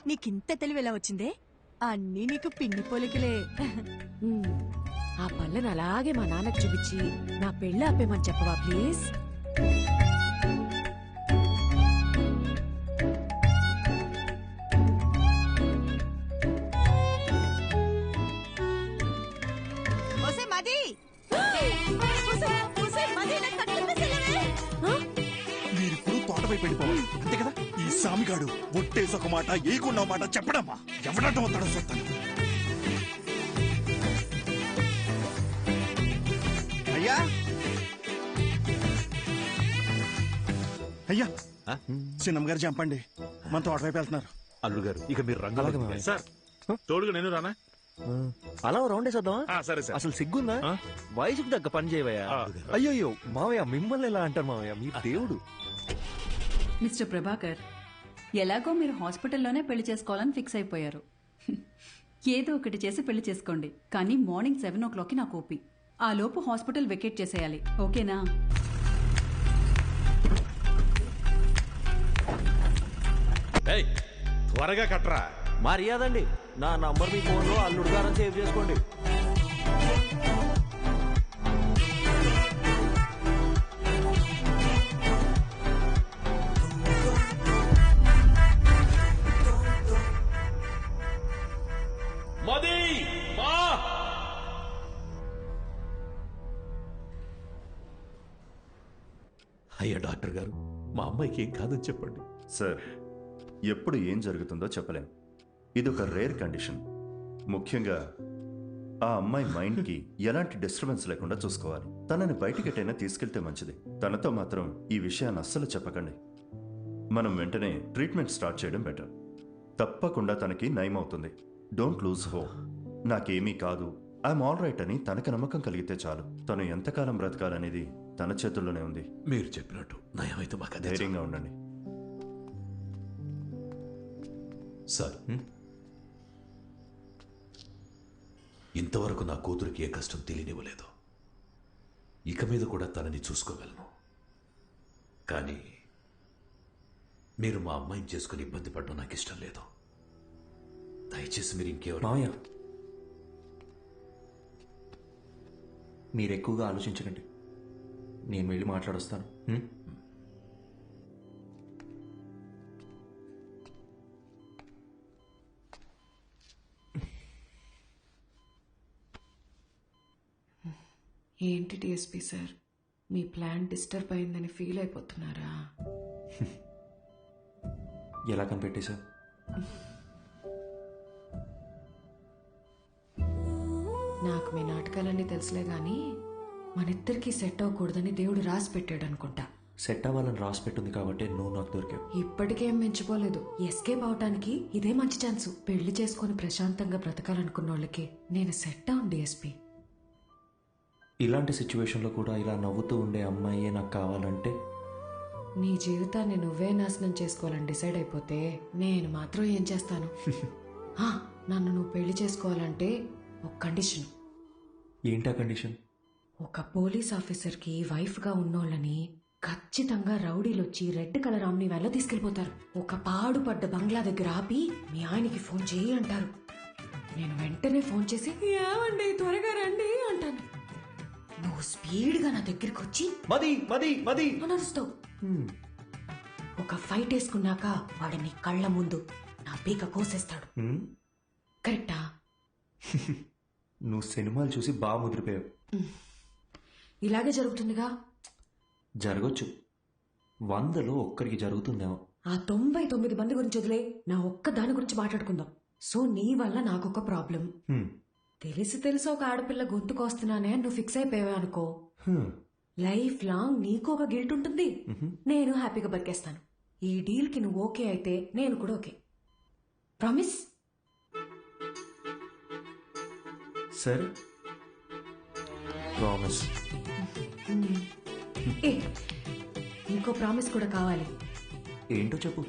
నీకింత తెలివి ఎలా వచ్చిందే? అన్నీ నీకు పిండి పోలికలే. ఆ పళ్ళను అలాగే మా నాన్నకు చూపించి నా పెళ్ళి ఆపేమని చెప్పవా ప్లీజ్? మీరిప్పుడు తోటపైకి వెళ్ళిపోవాలి అంతే కదా. ఈ సామిగాడు ఒట్టేసి ఒక మాట ఏకున్న మాట చెప్పడమ్మా. ఎవడటం వస్తాడో చెప్తాను. అయ్యా అయ్యా చిన్నమ్మ గారు చంపండి, మన తోటవైపు వెళ్తున్నారు. అల్లుడు గారు ఇక మీరు రంగు సార్ తోడుగా నేను రానా? అలా రౌండ్ వేసేద్దామా? సరే సార్. అసలు సిగ్గుందా? వయసుకు తగ్గ పని చేయవయ్యా. అయ్యో మావయ్య మిమ్మల్ని ఎలా అంటారు మావయ్య, మీ దేవుడు. మిస్టర్ ప్రభాకర్, ఎలాగో మీరు హాస్పిటల్లోనే పెళ్లి చేసుకోవాలని ఫిక్స్ అయిపోయారు. ఏదో ఒకటి చేసి పెళ్లి చేసుకోండి, కానీ మార్నింగ్ 7 o'clockకి నాకు ఓపి. ఆ లోపు హాస్పిటల్ వెకేట్ చేసేయాలి, ఓకేనా? త్వరగా కట్రా. మర్యాదండి, నా నంబర్ మీ ఫోన్లో అల్లుడు గారని సేవ్ చేసుకోండి. అయ్యా డాక్టర్ గారు, మా అమ్మాయికి ఏం కాదని చెప్పండి. సార్, ఎప్పుడు ఏం జరుగుతుందో చెప్పలేం. ఇది ఒక రేర్ కండిషన్. ముఖ్యంగా ఆ అమ్మాయి మైండ్కి ఎలాంటి డిస్టర్బెన్స్ లేకుండా చూసుకోవాలి. తనని బయటికెటైనా తీసుకెళ్తే మంచిది. తనతో మాత్రం ఈ విషయాన్ని అస్సలు చెప్పకండి. మనం వెంటనే ట్రీట్మెంట్ స్టార్ట్ చేయడం బెటర్. తప్పకుండా తనకి నయం అవుతుంది. Don't lose hope. నాకేమీ కాదు, ఐఎమ్ ఆల్ రైట్ అని తనకు నమ్మకం కలిగితే చాలు. తను ఎంతకాలం బ్రతకాలనేది తన చేతుల్లోనే ఉంది. మీరు చెప్పినట్టు నయమైతే మాకు ధైర్యంగా ఉండండి. సార్, ఇంతవరకు నా కూతురికి ఏ కష్టం తెలియనివ్వలేదు. ఇక మీద కూడా తనని చూసుకోగలను. కానీ మీరు మా అమ్మాయిని చేసుకుని ఇబ్బంది పడడం నాకు ఇష్టం లేదు. దయచేసి మీరు ఇంకెవరు మావయ్య, మీరు ఎక్కువగా ఆలోచించకండి. నేను వెళ్ళి మాట్లాడొస్తాను. ఏంటి డిఎస్పీ సార్, మీ ప్లాన్ డిస్టర్బ్ అయిందని ఫీల్ అయిపోతున్నారా? ఎలా కనిపెట్టేశా? నాకు మీ నాటకాలన్నీ తెలుసులే గాని మనిద్దరికి సెట్ అవ్వకూడదని దేవుడు రాసి పెట్టాడు అనుకుంటా. సెట్ అవ్వాలని రాసి పెట్టింది కాబట్టి నువ్వు నాకు దొరికావు. ఇప్పటికేం మించిపోలేదు. ఎస్కేప్ అవటానికి ఇదే మంచి ఛాన్స్. పెళ్లి చేసుకుని ప్రశాంతంగా బ్రతకాలనుకున్న వాళ్ళకి నేను సెట్ అవును డిఎస్పీ. ఇలాంటి సిచ్యువేషన్లో కూడా ఇలా నవ్వుతూ ఉండే అమ్మాయే నాకు కావాలంటే? నీ జీవితాన్ని నువ్వే నాశనం చేసుకోవాలని డిసైడ్ అయిపోతే నేను మాత్రం ఏం చేస్తాను? నన్ను నువ్వు పెళ్లి చేసుకోవాలంటే ఒక కండిషన్. ఏంటా కండిషన్? ఒక పోలీస్ ఆఫీసర్కి వైఫ్గా ఉన్నోళ్ళని ఖచ్చితంగా రౌడీలు వచ్చి రెడ్ కలర్ ఆమ్ని వ్యాన్లో తీసుకెళ్లిపోతారు. ఒక పాడుపడ్డ బంగ్లా దగ్గర ఆపి మీ ఆయనకి ఫోన్ చేయి అంటారు. నేను వెంటనే ఫోన్ చేసి ఏమండి త్వరగా రండి అంటాను. నువ్వు స్పీడ్గా నా దగ్గరికి వచ్చి నడుస్తావు. ఒక ఫైట్ వేసుకున్నాక వాడు నీ కళ్ళ ముందు నా పీక కోసేస్తాడు. కరెక్టా? నువ్వు సినిమాలు చూసి బాగా ముదిరిపోయావు. ఇలాగే జరుగుతుందిగా. జరగచ్చు, 100లో ఒక్కరికి జరుగుతుందేమో. ఆ 99 మంది గురించి వదిలే, నా ఒక్క దాని గురించి మాట్లాడుకుందాం. సో నీ వల్ల నాకొక ప్రాబ్లం. తెలిసి ఒక ఆడపిల్ల గొంతుకొస్తున్నానే నువ్వు ఫిక్స్ అయిపోయావే అనుకో, లైఫ్ లాంగ్ నీకు ఒక గిల్ట్ ఉంటుంది. నేను హ్యాపీగా బతికేస్తాను. ఈ డీల్ కి నువ్వు ఓకే అయితే నేను కూడా ఓకే. ప్రామిస్? సరే, ప్రామిస్. ఇంకో ప్రామిస్ కూడా కావాలి. ఏంటో చెప్పు.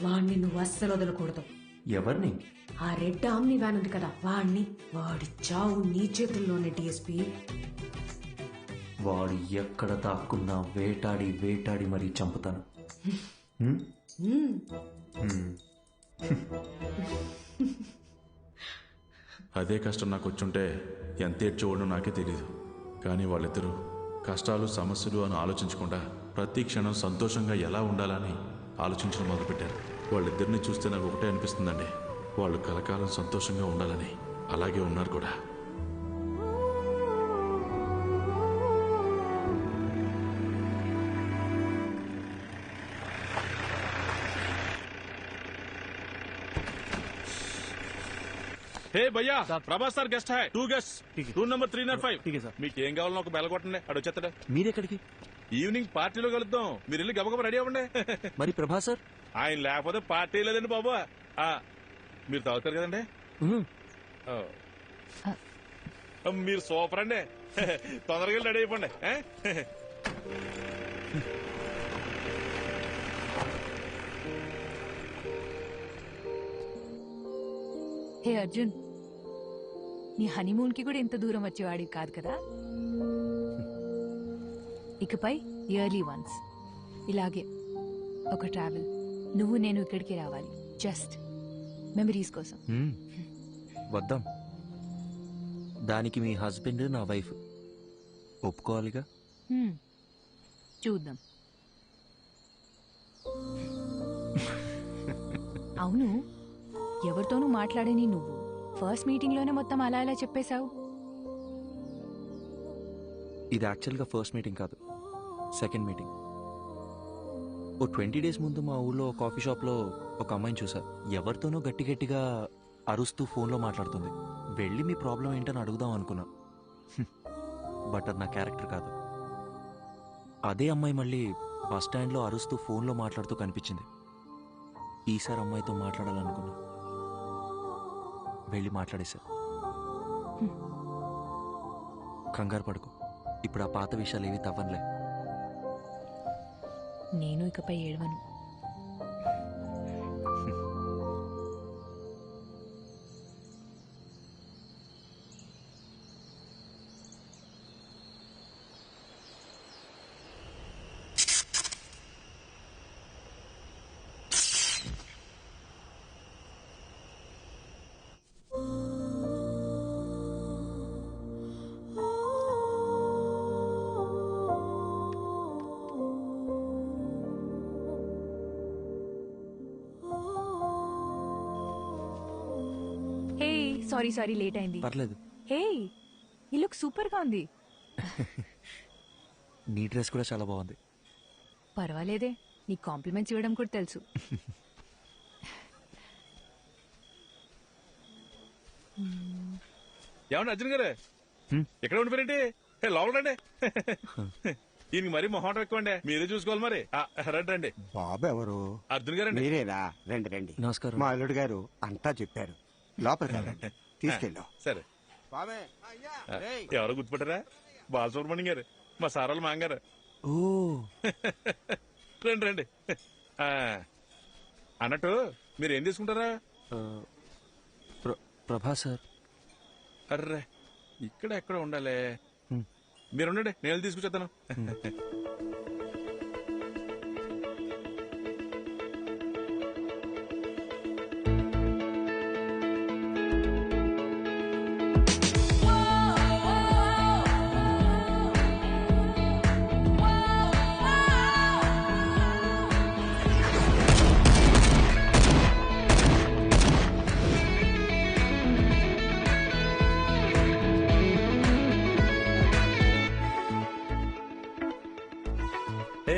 వాణ్ణి నువ్వు అస్సలు వదలకూడదు. ఎవరిని? ఆ రెడ్ ఆమ్ని వ్యాన్ ఉంది కదా, వాణ్ణి. వాడి చావు నీ చేతుల్లోనే డిఎస్పీ. వాడు ఎక్కడ దాక్కున్నా వేటాడి వేటాడి మరీ చంపుతాను. అదే కష్టం నాకు వచ్చుంటే ఎంత ఏడ్చేవాడో నాకే తెలియదు. కానీ వాళ్ళిద్దరూ కష్టాలు సమస్యలు అని ఆలోచించకుండా ప్రతి క్షణం సంతోషంగా ఎలా ఉండాలని ఆలోచించడం మొదలుపెట్టారు. వాళ్ళిద్దరిని చూస్తే నాకు ఒకటే అనిపిస్తుందండి, వాళ్ళు కలకాలం సంతోషంగా ఉండాలని. అలాగే ఉన్నారు కూడా. హే భయ్యా, Prabhas sir guest hi 2 guest room number 305. మీకు ఏం కావాలో ఒక బెల్ కొట్టండి, అడు వచ్చేస్తాడు. మీరెక్కడికి? ఈవినింగ్ పార్టీలో కలుద్దాం, మీరు వెళ్ళి గబగబ రెడీ అవ్వండి. మరి ప్రభాస్ సార్? ఆయన లేకపోతే పార్టీ లేదండి బాబు. మీరు తాగుతారు కదండి? మీరు సూపర్ అండి. తొందరగా రెడీ అయిపోండి. హే అర్జున్, నీ హనీమూన్ కి కూడా ఇంత దూరం వచ్చేవాడివి కాదు కదా. ఇకపై ఇయర్లీ వన్స్ ఇలాగే ఒక ట్రావెల్, నువ్వు నేను ఇక్కడికి రావాలి, జస్ట్ మెమరీస్ కోసం. వద్దాం. దానికి మీ హస్బెండ్ నా వైఫ్ ఒప్పుకోవాలిగా. చూద్దాం. అవును, ఎవరితోనూ మాట్లాడని నువ్వు ఫస్ట్ మీటింగ్ లోనే మొత్తం అలా ఇలా చెప్పేశావు. ఇది యాక్చువల్గా ఫస్ట్ మీటింగ్ కాదు, సెకండ్ మీటింగ్. ఓ 20 days ముందు మా ఊళ్ళో కాఫీ షాప్లో ఒక అమ్మాయిని చూసా. ఎవరితోనో గట్టి గట్టిగా అరుస్తూ ఫోన్లో మాట్లాడుతుంది. వెళ్ళి మీ ప్రాబ్లం ఏంటని అడుగుదాం అనుకున్నా, బట్ అది నా క్యారెక్టర్ కాదు. అదే అమ్మాయి మళ్ళీ బస్ స్టాండ్లో అరుస్తూ ఫోన్లో మాట్లాడుతూ కనిపించింది. ఈసారి అమ్మాయితో మాట్లాడాలనుకున్నా, వెళ్ళి మాట్లాడేశా. కంగారు పడుకో, ఇప్పుడు ఆ పాత విషయాలు ఏవి తవ్వనులే. నేను ఇకపై ఏడవను. సారీ లేట్ అయింది. పర్లేదు. హే, ఈ లుక్ సూపర్ గా ఉంది. నీ డ్రెస్ కూడా చాలా బాగుంది. పర్వాలేదే, నీ కాంప్లిమెంట్స్ ఇవ్వడం కూడా తెలుసు. ఏమన్నా అర్జున్ గారు ఎక్కడ ఉండిపోయారండి? లోపల రండి. ఈయనకి మరీ మొహం ఎక్కువ అండి, మీరే చూసుకోవాలి. మరి రండి రండి. బాబు ఎవరు? అర్జున్ గారు మీరేనా? రండి రండి. నమస్కారం. మా అల్లుడు గారు అంతా చెప్పారు. లోపలికి రండి, తీసుకెళ్ళాం. సరే. ఎవరో గుర్తుపట్టారా? బాలసుబ్రహ్మణ్యం గారు, మా సారాలు మాంగారు. ఓ రండి రండి. అన్నట్టు మీరు ఏం తీసుకుంటారా? ప్రభా సార్. అర్రే, ఇక్కడ ఎక్కడ ఉండాలి. మీరు ఉండండి, నేను తీసుకొచ్చేస్తాను.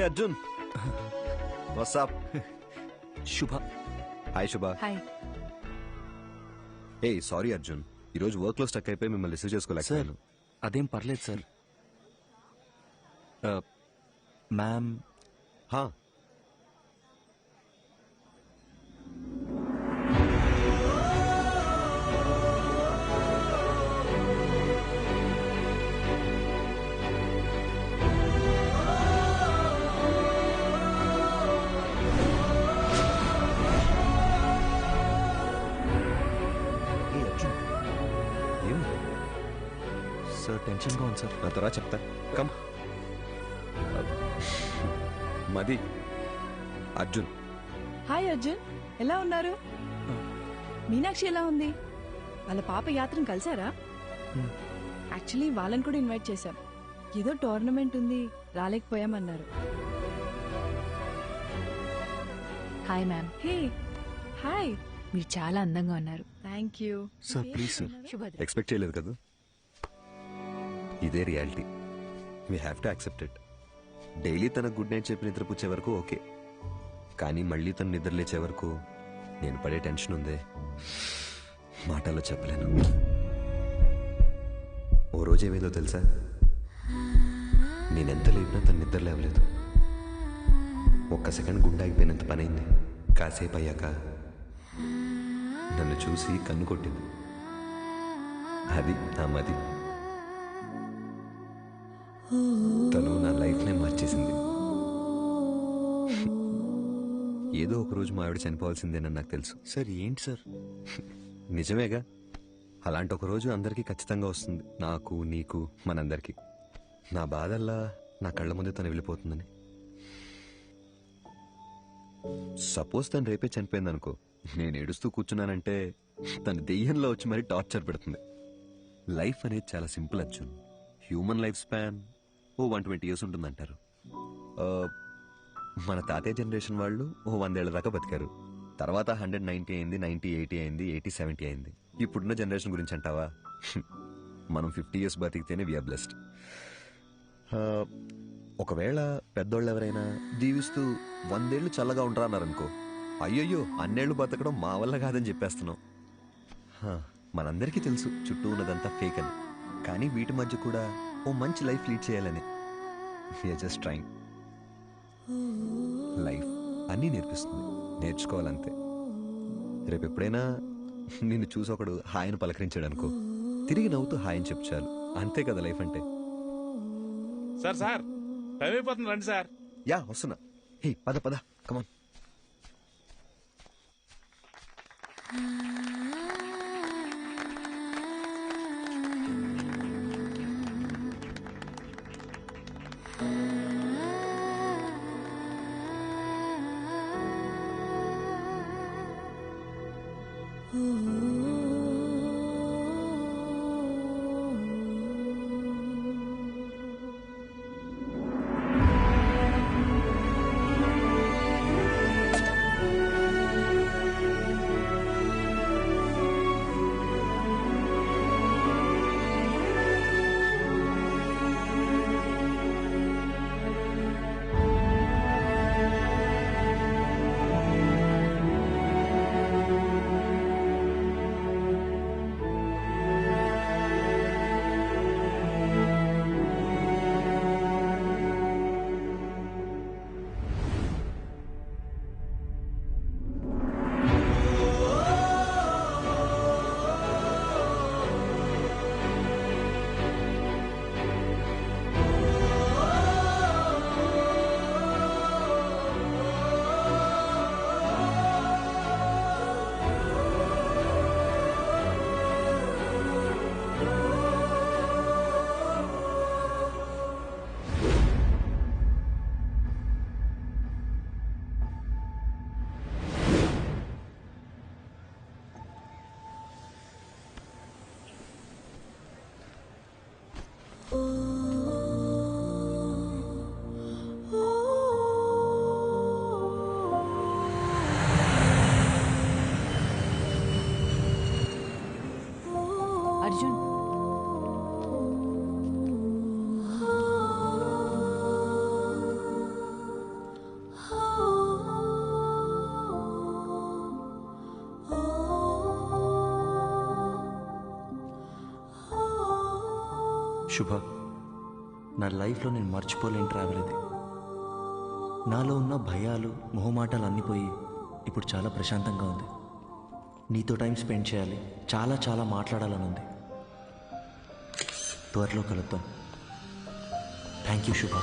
అర్జున్, వాట్సాప్? శుభ. హాయ్ శుభ. హాయ్. ఏ సారీ అర్జున్, ఈరోజు వర్క్ లో స్టక్ అయిపోయి మిమ్మల్ని రిసీవ్ చేసుకోలేకపోయాను. అదేం పర్లేదు సార్. మ్యామ్. సార్ టెన్షన్గా ఉంది సార్. నా తర్వాత చెప్తా. కమ్. మది, అర్జున్. హాయ్ అర్జున్, ఎలా ఉన్నారు? మీనాక్షి ఎలా ఉంది? వాళ్ళ పాప యాత్రను కలిసారా? యాక్చువల్లీ వాళ్ళని కూడా ఇన్వైట్ చేశాం. ఏదో టోర్నమెంట్ ఉంది, రాలేకపోయామన్నారు. Hi ma'am. Hey hi. మీరు చాలా అందంగా ఉన్నారు. Thank you. Sir please sir, శుభోదయం. ఎక్స్పెక్ట్ చేయలేదు కదా. ఇదే reality, we have to accept it. Daily తన గుడ్ నైట్ చెప్పి నిద్రపుచ్చే వరకు ఓకే, కానీ మళ్ళీ తను నిద్ర లేచే వరకు నేను పడే టెన్షన్ ఉందే, మాటల్లో చెప్పలేను. ఓ రోజు ఏమైందో తెలుసా, నేనెంత లేపినా తను నిద్ర లేవలేదు. ఒక్క సెకండ్ గుండె ఆగిపోయినంత పనైంది. కాసేపు అయ్యాక నన్ను చూసి కన్ను కొట్టింది. అది నా మది. తను నా లైఫ్నే మార్చేసింది. ఏదో ఒక రోజు మా ఆవిడ చనిపోవాల్సిందేనని నాకు తెలుసు. సార్ ఏంటి సార్? నిజమేగా, అలాంటి ఒక రోజు అందరికీ ఖచ్చితంగా వస్తుంది, నాకు నీకు మనందరికీ. నా బాధల్లా నా కళ్ళ ముందే తను వెళ్ళిపోతుందని. సపోజ్ తను రేపే చనిపోయింది అనుకో, నేను ఏడుస్తూ కూర్చున్నానంటే తను దెయ్యంలో వచ్చి మరీ టార్చర్ పెడుతుంది. లైఫ్ అనేది చాలా simple Arjun. Human life span 120 years ఉంటుందంటారు. మన తాతయ్య జనరేషన్ వాళ్ళు 100 ఏళ్ల దాకా బతికారు. తర్వాత 190 అయింది, 90, 80 అయింది, 80, 70 అయింది. ఇప్పుడున్న జనరేషన్ గురించి అంటావా, మనం 50 years బతికితేనే వీఆర్ బ్లెస్డ్. ఒకవేళ పెద్దోళ్ళు ఎవరైనా దీవిస్తూ 100 ఏళ్ళు చల్లగా ఉంటారా అన్నారనుకో, అయ్యయ్యో అన్నేళ్లు బతకడం మా వల్ల కాదని చెప్పేస్తున్నాం. మనందరికీ తెలుసు చుట్టూ ఉన్నదంతా ఫేక్ అని, కానీ వీటి మధ్య కూడా ఓ మంచి లైఫ్ లీడ్ చేయాలని. We are just trying. లైఫ్ అన్నీ నేర్పిస్తుంది, నేర్చుకోవాలంతే. రేపు ఎప్పుడైనా నిన్ను చూసి ఒకడు హాయిని పలకరించాడు అనుకో, తిరిగి నవ్వుతూ హాయిని చెప్పు చాలు. అంతే కదా లైఫ్ అంటే. సార్ సార్ టైం అయిపోతుంది, రండి సార్. యా వస్తున్నా. హే పద పద, కమాన్. అర్జున్, శుభ, నా లైఫ్లో నేను మర్చిపోలేని ట్రావెల్ ఇది. నాలో ఉన్న భయాలు, మొహమాటాలు అన్నీ పోయి ఇప్పుడు చాలా ప్రశాంతంగా ఉంది. నీతో టైం స్పెండ్ చేయాలి, చాలా చాలా మాట్లాడాలని ఉంది. త్వరలో కలుద్దాం. థ్యాంక్ యూ శుభ.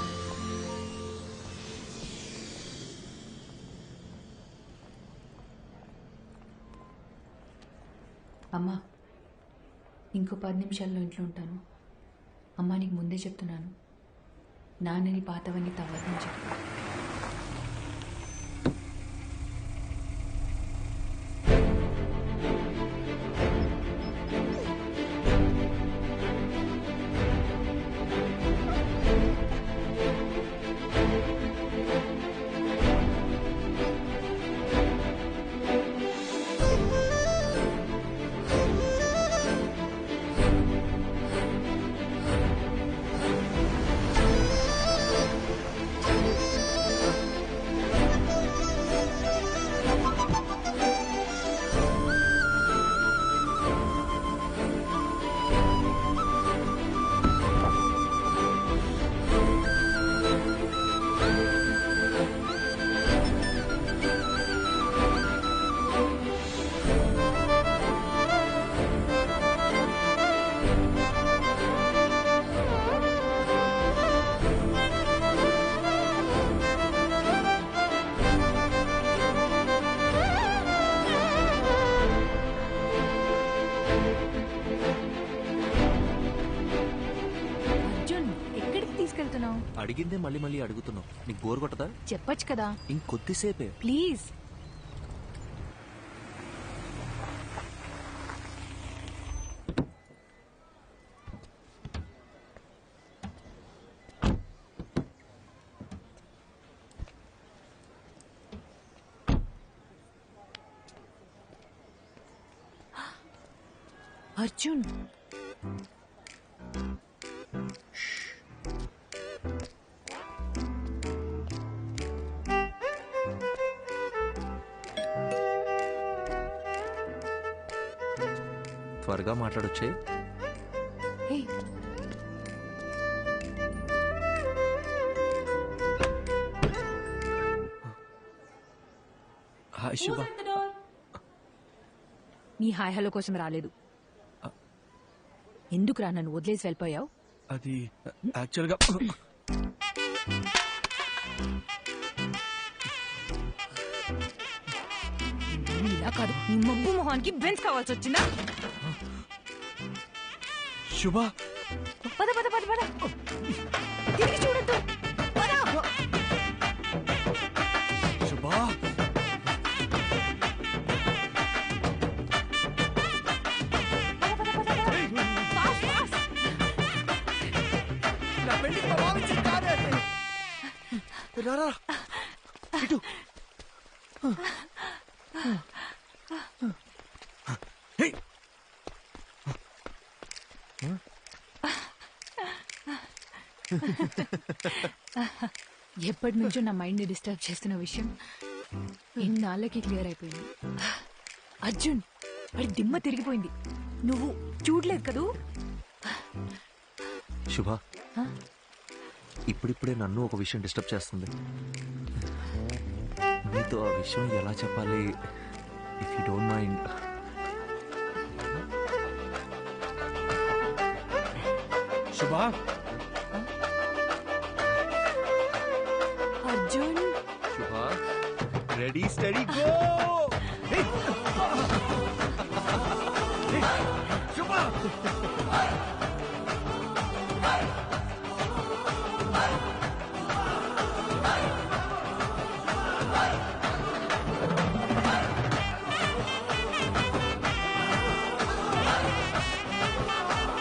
అమ్మా, ఇంకో 10 నిమిషాల్లో ఇంట్లో ఉంటాను. అమ్మా, నీకు ముందే చెప్తున్నాను, నాన్నని పాతవన్నీ తవ్వదని చెప్పు. అడిగిందే మళ్ళీ మళ్ళీ అడుగుతున్నావు. నీకు బోర్ కొట్టదా? చెప్పొచ్చు కదా. ఇంకొద్దిసేపే ప్లీజ్. అర్జున్, త్వరగా మాట్లాడొచ్చే. హాయ్ శుభ. నీ హాయ్ హలో కోసం రాలేదు. ఎందుకురా నన్ను వదిలేసి వెళ్ళిపోయావు? అది యాక్చువల్గా ఇలా కాదు, నీ మబ్బు మొహానికి బెంచ్ కావాల్సి వచ్చిందా? శుభ, పద పద పద పద, తిరిగి చూడద్దు. శుభ, నా పెళ్లికి మా బావ ఇచ్చిన కారే. రారా ఇటు. ఎప్పటి నుంచో నా మైండ్ ని డిస్టర్బ్ చేస్తున్న విషయం ఇన్నాళ్ళకి క్లియర్ అయిపోయింది. అర్జున్, వాడి దిమ్మ తిరిగిపోయింది. నువ్వు చూడలేదు కదూ? శుభ, ఇప్పుడిప్పుడే నన్ను ఒక విషయం డిస్టర్బ్ చేస్తుంది. నీతో ఆ విషయం ఎలా చెప్పాలి? If you don't mind. శుభ, అర్జున్, శుభ, రెడీ స్టడీ గో.